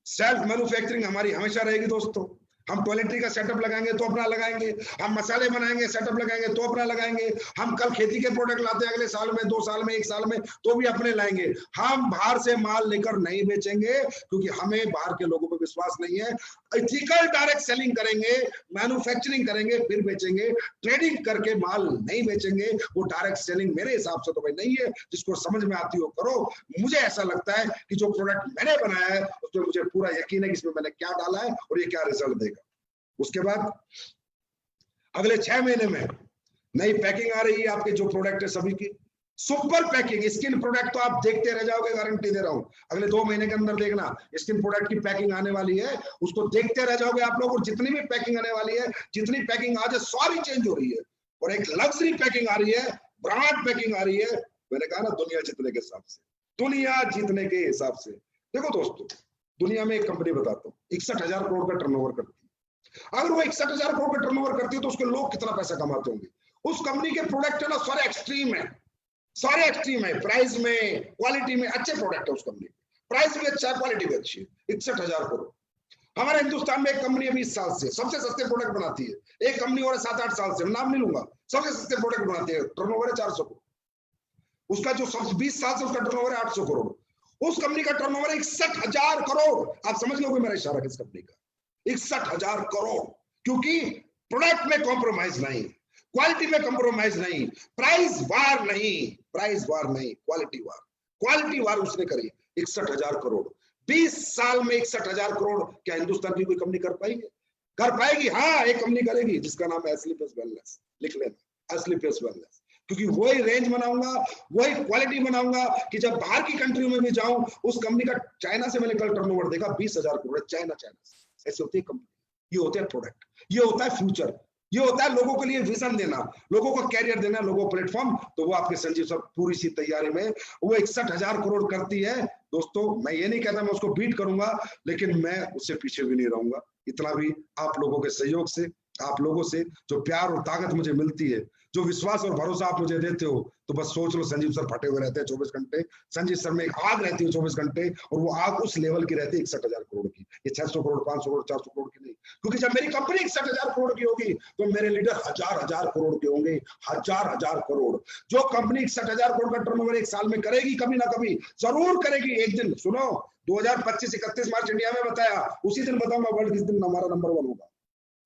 सेल्फ मैन्युफैक्चरिंग हमारी हमेशा रहेगी दोस्तों। हम टॉयलेटरी का सेटअप लगाएंगे तो अपना लगाएंगे, हम मसाले बनाएंगे सेटअप लगाएंगे तो अपना लगाएंगे, हम कल खेती के प्रोडक्ट लाते हैं अगले साल में, 2 साल में, 1 साल में, तो भी अपने लाएंगे। हम बाहर से माल लेकर नहीं बेचेंगे, क्योंकि हमें बाहर के लोगों पर विश्वास नहीं है। एथिकल डायरेक्ट सेलिंग करेंगे, मैन्युफैक्चरिंग करेंगे, फिर बेचेंगे। ट्रेडिंग करके माल नहीं बेचेंगे। वो डायरेक्ट सेलिंग मेरे हिसाब से तो भाई नहीं है। जिसको समझ में आती हो करो। मुझे ऐसा लगता है कि जो प्रोडक्ट मैंने बनाया है उसमें मुझे पूरा यकीन है कि इसमें मैंने क्या डाला है और ये क्या रिजल्ट देगा। उसके बाद अगले 6 महीने में नई पैकिंग आ रही है आपके जो प्रोडक्ट है सभी की, सुपर पैकिंग। स्किन प्रोडक्ट तो आप देखते रह जाओगे, गारंटी दे रहा हूं। अगले 2 महीने के अंदर देखना स्किन प्रोडक्ट की पैकिंग आने वाली है, उसको देखते रह जाओगे आप लोग। और जितनी भी पैकिंग आने वाली है, जितनी पैकिंग आज है सारी चेंज हो रही है। और एक लग्जरी पैकिंग आ रही है, ब्रांड पैकिंग आ रही है। मैंने कहा ना, दुनिया जीतने के हिसाब से, दुनिया जीतने के हिसाब से। देखो दोस्तों, दुनिया में एक कंपनी बताता हूँ 61,000 करोड़ का टर्नओवर करती है। अगर वो 61,000 करोड़ का टर्नओवर करती है तो उसके लोग कितना पैसा कमाते होंगे। उस कंपनी के प्रोडक्ट है ना, सारे एक्सट्रीम है, सारे एक्सट्रीम है। प्राइस में, क्वालिटी में अच्छे प्रोडक्ट है उस कंपनी। प्राइस भी अच्छा है, क्वालिटी भी अच्छी है। 61,000 करोड़। हमारे हिंदुस्तान में एक कंपनी है 20 साल से सबसे सस्ते प्रोडक्ट बनाती है। एक कंपनी और 7-8 साल से, नाम नहीं लूंगा, सबसे सस्ते प्रोडक्ट बनाती है। टर्नओवर है 400 करोड़। उसका जो 20 साल से उसका टर्नओवर है 800 करोड़। उस कंपनी का टर्नओवर है 61,000 करोड़। आप समझ लोगे मेरा इशारा किस कंपनी का। 61,000 करोड़। क्योंकि प्रोडक्ट में कॉम्प्रोमाइज नहीं, क्वालिटी में कॉम्प्रोमाइज नहीं, प्राइस वार नहीं, प्राइस वार नहीं, क्वालिटी वार, क्वालिटी वार उसने करी। 61,000 करोड़ 20 साल में 61,000 करोड़। क्या हिंदुस्तान की कोई कंपनी कर पाएगी? कर पाएगी। हाँ, एक कंपनी करेगी जिसका नाम है एस्लीपेस वेलनेस। लिख लेना, एस्लीपेस वेलनेस। क्योंकि वही रेंज बनाऊंगा, वही क्वालिटी बनाऊंगा कि जब बाहर की कंट्री में भी जाऊं, उस कंपनी का चाइना से मैंने कल टर्नओवर देखा 20,000 करोड़। चाइना ऐसे होती है कंपनी। ये होते हैं प्रोडक्ट, ये होता है फ्यूचर, ये होता है लोगों के लिए विजन देना, लोगों को कैरियर देना, लोगों को प्लेटफॉर्म। तो वो आपके संजीव सर पूरी सी तैयारी में वो 61,000 करोड़ करती है। दोस्तों, मैं ये नहीं कहता मैं उसको बीट करूंगा, लेकिन मैं उससे पीछे भी नहीं रहूंगा। इतना भी आप लोगों के सहयोग से, आप लोगों से जो प्यार और ताकत मुझे मिलती है, जो विश्वास और भरोसा आप मुझे देते हो, तो बस सोच लो संजीव सर फटे हुए रहते हैं 24 घंटे। संजीव सर में एक आग रहती है 24 घंटे, और वो आग उस लेवल की रहती है 61,000 करोड़ की। ये 600 करोड़, 500 करोड़, 400 करोड़ की नहीं। क्योंकि जब मेरी कंपनी 61,000 करोड़ की होगी तो मेरे लीडर हजार करोड़ के होंगे, हजार करोड़। जो कंपनी 61,000 करोड़ का टर्नओवर एक साल में करेगी, कभी ना कभी जरूर करेगी एक दिन। सुनो, 2025 31 मार्च इंडिया में बताया, उसी दिन बताऊंगा वर्ल्ड किस दिन हमारा नंबर 1 होगा।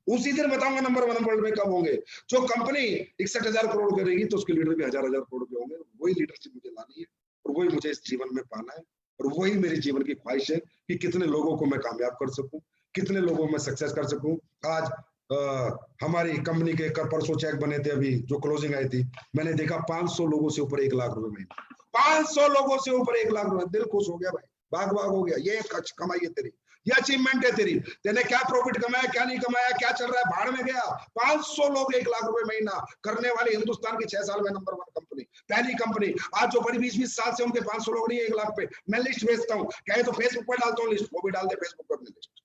उसी दिन बताऊंगा नंबर 1 वर्ल्ड में कब होंगे। जो कंपनी 61,000 करोड़ करेगी तो उसके लीडर भी हजार करोड़ के होंगे। वही लीडरशिप मुझे लानी है, और वही मुझे इस जीवन में पाना है, और वही मेरी जीवन की ख्वाहिश है कि कितने लोगों को मैं कामयाब कर सकूं, कितने लोगों में सक्सेस कर सकूं। आज हमारी कंपनी के परसों चेक बने थे, अभी जो क्लोजिंग आई थी, मैंने देखा 500 लोगों से ऊपर 1 लाख रुपए महीने। 500 लोगों से ऊपर 1 लाख रुपए। दिल खुश हो गया भाई, भाग हो गया। ये कमाई है तेरी, ये अचीवमेंट है तेरी। तेने क्या प्रॉफिट कमाया, क्या नहीं कमाया, क्या चल रहा है, भाड़ में गया। 500 लोग 1 लाख रुपए महीना करने वाली हिंदुस्तान की 6 साल में नंबर 1 कंपनी, पहली कंपनी। आज जो बड़ी 20-20 साल से उनके 500 लोग नहीं है 1 लाख पे। मैं लिस्ट भेजता हूँ, कहे तो फेसबुक पर डालता हूँ लिस्ट, वो भी डाल दे फेसबुक पर अपनी लिस्ट।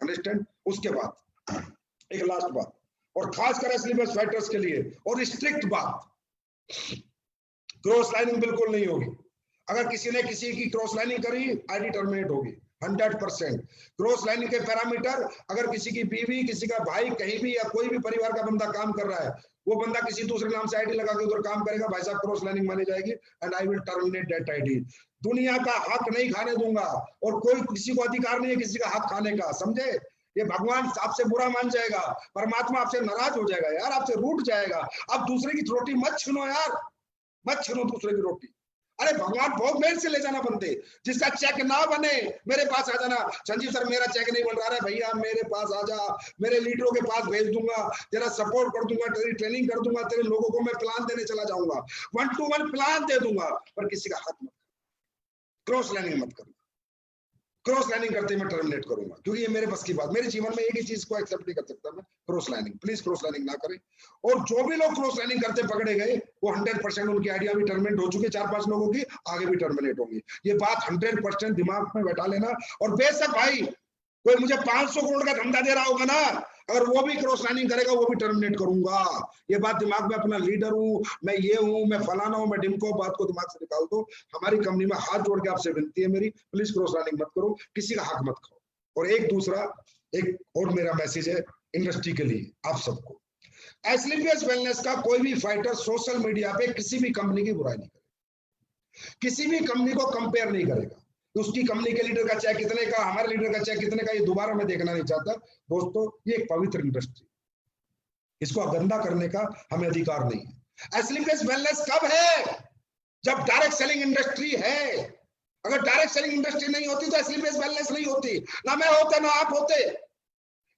अंडरस्टैंड? उसके बाद एक लास्ट बात, और खासकर एस्लीपेस फाइटर्स के लिए और स्ट्रिक्ट बात, क्रॉस लाइनिंग बिल्कुल नहीं होगी। अगर किसी ने किसी की क्रॉस लाइनिंग करी, आईडी टर्मिनेट होगी 100%। क्रॉस लाइनिंग के पैरामीटर, अगर किसी की बीवी, किसी का भाई, कहीं भी या कोई भी परिवार का बंदा काम कर रहा है, वो बंदा किसी दूसरे नाम से आईडी लगा के उधर काम करेगा, भाई साहब क्रॉस लाइनिंग मानी जाएगी, and I will terminate that ID. दुनिया का हक नहीं खाने दूंगा, और कोई किसी को अधिकार नहीं है किसी का हक खाने का, समझे? ये भगवान आपसे बुरा मान जाएगा, परमात्मा आपसे नाराज हो जाएगा यार, आपसे रूठ जाएगा। अब दूसरे की रोटी मत छीनो यार, मत छीनो दूसरे की रोटी। अरे भगवान बहुत मेहनत से ले जाना बनते। जिसका चेक ना बने मेरे पास आ जाना, संजीव सर मेरा चेक नहीं बन रहा है भैया, मेरे पास आ जा, मेरे लीडरों के पास भेज दूंगा, तेरा सपोर्ट कर दूंगा, तेरी ट्रेनिंग कर दूंगा, तेरे लोगों को मैं प्लान देने चला जाऊंगा, 1-to-1 प्लान दे दूंगा, पर किसी का हक मत, क्रॉस लाइनिंग मत करना। क्रॉस लाइनिंग करते मैं टर्मिनेट करूंगा, क्योंकि ये मेरे बस की बात। मेरे जीवन में एक ही चीज को एक्सेप्ट नहीं कर सकता मैं, cross lining. Please cross lining ना करें। और जो भी लोग क्रॉस लाइनिंग करते पकड़े गए, वो 100% उनकी आइडिया भी टर्मिनेट हो चुकी है, 4-5 लोगों की आगे भी टर्मिनेट होंगी। ये बात 100% दिमाग में बैठा लेना। और बेशक भाई कोई मुझे 500 करोड़ का धंधा दे रहा होगा ना, अगर वो भी क्रॉस लाइनिंग करेगा, वो भी टर्मिनेट करूंगा। ये बात दिमाग में, अपना लीडर हूं मैं, ये हूं मैं, फलाना हूं मैं, डिमको, बात को दिमाग से निकाल दो। हमारी कंपनी में हाथ जोड़ के आपसे विनती है मेरी, प्लीज क्रॉस लाइनिंग मत करो, किसी का हक मत खाओ। और एक दूसरा, एक और मेरा मैसेज है इंडस्ट्री के लिए आप सबको, एस्क्लेपियस वेलनेस का कोई भी फाइटर सोशल मीडिया पे किसी भी कंपनी की बुराई नहीं करेगा, किसी भी कंपनी को कंपेयर नहीं करेगा, उसकी कंपनी के लीडर का चाहे कितने का, हमारे लीडर का चाहे कितने का, ये दोबारा मैं देखना नहीं चाहता दोस्तों। ये एक पवित्र इंडस्ट्री, इसको गंदा करने का हमें अधिकार नहीं है। एस्क्लेपियस वेलनेस कब है? जब डायरेक्ट सेलिंग इंडस्ट्री है। अगर डायरेक्ट सेलिंग इंडस्ट्री नहीं होती तो एस्क्लेपियस वेलनेस नहीं होती, ना मैं होता ना आप होते।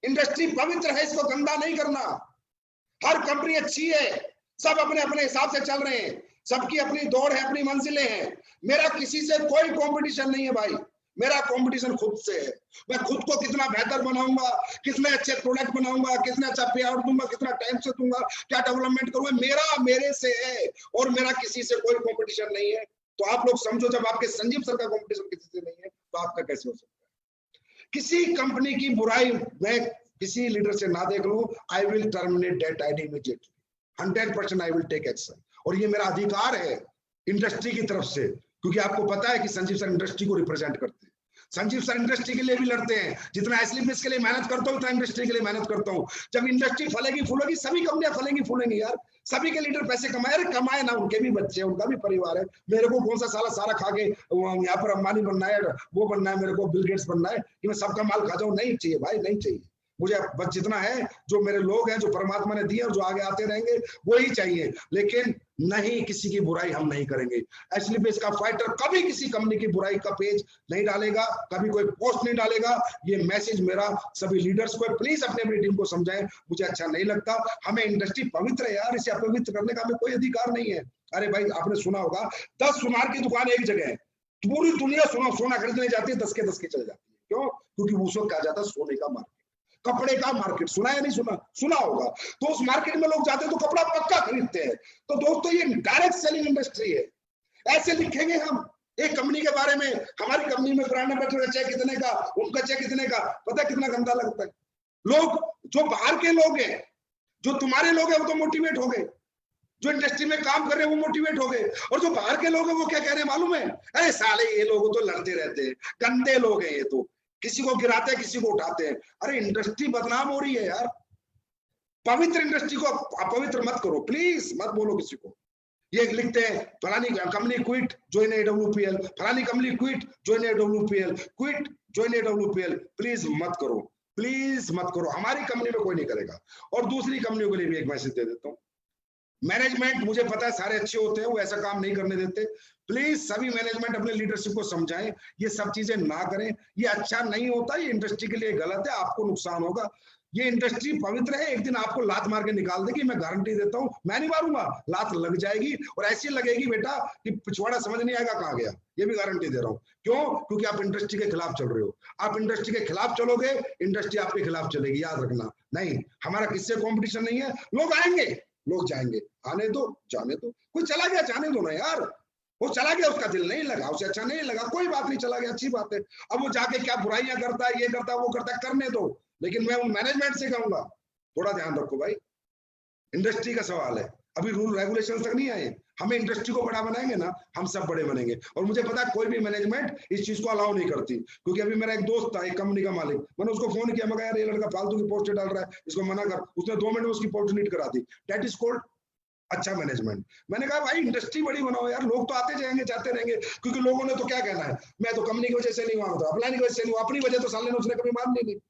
इंडस्ट्री पवित्र है, इसको गंदा नहीं करना। हर कंपनी अच्छी है, सब अपने अपने हिसाब से चल रहे हैं, सबकी अपनी दौड़ है, अपनी मंजिलें हैं। मेरा किसी से कोई कंपटीशन नहीं है भाई, मेरा कंपटीशन खुद से है। मैं खुद को कितना बेहतर बनाऊंगा, कितने अच्छे प्रोडक्ट बनाऊंगा, कितना अच्छा पे आउट दूंगा, कितना टाइम से दूंगा, क्या डेवलपमेंट करूंगा, मेरा मेरे से है और मेरा किसी से कोई कंपटीशन नहीं है। तो आप लोग समझो, जब आपके संजीव सर का कंपटीशन किसी से नहीं है तो आपका कैसे हो सकता है? किसी कंपनी की बुराई मैं किसी लीडर से ना देख लूं, I will terminate that ID immediately, 100% I will take action. और ये मेरा अधिकार है इंडस्ट्री की तरफ से, क्योंकि आपको पता है कि संजीव सर इंडस्ट्री को रिप्रेजेंट करते हैं। संजीव सर इंडस्ट्री के लिए भी लड़ते हैं, जितना एस्क्लेपियस के लिए मेहनत करता हूं उतना इंडस्ट्री के लिए मेहनत करता हूं। जब इंडस्ट्री फलेगी फूलेगी, सभी कंपनियां फलेंगी फूलेंगी यार, सभी के लीडर पैसे कमाए, अरे कमाए ना, उनके भी बच्चे हैं, उनका भी परिवार है। मेरे को कौन सा सारा खा के यहाँ पर अंबानी बनना है, वो बनना है, मेरे को बिल गेट्स बनना है कि मैं सबका माल खा जाऊं? नहीं चाहिए भाई, नहीं चाहिए मुझे। बस जितना है, जो मेरे लोग हैं, जो परमात्मा ने दिए और जो आगे आते रहेंगे, वो ही चाहिए। लेकिन नहीं, किसी की बुराई हम नहीं करेंगे। एस्क्लेपियस का फाइटर कभी किसी कंपनी की बुराई का पेज नहीं डालेगा, कभी कोई पोस्ट नहीं डालेगा। ये मैसेज मेरा सभी लीडर्स को है, प्लीज अपने अपनी टीम को समझाएं। मुझे अच्छा नहीं लगता, हमें इंडस्ट्री पवित्र है यार, इसे अपवित्र करने का हमें कोई अधिकार नहीं है। अरे भाई, आपने सुना होगा 10 सुनार की दुकान एक जगह है, पूरी दुनिया सोना खरीदने जाती है, 10 के 10 की चल जाती है। क्यों? क्योंकि उस वक्त कहा जाता है सोने का मार्केट, कपड़े का मार्केट। सुना या नहीं सुना? सुना होगा। तो उस मार्केट में लोग जाते हैं तो कपड़ा पक्का खरीदते हैं। तो दोस्तों, ये डायरेक्ट सेलिंग इंडस्ट्री है। ऐसे लिखेंगे हम एक कंपनी के बारे में, हमारी कंपनी में ब्रांड एम्बेसडर चाहे कितने का, उनका चाहे कितने का, पता है कितना गंदा लगता है। लोग जो बाहर के लोग हैं, जो तुम्हारे लोग हैं, वो तो मोटिवेट हो गए, जो इंडस्ट्री में काम कर रहे हैं वो मोटिवेट हो गए, और जो बाहर के लोग हैं वो क्या कह रहे हैं मालूम है? अरे साले, ये लोग तो लड़ते रहते हैं, गंदे लोग हैं ये तो, किसी को गिराते हैं, किसी को उठाते हैं। अरे इंडस्ट्री बदनाम हो रही है यार। पवित्र इंडस्ट्री को अपवित्र मत करो, प्लीज मत बोलो किसी को। ये लिखते हैं फलानी कंपनी क्विट ज्वाइन एडब्ल्यूपीएल, फलानी company quit join AWPL, quit join AWPL. Please मत करो, प्लीज मत करो, हमारी कंपनी में कोई नहीं करेगा। और दूसरी कंपनियों के लिए भी एक मैसेज दे देता हूँ, मैनेजमेंट मुझे पता है सारे अच्छे होते हैं, वो ऐसा काम नहीं करने देते। प्लीज सभी मैनेजमेंट अपने लीडरशिप को समझाएं, ये सब चीजें ना करें, ये अच्छा नहीं होता, ये इंडस्ट्री के लिए गलत है, आपको नुकसान होगा। ये इंडस्ट्री पवित्र है, एक दिन आपको लात मार के निकाल देगी, मैं गारंटी देता हूं। मैं नहीं मारूंगा, लात लग जाएगी, और ऐसी लगेगी बेटा कि पिछवाड़ा समझ नहीं आएगा कहां गया। ये भी गारंटी दे रहा हूं। क्यों? क्योंकि आप इंडस्ट्री के खिलाफ चल रहे हो। आप इंडस्ट्री के खिलाफ चलोगे, इंडस्ट्री आपके खिलाफ चलेगी, याद रखना। नहीं, हमारा किससे कॉम्पिटिशन नहीं है। लोग आएंगे, लोग जाएंगे, आने दो, जाने दो। कोई चला गया, जाने दो ना यार, वो चला गया, उसका दिल नहीं लगा, उसे अच्छा नहीं लगा, कोई बात नहीं, चला गया, अच्छी बात है। अब वो जाके क्या बुराइयां करता है, ये करता है, वो करता है, करने दो। लेकिन मैं उन मैनेजमेंट से कहूंगा, थोड़ा ध्यान रखो भाई, इंडस्ट्री का सवाल है, अभी रूल रेगुलेशन तक नहीं आए। हमें इंडस्ट्री को बड़ा बनाएंगे ना, हम सब बड़े बनेंगे। और मुझे पता है कोई भी मैनेजमेंट इस चीज को अलाउ नहीं करती, क्योंकि अभी मेरा एक दोस्त था, एक कंपनी का मालिक, मैंने उसको फोन किया, मैं यार ये लड़का फालतू की पोस्ट डाल रहा है, इसको मना कर। उसने 2 मिनट में उसकी पोस्ट डिलीट करा दी। दैट इज कॉल्ड अच्छा मैनेजमेंट। मैंने कहा भाई इंडस्ट्री बड़ी बनाओ यार, लोग तो आते जाएंगे जाते रहेंगे, क्योंकि लोगों ने तो क्या कहना है, मैं तो कंपनी की वजह से नहीं मानता, अपलाइन की वजह से नहीं, अपनी वजह तो साले ने उसने कभी माननी नहीं।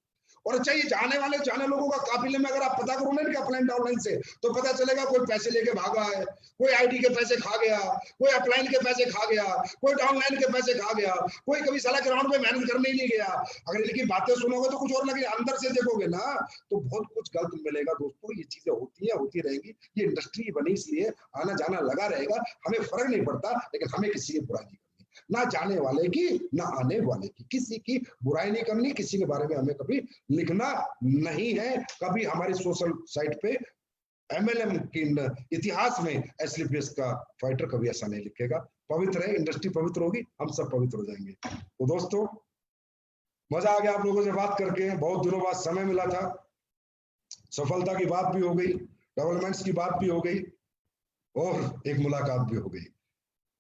और अच्छा, ये जाने लोगों का काफिले में अगर आप पता करो ना अपलाइन डाउनलाइन से, तो पता चलेगा कोई पैसे लेके भागा है, कोई आईडी के पैसे खा गया, कोई अपलाइन के पैसे खा गया, कोई डाउनलाइन के पैसे खा गया, कोई कभी साला ग्राउंड पे मेहनत करने ही नहीं गया। अगर इनकी बातें सुनोगे तो कुछ और लगे, अंदर से देखोगे ना तो बहुत कुछ गलत मिलेगा। दोस्तों, ये चीजें होती है, होती रहेंगी। ये इंडस्ट्री बनी इसलिए आना जाना लगा रहेगा, हमें फर्क नहीं पड़ता, लेकिन हमें किसी की बुराई नहीं, ना जाने वाले की ना आने वाले की, किसी की बुराई नहीं करनी, किसी के बारे में हमें कभी लिखना नहीं है। कभी हमारी सोशल साइट पे एमएलएम के इतिहास में एस्क्लेपियस का फाइटर कभी ऐसा नहीं लिखेगा। पवित्र है, इंडस्ट्री पवित्र होगी, हम सब पवित्र हो जाएंगे। तो दोस्तों, मजा आ गया आप लोगों से बात करके, बहुत दिनों बाद समय मिला था, सफलता की बात भी हो गई, डेवलपमेंट्स की बात भी हो गई, और एक मुलाकात भी हो गई।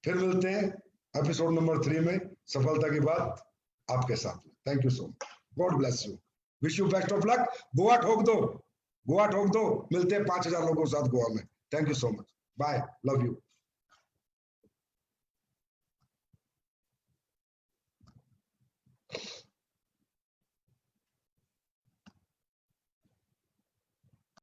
फिर मिलते हैं एपिसोड नंबर 3 में, सफलता की बात आपके साथ में। Thank you so much, God bless you. Wish you best of luck. Goa ठोक दो, गोवा ठोक दो। मिलते हैं 5000 लोगों के साथ गोवा में। Thank you so much, bye, love you.